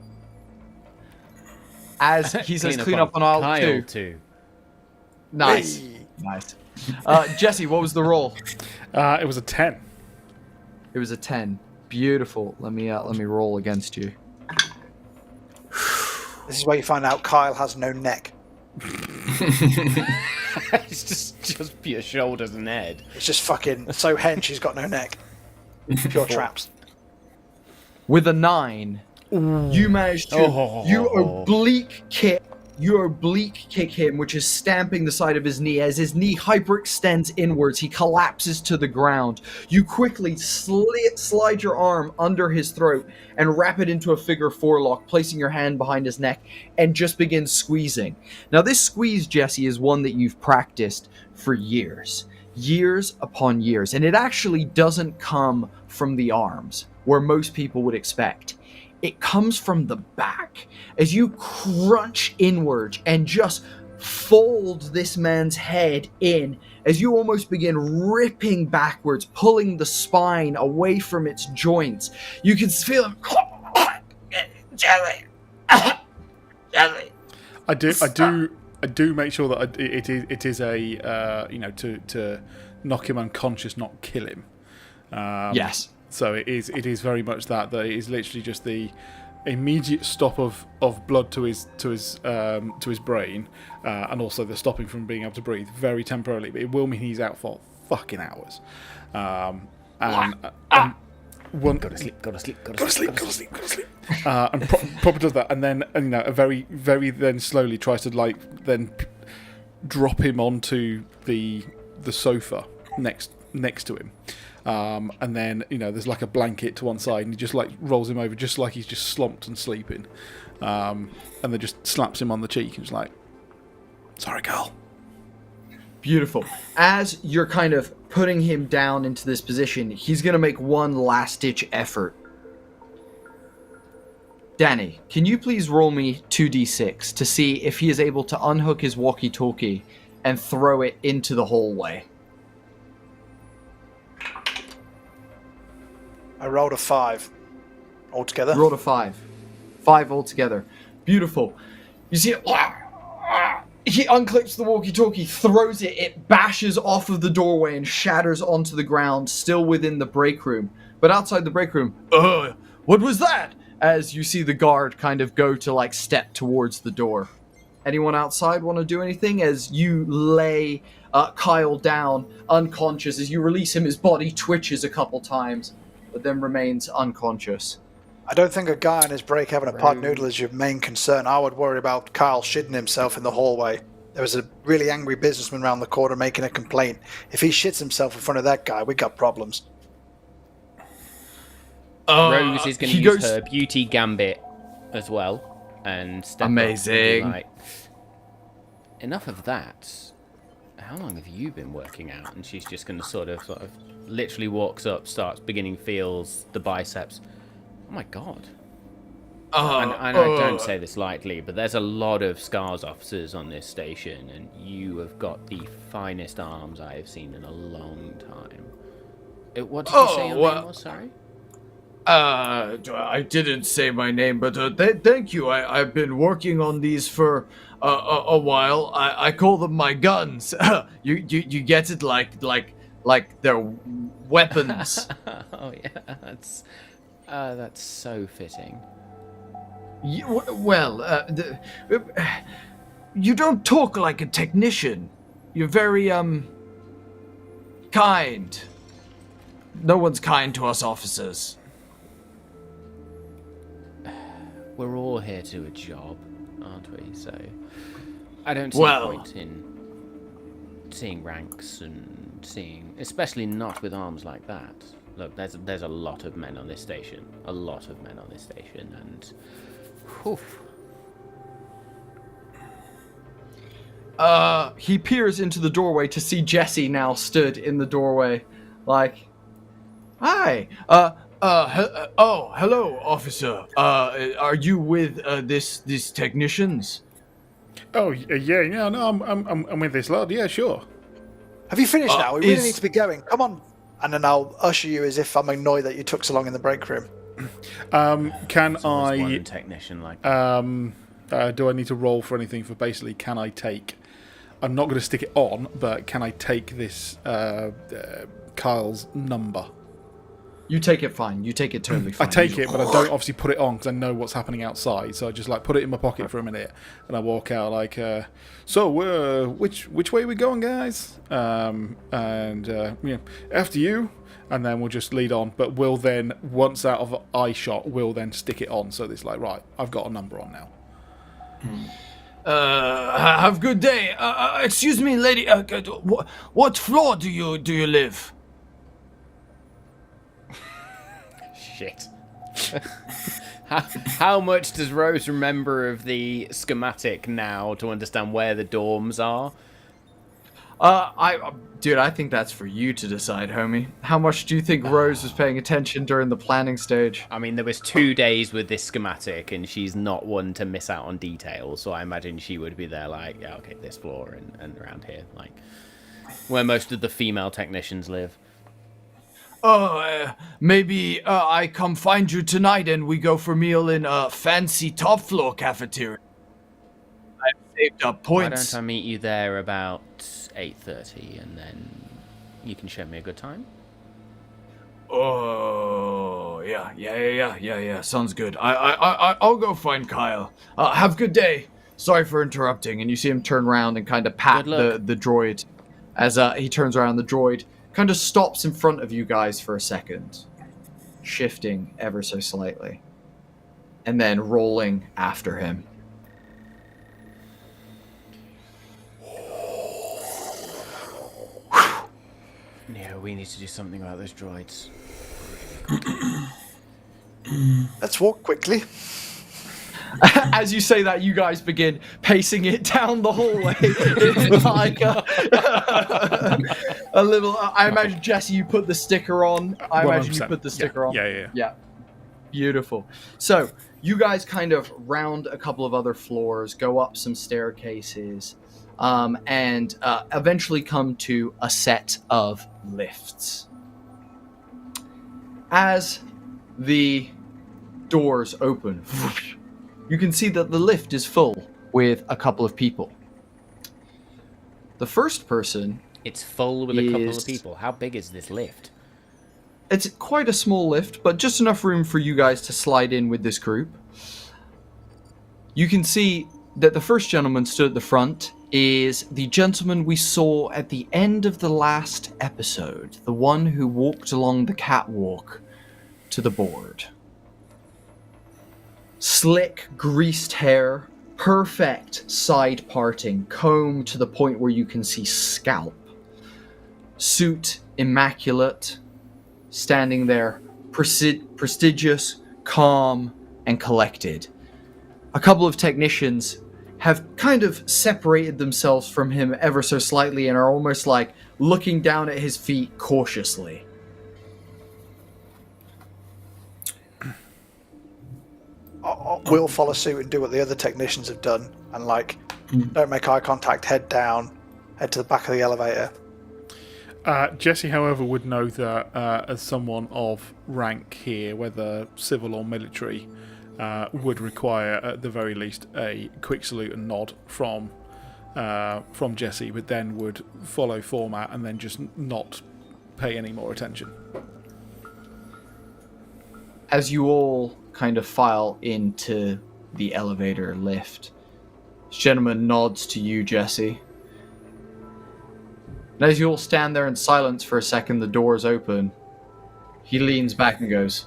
As he says clean up on aisle Kyle 2. too. Nice. Hey. Nice. Jesse, what was the roll? It was a 10. It was a 10. Beautiful. Let me roll against you. This is where you find out Kyle has no neck. It's just pure shoulders and head. It's just fucking so hench he's got no neck. Pure traps. With a 9, you managed to you oblique kick him, which is stamping the side of his knee. As his knee hyperextends inwards, he collapses to the ground. You quickly slide your arm under his throat and wrap it into a figure 4 lock, placing your hand behind his neck, and just begin squeezing. Now, this squeeze, Jesse, is one that you've practiced for years upon years, and it actually doesn't come from the arms, where most people would expect. It comes from the back as you crunch inward and just fold this man's head in, as you almost begin ripping backwards, pulling the spine away from its joints. You can feel him. Jelly. Jelly. I do make sure that it is a to knock him unconscious, not kill him. Yes. So it is very much that it is literally just the immediate stop of blood to his brain, and also the stopping from being able to breathe very temporarily. But it will mean he's out for fucking hours. One, Go to sleep. and proper does that, and then a very very then slowly tries to drop him onto the sofa next to him. And then, there's like a blanket to one side, and he just rolls him over just like he's just slumped and sleeping. And then just slaps him on the cheek and is like, "Sorry, girl." Beautiful. As you're kind of putting him down into this position, he's going to make one last-ditch effort. Danny, can you please roll me 2d6 to see if he is able to unhook his walkie-talkie and throw it into the hallway? I rolled a 5 altogether. Rolled a 5. 5 altogether. Beautiful. You see, he unclips the walkie-talkie, throws it, it bashes off of the doorway and shatters onto the ground, still within the break room. But outside the break room, what was that? As you see the guard kind of go to step towards the door. Anyone outside want to do anything? As you lay Kyle down unconscious, as you release him, his body twitches a couple times, but then remains unconscious. I don't think a guy on his break having a pot noodle is your main concern. I would worry about Kyle shitting himself in the hallway. There was a really angry businessman around the corner making a complaint. If he shits himself in front of that guy, we got problems. Rose is going to use her beauty gambit as well, and step amazing. Up and be like, enough of that. How long have you been working out? And she's just going to sort of literally walks up, starts feels the biceps. Oh my god. And I don't say this lightly, but there's a lot of SCARS officers on this station, and you have got the finest arms I have seen in a long time. What did you say your name was? Sorry? I didn't say my name, but thank you. I've been working on these for a while. I call them my guns. You get it, like they're weapons. Oh yeah, that's so fitting. You don't talk like a technician. You're very kind. No one's kind to us officers. We're all here to do a job, aren't we? So I don't see a point in seeing ranks and especially not with arms like that. Look, there's a lot of men on this station. And whew. He peers into the doorway to see Jesse now stood in the doorway, hi. Hello, officer. Are you with these technicians? Oh yeah. No, I'm with this lad. Yeah, sure. Have you finished now? We really need to be going. Come on. And then I'll usher you as if I'm annoyed that you took so long in the break room. Can I? One technician do I need to roll for anything for basically? Can I take I'm not going to stick it on, but can I take this Kyle's number? You take it fine. You take it totally fine. I take it, but I don't obviously put it on because I know what's happening outside. So I just like put it in my pocket for a minute, and I walk out like, so which way are we going, guys? After you, and then we'll just lead on. But we'll then, once out of eye shot, we'll then stick it on. So it's like, right, I've got a number on now. Have a good day. Excuse me, lady. What floor do you live? Shit. How much does Rose remember of the schematic now to understand where the dorms are? Dude, I think that's for you to decide, homie. How much do you think Rose was paying attention during the planning stage? I mean, there was 2 days with this schematic, and she's not one to miss out on details, so I imagine she would be there like, yeah, okay, this floor and around here, like, where most of the female technicians live. Maybe I come find you tonight and we go for meal in a fancy top floor cafeteria. I've saved up points. Why don't I meet you there about 8:30 and then you can show me a good time? Oh, yeah. Sounds good. I'll go find Kyle. Have a good day. Sorry for interrupting. And you see him turn around and kind of pat the droid. As he turns around, the droid kind of stops in front of you guys for a second, shifting ever so slightly, and then rolling after him. Yeah, we need to do something about those droids. Let's walk quickly. As you say that, you guys begin pacing it down the hallway. It's like a little. I imagine, Jesse, you put the sticker on. I imagine you put the sticker on. Yeah. Beautiful. So you guys kind of round a couple of other floors, go up some staircases, and eventually come to a set of lifts. As the doors open, you can see that the lift is full with a couple of people. The first person... It's full with a couple of people. How big is this lift? It's quite a small lift, but just enough room for you guys to slide in with this group. You can see that the first gentleman stood at the front is the gentleman we saw at the end of the last episode. The one who walked along the catwalk to the board. Slick, greased hair, perfect side parting, comb to the point where you can see scalp. Suit immaculate, standing there, prestigious, calm, and collected. A couple of technicians have kind of separated themselves from him ever so slightly and are almost like looking down at his feet cautiously. We'll follow suit and do what the other technicians have done, and don't make eye contact, head down, head to the back of the elevator. Jesse, however, would know that as someone of rank here, whether civil or military, would require at the very least a quick salute and nod from Jesse, but then would follow format and then just not pay any more attention. As you all kind of file into the elevator lift, this gentleman nods to you, Jesse. And as you all stand there in silence for a second, the doors open. He leans back and goes,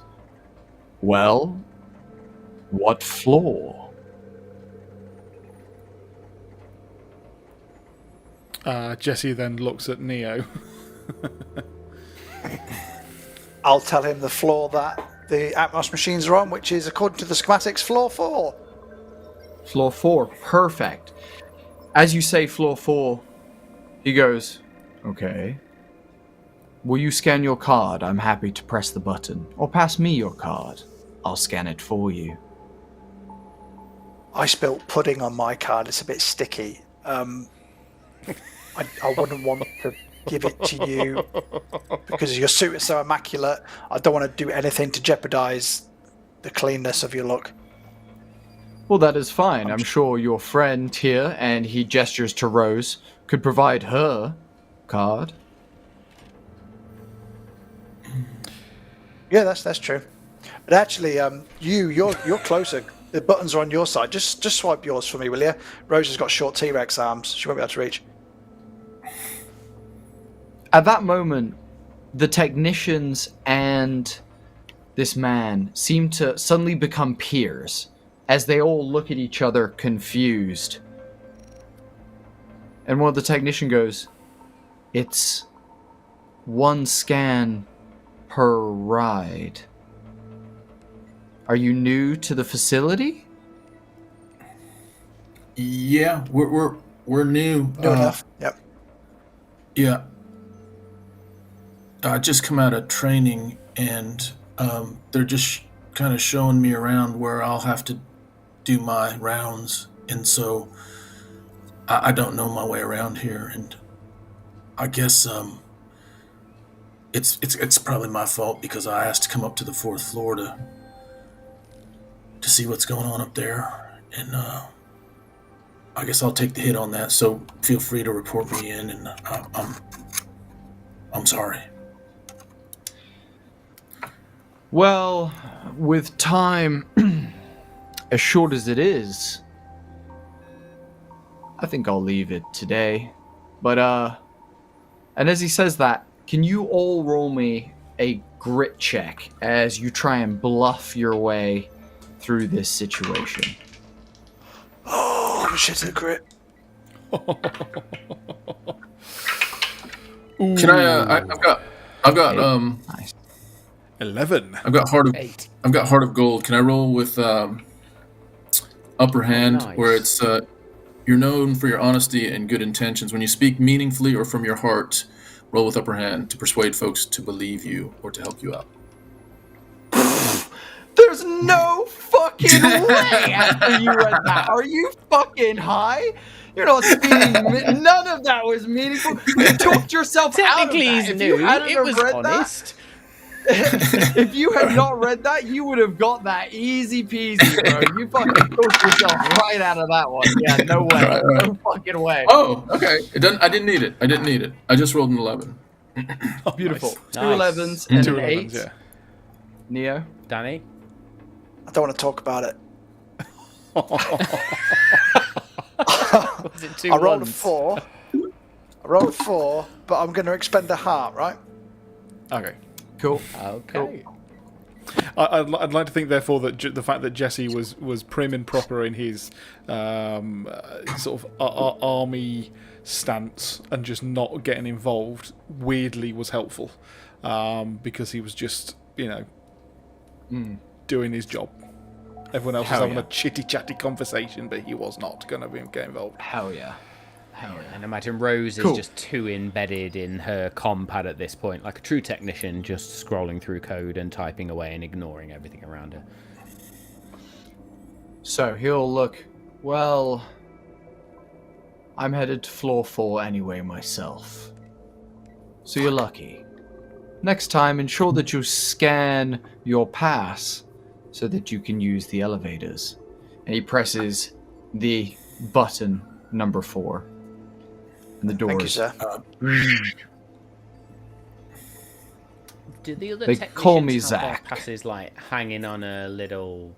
"Well, what floor?" Jesse then looks at Neo. I'll tell him the floor that the Atmos machines are on, which is, according to the schematics, floor 4. Floor 4. Perfect. As you say floor 4, he goes, "Okay. Will you scan your card? I'm happy to press the button. Or pass me your card. I'll scan it for you." I spilt pudding on my card. It's a bit sticky. I wouldn't want to give it to you because your suit is so immaculate. I don't want to do anything to jeopardize the cleanness of your look. Well, that is fine. I'm sure your friend here, and he gestures to Rose, could provide her card. Yeah, that's true. But actually, you're closer. The buttons are on your side. Just swipe yours for me, will you? Rose has got short T-Rex arms. She won't be able to reach. At that moment, the technicians and this man seem to suddenly become peers as they all look at each other confused. And one of the technicians goes, "It's one scan per ride. Are you new to the facility?" Yeah, we're new. New enough. Yep. Yeah. I just come out of training, and they're just kind of showing me around where I'll have to do my rounds, and so I don't know my way around here, and I guess it's probably my fault because I asked to come up to the 4th floor to see what's going on up there, and I guess I'll take the hit on that. So feel free to report me in, and I'm sorry. Well, with time as short as it is, I think I'll leave it today. But, and as he says that, can you all roll me a grit check as you try and bluff your way through this situation? Oh, shit, a grit. Can I've got Nice. 11. I've got heart of 8. I've got heart of gold. Can I roll with upper hand, Nice. where it's you're known for your honesty and good intentions. When you speak meaningfully or from your heart, roll with upper hand to persuade folks to believe you or to help you out. There's no fucking way after you read that. Are you fucking high? You're not speaking. None of that was meaningful. You talked yourself out of Technically, that. he's If new. you hadn't It have was read honest. that, if you had not read that, you would have got that easy peasy, bro. You fucking talked yourself right out of that one. Yeah, no way. All right. No fucking way. Oh, okay. I didn't need it. I just rolled an 11. Beautiful. Nice. Two Nice. 11s and Two an 8. 11s, yeah. Neo. Danny? I don't want to talk about it. Was it 2 I rolled a ones? 4. I rolled a 4, but I'm going to expend a heart, right? Okay. Cool. Okay. I'd like to think, therefore, that the fact that Jesse was prim and proper in his sort of army stance and just not getting involved weirdly was helpful, because he was just, doing his job. Everyone else was Hell having yeah. a chitty-chatty conversation, but he was not going to get involved. Hell yeah. Hell yeah. And imagine Rose Cool. is just too embedded in her comm pad at this point, like a true technician, just scrolling through code and typing away and ignoring everything around her. So he'll look, well, I'm headed to floor 4 anyway myself. So you're lucky. Next time, ensure that you scan your pass so that you can use the elevators. And he presses the button number 4. And the doors. Thank you, sir. Do the other They technicians call me have Zach. their passes like hanging on a little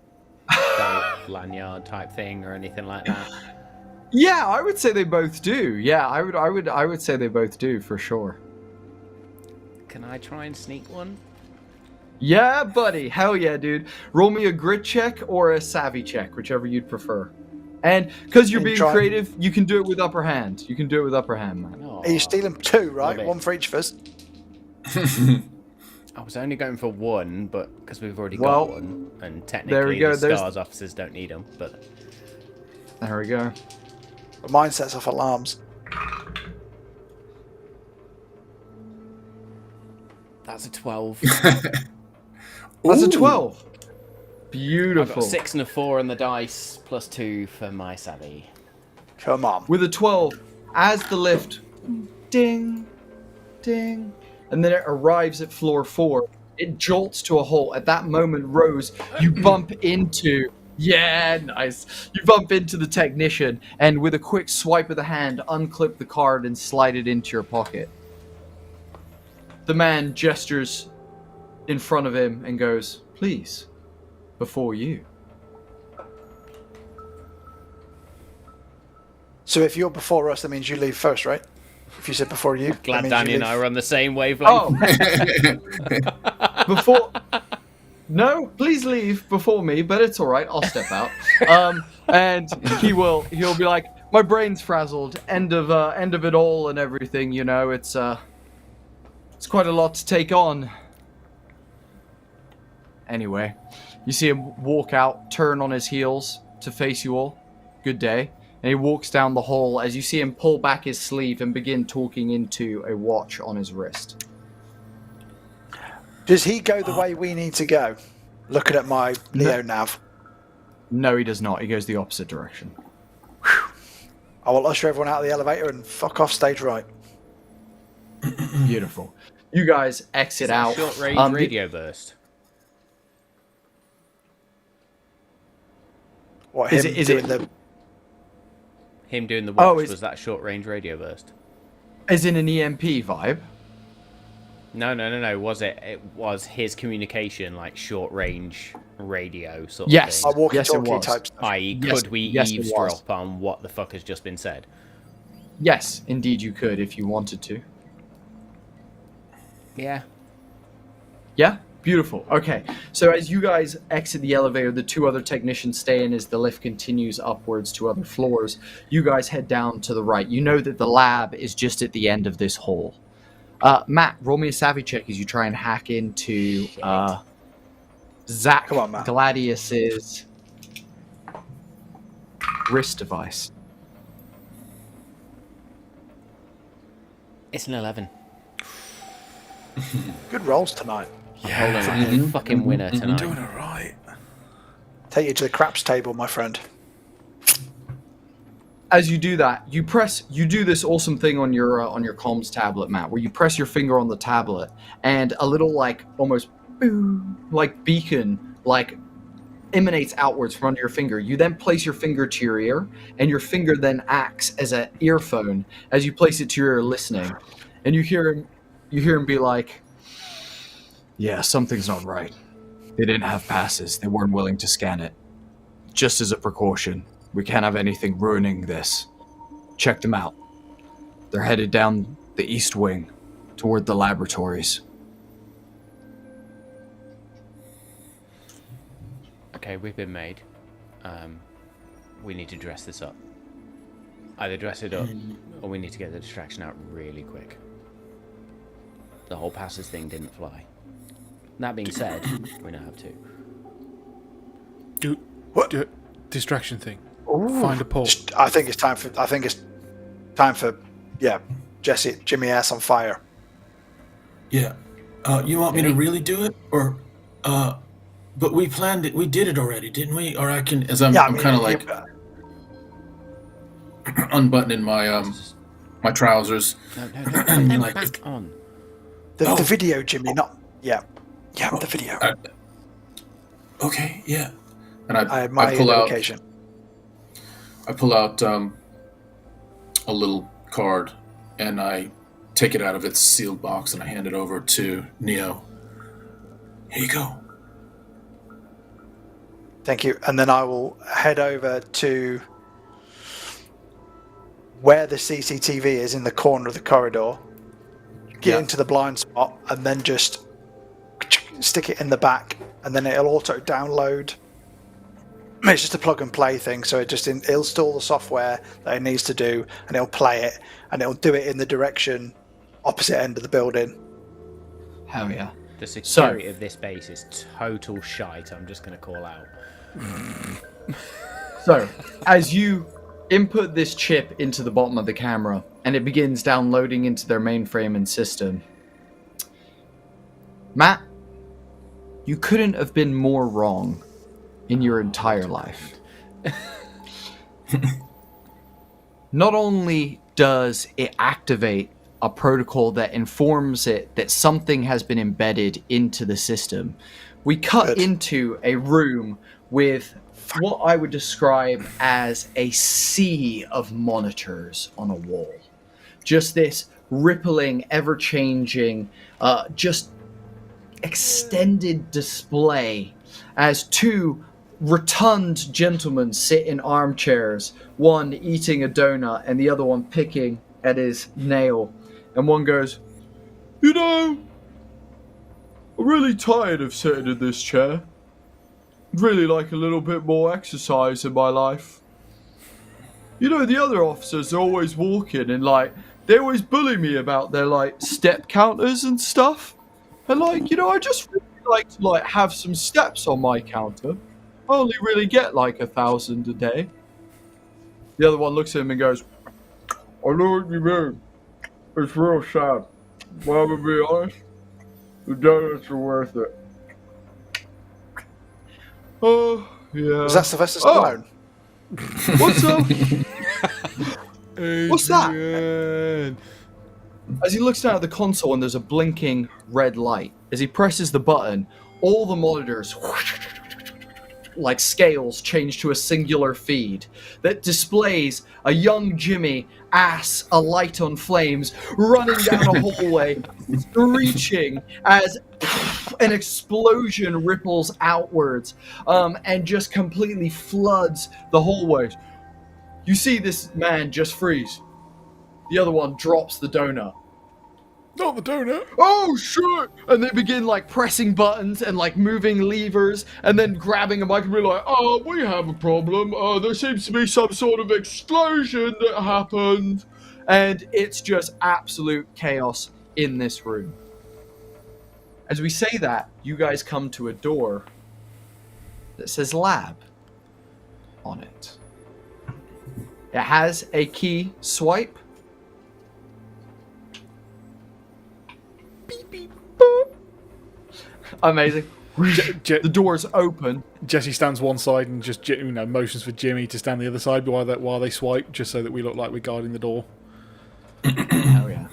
belt lanyard type thing or anything like that? Yeah, I would say they both do. Yeah, I would say they both do for sure. Can I try and sneak one? Yeah, buddy. Hell yeah, dude. Roll me a grit check or a savvy check, whichever you'd prefer. And because you're And being try- creative, you can do it with upper hand. You can do it with upper hand, man. Oh, Are you stealing 2, right? Love it. 1 for each of us. I was only going for 1, but because we've already Well, got one, and there technically we go, the there's- STARS officers don't need them, but There we go. Mine sets off alarms. that's a 12. That's a Ooh. 12. I've got Beautiful. a 6 and a 4 on the dice, plus 2 for my savvy. Come on. With a 12, as the lift, ding, ding, and then it arrives at floor 4, it jolts to a halt. At that moment, Rose, you bump into Yeah, nice. You bump into the technician, and with a quick swipe of the hand, unclip the card and slide it into your pocket. The man gestures in front of him and goes, "Please, before you." So if you're before us, that means you leave first, right? If you said before you, that Glad means Danny you and leave. I are on the same wavelength. Oh, before. No, please leave before me, but it's all right. I'll step out. And he'll be like, "My brain's frazzled. End of it all and everything. You know, it's quite a lot to take on." Anyway, you see him walk out, turn on his heels to face you all. Good day. And he walks down the hall as you see him pull back his sleeve and begin talking into a watch on his wrist. Does he go the way we need to go? Looking at my Neo nav. No, he does not. He goes the opposite direction. I will usher everyone out of the elevator and fuck off stage right. Beautiful. You guys exit out. Short range radio burst. What, Is him it- is doing it- the... Him doing the Oh, watch, it's- was that short range radio burst? As in an EMP vibe. No. It was his communication, like short range radio sort Yes. of A thing. walkie-talkie was. type stuff. I.e., Yes, could we yes, it was. eavesdrop on what the fuck has just been said? Yes, indeed you could if you wanted to. Yeah. Yeah? Beautiful. Okay. So as you guys exit the elevator, the two other technicians stay in as the lift continues upwards to other floors. You guys head down to the right. You know that the lab is just at the end of this hall. Matt, roll me a savvy check as you try and hack into Zach Come on, Matt. Gladius's wrist device. It's an 11. Good rolls tonight. Hold on, I'm a fucking winner tonight. Doing all right. Take you to the craps table, my friend. As you do that, you do this awesome thing on your comms tablet, Matt, where you press your finger on the tablet and a little like almost like beacon like emanates outwards from under your finger. You then place your finger to your ear, and your finger then acts as an earphone as you place it to your ear listening. And you hear him be like, "Yeah, something's not right. They didn't have passes. They weren't willing to scan it. Just as a precaution, we can't have anything ruining this. Check them out. They're headed down the east wing toward the laboratories." Okay, we've been made. We need to dress this up. Either dress it up, or we need to get the distraction out really quick. The whole passes thing didn't fly. That being said, we now have two. Do distraction thing. Find a port. I think it's time for Jesse, Jimmy ass on fire. Yeah. You want me to really do it, or but we planned it. We did it already, didn't we? Or I can, as I'm kind of like unbuttoning my my trousers. No, put them like, back on. the video, Jimmy, not the video. Okay, yeah. And I my pull out. location. I pull out a little card, and I take it out of its sealed box, and I hand it over to Neo. Here you go. Thank you. And then I will head over to where the CCTV is in the corner of the corridor, get into the blind spot, and then just stick it in the back, and then it'll auto download. It's just a plug and play thing, so it'll install the software that it needs to do, and it'll play it, and it'll do it in the direction opposite end of the building. Hell yeah. The security of this base is total shite, I'm just going to call out. So, as you input this chip into the bottom of the camera, and it begins downloading into their mainframe and system, Matt, you couldn't have been more wrong in your entire life. Not only does it activate a protocol that informs it that something has been embedded into the system, we cut into a room with what I would describe as a sea of monitors on a wall. Just this rippling, ever-changing, just extended display as two rotund gentlemen sit in armchairs, one eating a donut and the other one picking at his nail. And one goes, "You know, I'm really tired of sitting in this chair. I'd really like a little bit more exercise in my life. You know, the other officers are always walking and, like, they always bully me about their, like, step counters and stuff. And, like, you know, I just really like to, like, have some steps on my counter. I only really get, like, 1,000 a day." The other one looks at him and goes, "I know what you mean. It's real sad. But I'm gonna be honest, the donuts are worth it." Oh, yeah. Was that Sylvester Stallone? What's up? What's that? As he looks down at the console and there's a blinking red light. As he presses the button, all the monitors, like scales, change to a singular feed that displays a young Jimmy, ass alight on flames, running down a hallway, screeching as an explosion ripples outwards and just completely floods the hallways. You see this man just freeze. The other one drops the donut. Not the donut. "Oh shit!" And they begin like pressing buttons and like moving levers and then grabbing a mic and be like, "Oh, we have a problem. There seems to be some sort of explosion that happened." And it's just absolute chaos in this room. As we say that, you guys come to a door that says lab on it. It has a key swipe. Beep, beep, boop. Amazing. The door's open. Jesse stands one side and just motions for Jimmy to stand the other side while they swipe, just so that we look like we're guarding the door. Oh yeah.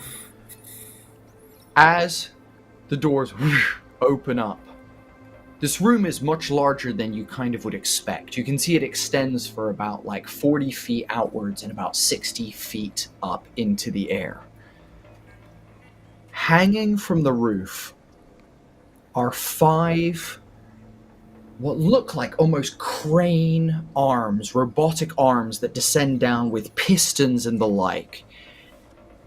As the doors open up, this room is much larger than you kind of would expect. You can see it extends for about like 40 feet outwards and about 60 feet up into the air. Hanging from the roof are 5 what look like almost crane arms, robotic arms that descend down with pistons and the like.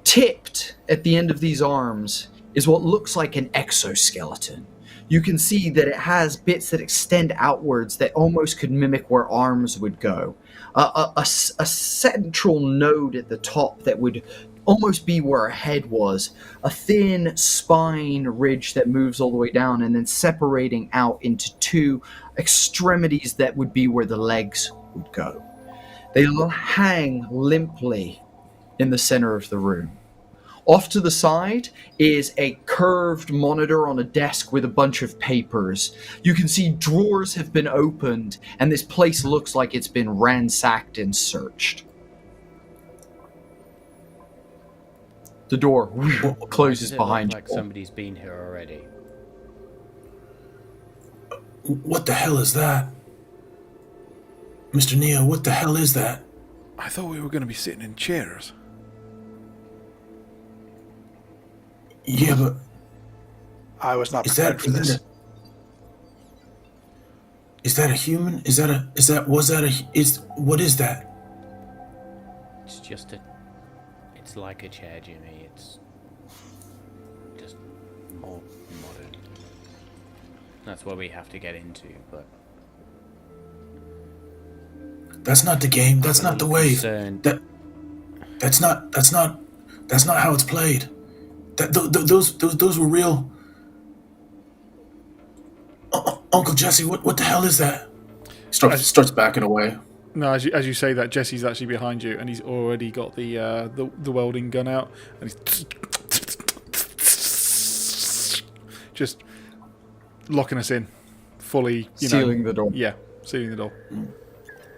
Tipped at the end of these arms is what looks like an exoskeleton. You can see that it has bits that extend outwards that almost could mimic where arms would go. A central node at the top that would almost be where a head was. A thin spine ridge that moves all the way down and then separating out into 2 extremities that would be where the legs would go. They hang limply in the center of the room. Off to the side is a curved monitor on a desk with a bunch of papers. You can see drawers have been opened, and this place looks like it's been ransacked and searched. The door closes behind you. Like somebody's been here already. What the hell is that? Mr. Neo, what the hell is that? I thought we were going to be sitting in chairs. Yeah, but I was not is that prepared for this. Is that a human? What is that? It's just it's like a chair, Jimmy. It's just more modern. That's what we have to get into, but That's not the game. That's not the wave. That's not how it's played. Those were real. Uncle Jesse, what the hell is that? Starts backing away. No, as you say that, Jesse's actually behind you, and he's already got the welding gun out, and he's just locking us in, fully. Sealing the door. Yeah, sealing the door.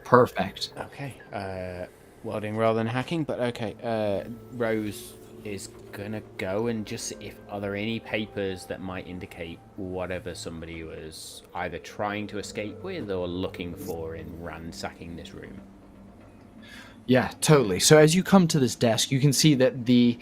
Perfect. okay. Welding rather than hacking, but okay. Rose is gonna go and just see if are there any papers that might indicate whatever somebody was either trying to escape with or looking for in ransacking this room. Yeah, totally. So as you come to this desk, you can see that the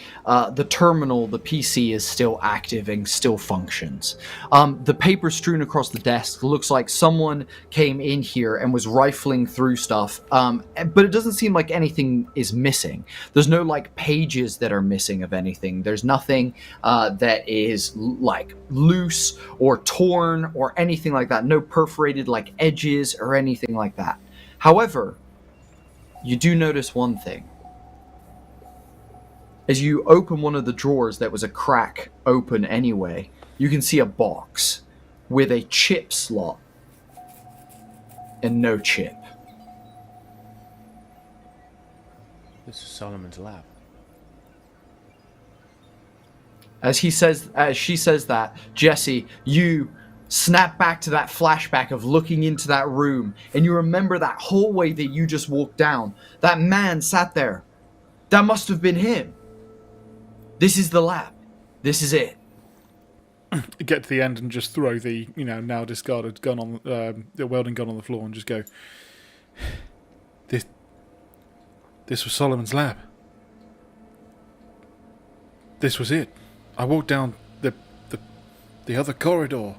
terminal, the PC, is still active and still functions. The paper strewn across the desk looks like someone came in here and was rifling through stuff, but it doesn't seem like anything is missing. There's no like pages that are missing of anything. There's nothing that is like loose or torn or anything like that. No perforated like edges or anything like that. However, you do notice one thing. As you open one of the drawers that was a crack open anyway, you can see a box with a chip slot and no chip. This is Solomon's lab. As she says that, Jesse, you snap back to that flashback of looking into that room, and you remember that hallway that you just walked down. That man sat there. That must have been him. This is the lab. This is it. Get to the end and just throw the now discarded gun on the welding gun on the floor and just go. This was Solomon's lab. This was it. I walked down the other corridor.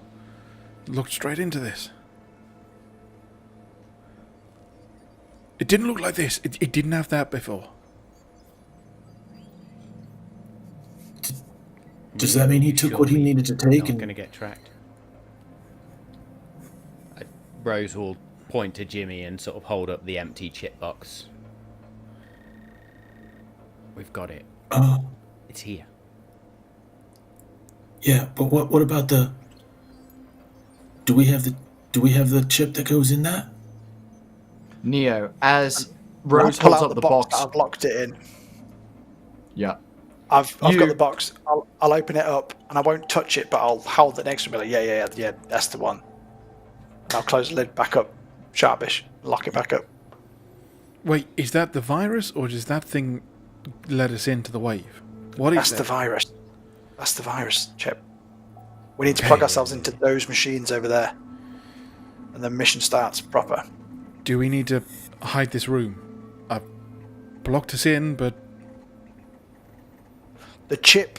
Looked straight into this. It didn't look like this. It didn't have that before. Does that mean he took what he needed to take? I'm going to get tracked. Rose will point to Jimmy and sort of hold up the empty chip box. We've got it. It's here. Yeah, but what about the? Do we have the chip that goes in that? Neo, as Rose pull holds out up the box box. that I've locked it in. Yeah. I've got the box. I'll open it up and I won't touch it, but I'll hold it next to me. Like, yeah, that's the one. And I'll close the lid back up, sharpish, lock it back up. Wait, is that the virus, or does that thing let us into the wave? What is That's that? the virus. That's the virus chip. We need to plug ourselves into those machines over there, and the mission starts proper. Do we need to hide this room? I've blocked us in, but The chip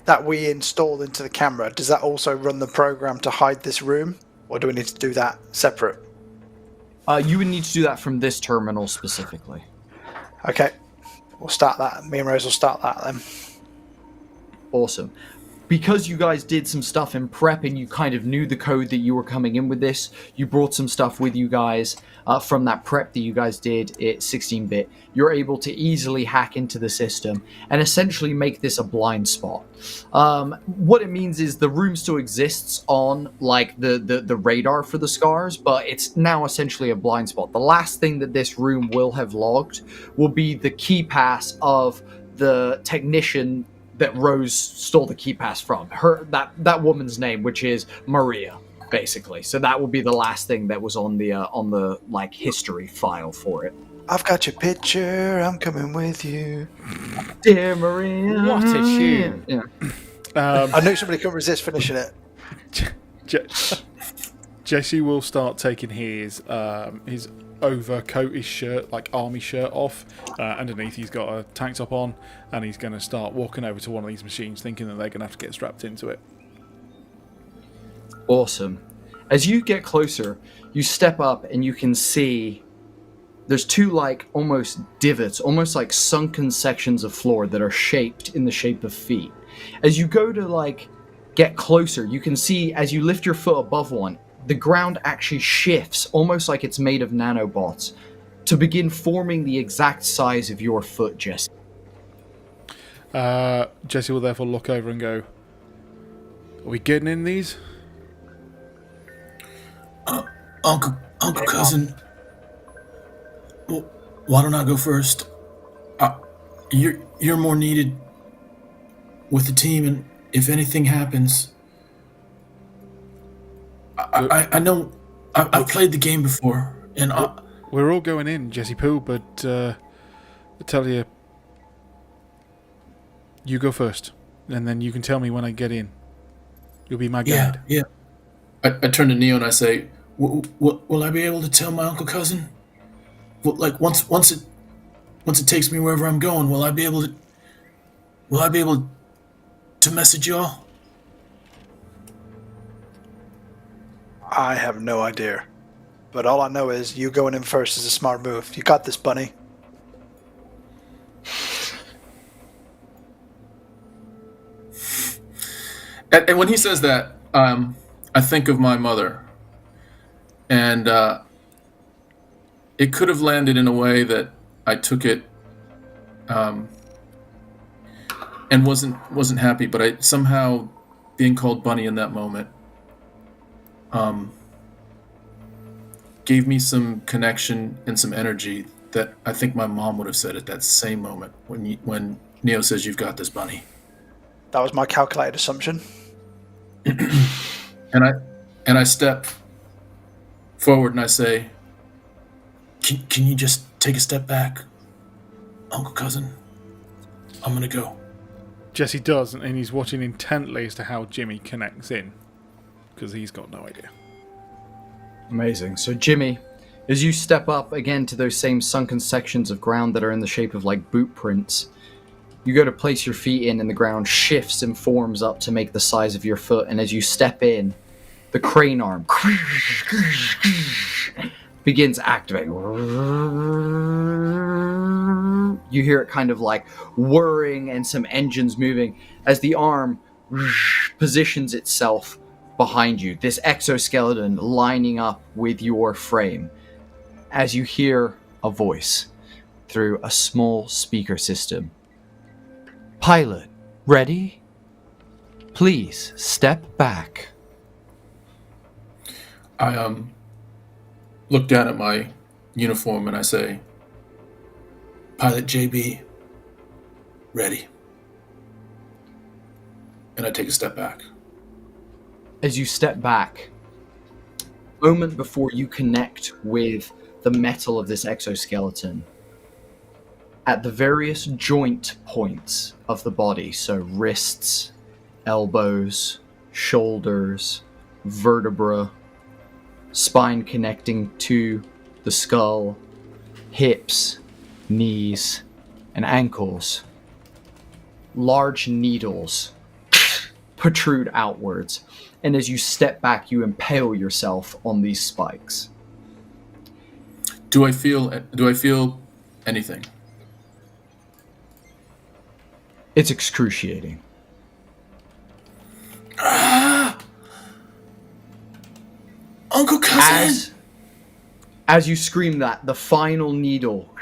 that we installed into the camera, does that also run the program to hide this room, or do we need to do that separate? You would need to do that from this terminal specifically. Okay, we'll start that. Me and Rose will start that then. Awesome. Because you guys did some stuff in prep and you kind of knew the code that you were coming in with this, you brought some stuff with you guys from that prep that you guys did at 16-bit. You're able to easily hack into the system and essentially make this a blind spot. What it means is the room still exists on like the radar for the scars, but it's now essentially a blind spot. The last thing that this room will have logged will be the key pass of the technician that Rose stole the key pass from. That woman's name, which is Maria, basically. So that will be the last thing that was on the like history file for it. I've got your picture. I'm coming with you. Dear Maria. What a tune. Yeah. I knew somebody couldn't resist finishing it. Jesse will start taking his overcoat, his shirt, like army shirt off. Underneath he's got a tank top on, and he's going to start walking over to one of these machines thinking that they're going to have to get strapped into it. Awesome. As you get closer, you step up and you can see there's two like almost divots, almost like sunken sections of floor that are shaped in the shape of feet. As you go to like get closer, you can see as you lift your foot above one, the ground actually shifts, almost like it's made of nanobots, to begin forming the exact size of your foot, Jesse. Jesse will therefore look over and go, "Are we getting in these?" Uncle Cousin, well, why don't I go first? You're more needed with the team, and if anything happens, I know I've played the game before, and we're all going in, Jesse Pooh, but I tell you, You go first, and then you can tell me when I get in. You'll be my guide. Yeah. I turn to Neo and I say, will I be able to tell my uncle cousin? Well, like once it takes me wherever I'm going, will I be able to message y'all? I have no idea. But all I know is you going in first is a smart move. You got this, bunny. And when he says that, I think of my mother. And it could have landed in a way that I took it and wasn't happy, but I somehow being called bunny in that moment gave me some connection and some energy that I think my mom would have said at that same moment when Neo says, "You've got this, bunny." That was my calculated assumption. And I step forward and I say, Can you just take a step back, Uncle Cousin? I'm gonna go. Jesse does, and he's watching intently as to how Jimmy connects in, because he's got no idea. Amazing. So Jimmy, as you step up again to those same sunken sections of ground that are in the shape of like boot prints, you go to place your feet in and the ground shifts and forms up to make the size of your foot, and as you step in, the crane arm begins activating. You hear it kind of like whirring and some engines moving as the arm positions itself behind you, this exoskeleton lining up with your frame, as you hear a voice through a small speaker system. Pilot, ready? Please step back. I look down at my uniform and I say, Pilot JB, ready. And I take a step back. As you step back, a moment before you connect with the metal of this exoskeleton, at the various joint points of the body, so wrists, elbows, shoulders, vertebra, spine connecting to the skull, hips, knees, and ankles, large needles protrude outwards, and as you step back, you impale yourself on these spikes. Do I feel anything? It's excruciating. Uncle Cousin! As you scream that, the final needle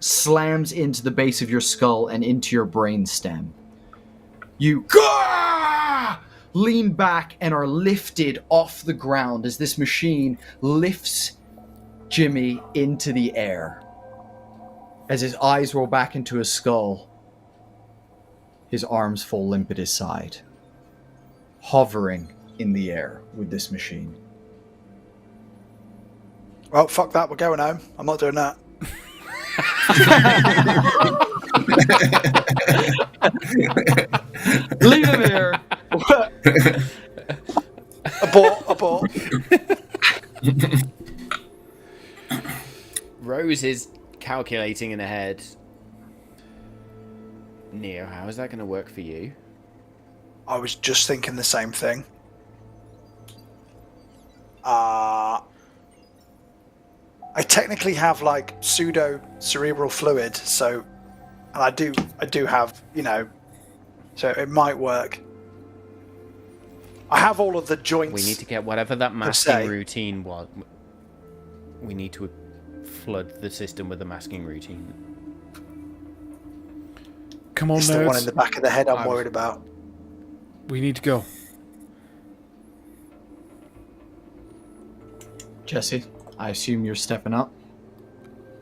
slams into the base of your skull and into your brain stem. You lean back and are lifted off the ground as this machine lifts Jimmy into the air. As his eyes roll back into his skull, his arms fall limp at his side, hovering in the air with this machine. Well, fuck that, we're going home. I'm not doing that. Leave him here. Abort. Rose is calculating in her head. Neo, how is that going to work for you? I was just thinking the same thing. I technically have like pseudo cerebral fluid, so, and I do have, so it might work. I have all of the joints. We need to get whatever that masking routine was. We need to flood the system with a masking routine. Come on, it's nerds. the one in the back of the head I'm worried about. We need to go. Jesse, I assume you're stepping up?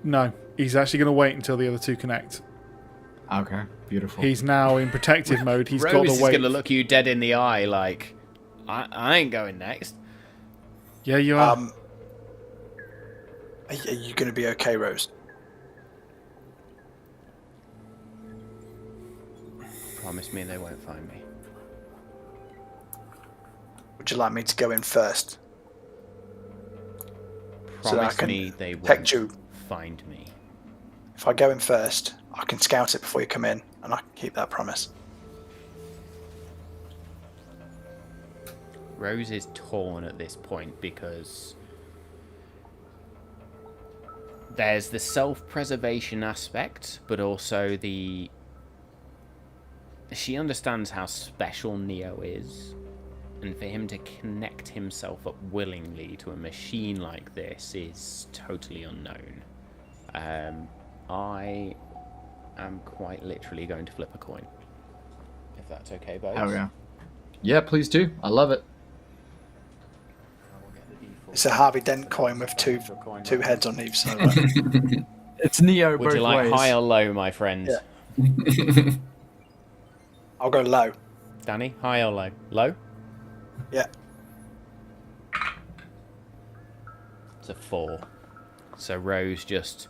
No, he's actually going to wait until the other two connect. Okay, beautiful. He's now in protective mode. He's Rose got is the weight. going to look you dead in the eye like, I ain't going next. Yeah, you are. Are you going to be okay, Rose? promise me they won't find me. Would you like me to go in first? So that I Promise can me they protect won't you. find me. If I go in first, I can scout it before you come in, and I can keep that promise. Rose is torn at this point because there's the self-preservation aspect, but also she understands how special Neo is, and for him to connect himself up willingly to a machine like this is totally unknown. I am quite literally going to flip a coin, if that's okay, both. Oh yeah. Yeah, please do. I love it. It's a Harvey Dent coin with two heads on each side. It's Neo Would both you like ways. high or low, my friend? Yeah. I'll go low. Danny, high or low? Low? Yeah. It's a 4. So Rose just...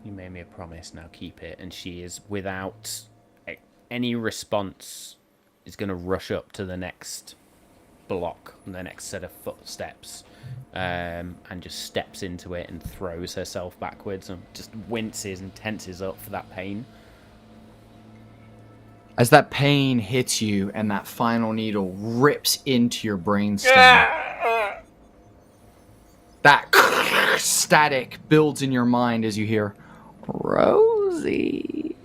You made me a promise, now keep it. And she is, without any response, is going to rush up to the next block, the next set of footsteps, and just steps into it and throws herself backwards and just winces and tenses up for that pain. As that pain hits you and that final needle rips into your brainstem, that static builds in your mind as you hear, Rosie,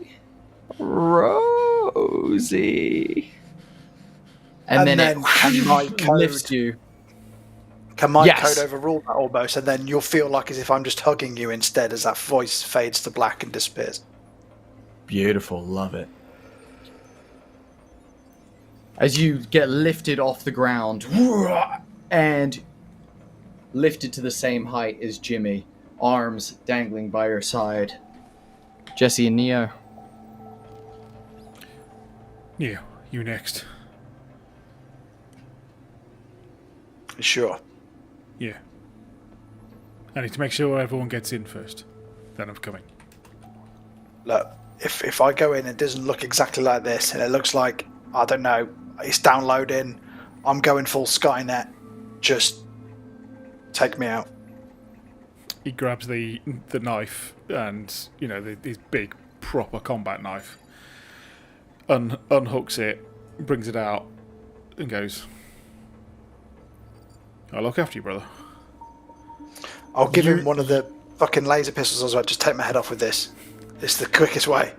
Rosie. And then can my code lifts you. Can my Yes. code overrule that almost, and then you'll feel like as if I'm just hugging you instead as that voice fades to black and disappears. Beautiful, love it. As you get lifted off the ground and lifted to the same height as Jimmy, arms dangling by your side. Jesse and Neo. Neo, you next. Sure. Yeah. I need to make sure everyone gets in first. Then I'm coming. Look, if I go in and it doesn't look exactly like this, and it looks like, I don't know, it's downloading, I'm going full Skynet, just take me out. He grabs the knife and, his big proper combat knife, unhooks it, brings it out, and goes, I'll look after you, brother. I'll give him one of the fucking laser pistols. I was like, just take my head off with this. It's the quickest way.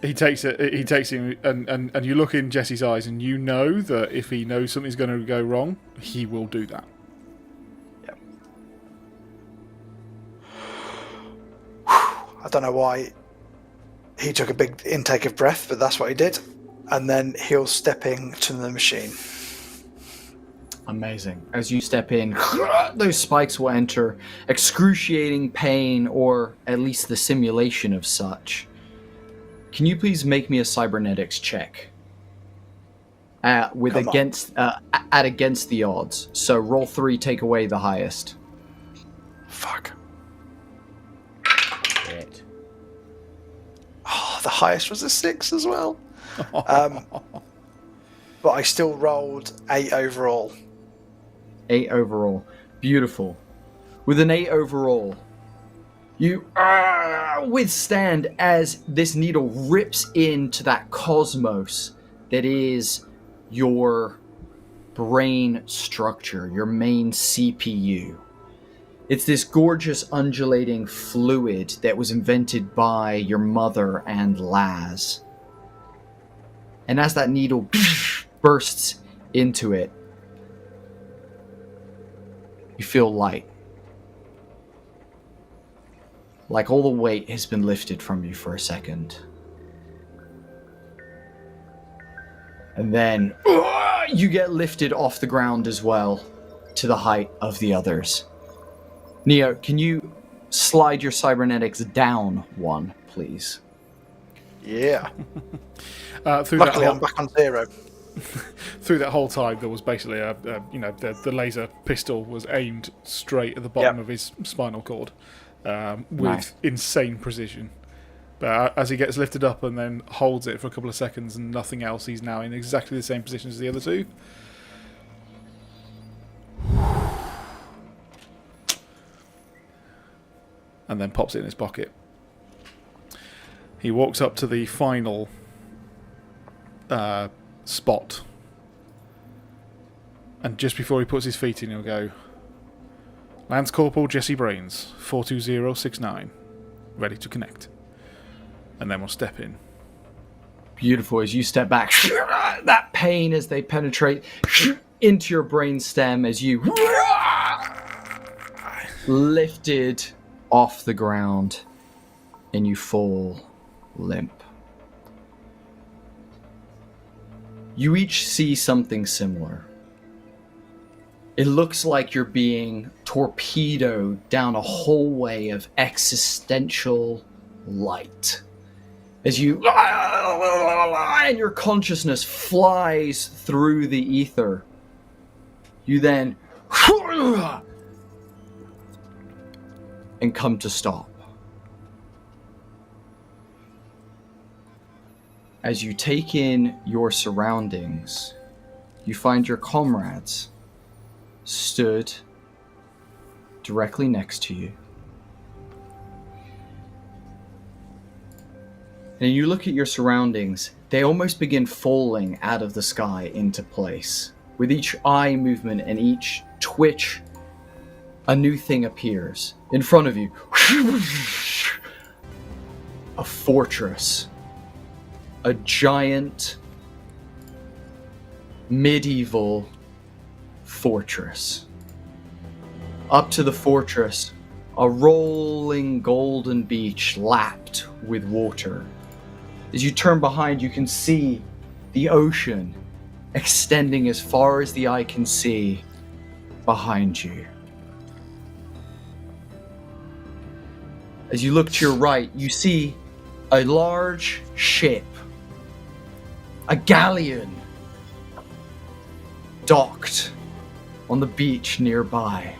He takes it. He takes him, and you look in Jesse's eyes, and you know that if he knows something's going to go wrong, he will do that. Yep. I don't know why he took a big intake of breath, but that's what he did. And then he'll step into the machine. Amazing. As you step in, those spikes will enter, excruciating pain, or at least the simulation of such. Can you please make me a cybernetics check? Against the odds. So roll 3, take away the highest. Fuck. Shit. Oh, the highest was a 6 as well. But I still rolled 8 overall. 8 overall. Beautiful. With an 8 overall, you withstand as this needle rips into that cosmos that is your brain structure, your main CPU. It's this gorgeous undulating fluid that was invented by your mother and Laz. And as that needle bursts into it, you feel light. Like all the weight has been lifted from you for a second. And then you get lifted off the ground as well to the height of the others. Neo, can you slide your cybernetics down 1, please? Yeah. Luckily, I'm back on 0. Through that whole time, there was basically the laser pistol was aimed straight at the bottom of his spinal cord. with Nice. insane precision. But as he gets lifted up and then holds it for a couple of seconds and nothing else, he's now in exactly the same position as the other two. And then pops it in his pocket. He walks up to the final spot. And just before he puts his feet in, he'll go, Lance Corporal Jesse Brains, 42069, ready to connect. And then we'll step in. Beautiful. As you step back, that pain as they penetrate into your brain stem as you lifted off the ground and you fall limp. You each see something similar. It looks like you're being torpedoed down a hallway of existential light. As you and your consciousness flies through the ether. You then and come to stop. As you take in your surroundings, you find your comrades stood directly next to you. And you look at your surroundings, they almost begin falling out of the sky into place. With each eye movement and each twitch, a new thing appears in front of you. A fortress. A giant medieval fortress. Up to the fortress, a rolling golden beach lapped with water. As you turn behind, you can see the ocean extending as far as the eye can see behind you. As you look to your right, you see a large ship, a galleon, docked on the beach nearby.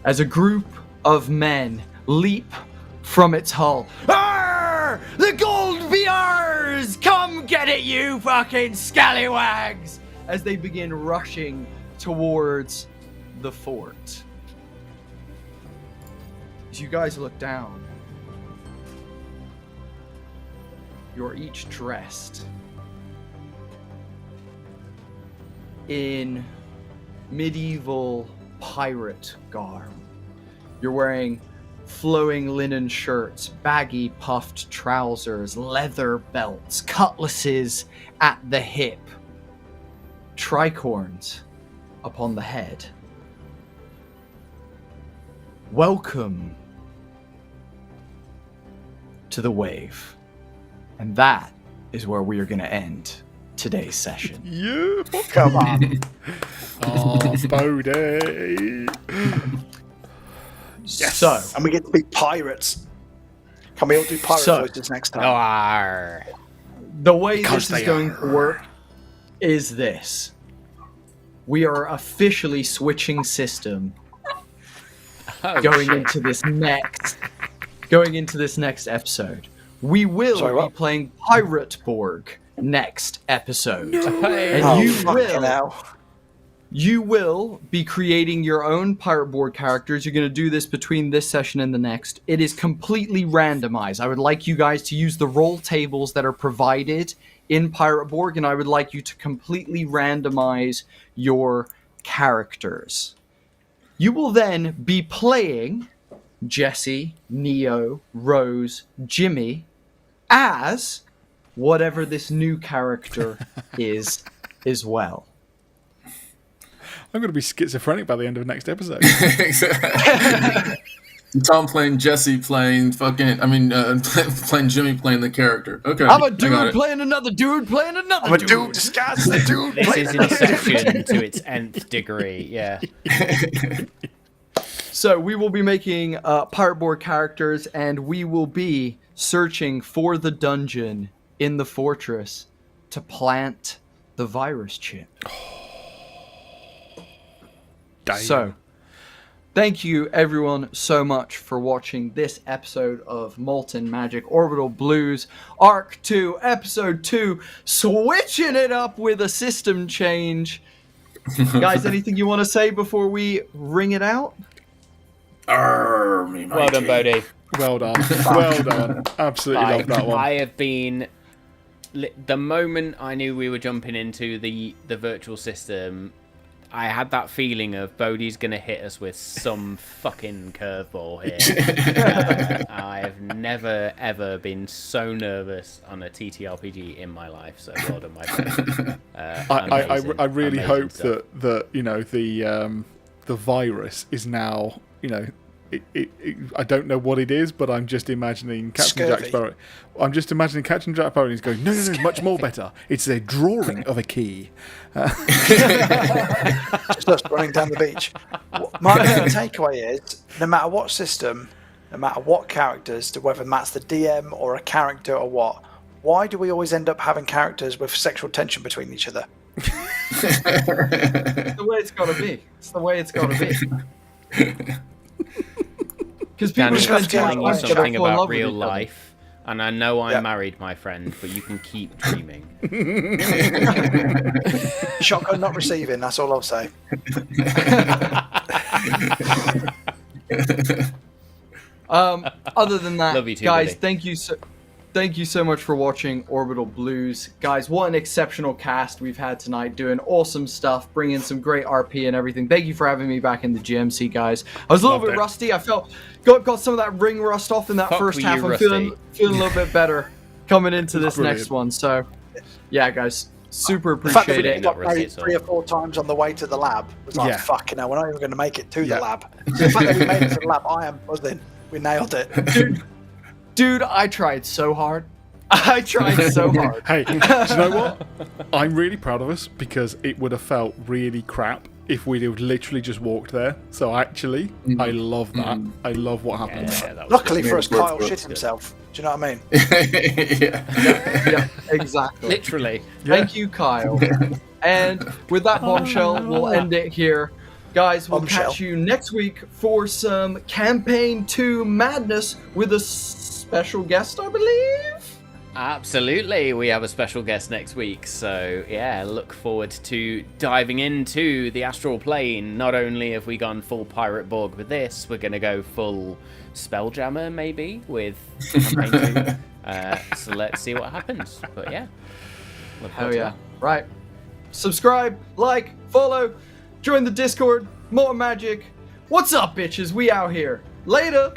As a group of men leap from its hull. Arr! The gold be ours! Come get it, you fucking scallywags! As they begin rushing towards the fort. As you guys look down, you're each dressed in medieval pirate garb. You're wearing flowing linen shirts, baggy puffed trousers, leather belts, cutlasses at the hip, tricorns upon the head. Welcome to the Wave. And that is where we are going to end today's session. Yeah, Come on. oh, Bodie. Yes. So, And we get to be pirates. Can we all do pirate voices next time? Arr. the way Because this is they going are. to work is this. We are officially switching system Oh, going shit. into this next episode. We will Sorry, be what? playing Pirate Borg next episode. Hey. And Oh, you fucking hell. You will be creating your own Pirate Board characters. You're going to do this between this session and the next. It is completely randomized. I would like you guys to use the roll tables that are provided in Pirate Board, and I would like you to completely randomize your characters. You will then be playing Jesse, Neo, Rose, Jimmy as whatever this new character is as well. I'm going to be schizophrenic by the end of the next episode. Tom playing Jesse playing playing Jimmy playing the character. Okay. I'm a I got dude it. playing another dude playing another I'm a dude. dude disguised as a dude. This playing is another dude. Inception to its nth degree. Yeah. So we will be making Pirate Board characters, and we will be searching for the dungeon in the fortress to plant the virus chip. Damn. So, Thank you, everyone, so much for watching this episode of Molten Magic Orbital Blues Arc 2, Episode 2, switching it up with a system change. Guys, anything you want to say before we ring it out? Well done, Bodhi. Well done. Well done. Absolutely love that one. I have been... The moment I knew we were jumping into the virtual system, I had that feeling of Bodhi's going to hit us with some fucking curveball here. I've never, ever been so nervous on a TTRPG in my life, so well done, my friend. I really hope stuff. that you know, the virus is now, you know, I don't know what it is, but I'm just imagining Captain Jack Sparrow. I'm just imagining Captain Jack Sparrow, and he's going, no, much more better. It's a drawing of a key. Just us running down the beach. My takeaway is, no matter what system, no matter what characters, whether that's the DM or a character or what, why do we always end up having characters with sexual tension between each other? It's the way it's got to be. It's the way it's got to be. Because people Danny's spend telling you time something fall in love about with real each other. life, and I know I'm married, my friend, but you can keep dreaming. Shotgun not receiving, that's all I'll say. Other than that, Love you too, guys, buddy. thank you so much for watching Orbital Blues. Guys, what an exceptional cast we've had tonight, doing awesome stuff, bringing some great RP and everything. Thank you for having me back in the GMC, guys. I was a little bit rusty. I got some of that ring rust off in that first half. I'm feeling a little bit better coming into this next one. So, yeah, guys, super The fact that appreciate we it. got married 3 or 4 times on the way to the lab was like, fucking hell, we're not even going to make it to the lab. So the fact that we made it to the lab, I am buzzing. We nailed it. Dude, I tried so hard. I tried so hard. Hey, do you know what? I'm really proud of us, because it would have felt really crap if we'd have literally just walked there. So actually, I love that. I love what happened. Luckily for us, Kyle shit himself. Do you know what I mean? Yeah, exactly. Literally. Thank you, Kyle. And with that bombshell, we'll end it here. Guys, we'll catch you next week for some Campaign 2 madness with a special guest, I believe. Absolutely, we have a special guest next week, so yeah, look forward to diving into the astral plane. Not only have we gone full Pirate Borg with this, we're going to go full Spelljammer maybe with Campaign 2. So let's see what happens. But yeah, Hell yeah. Right. Subscribe, like, follow, join the Discord, more magic. What's up, bitches? We out here. Later.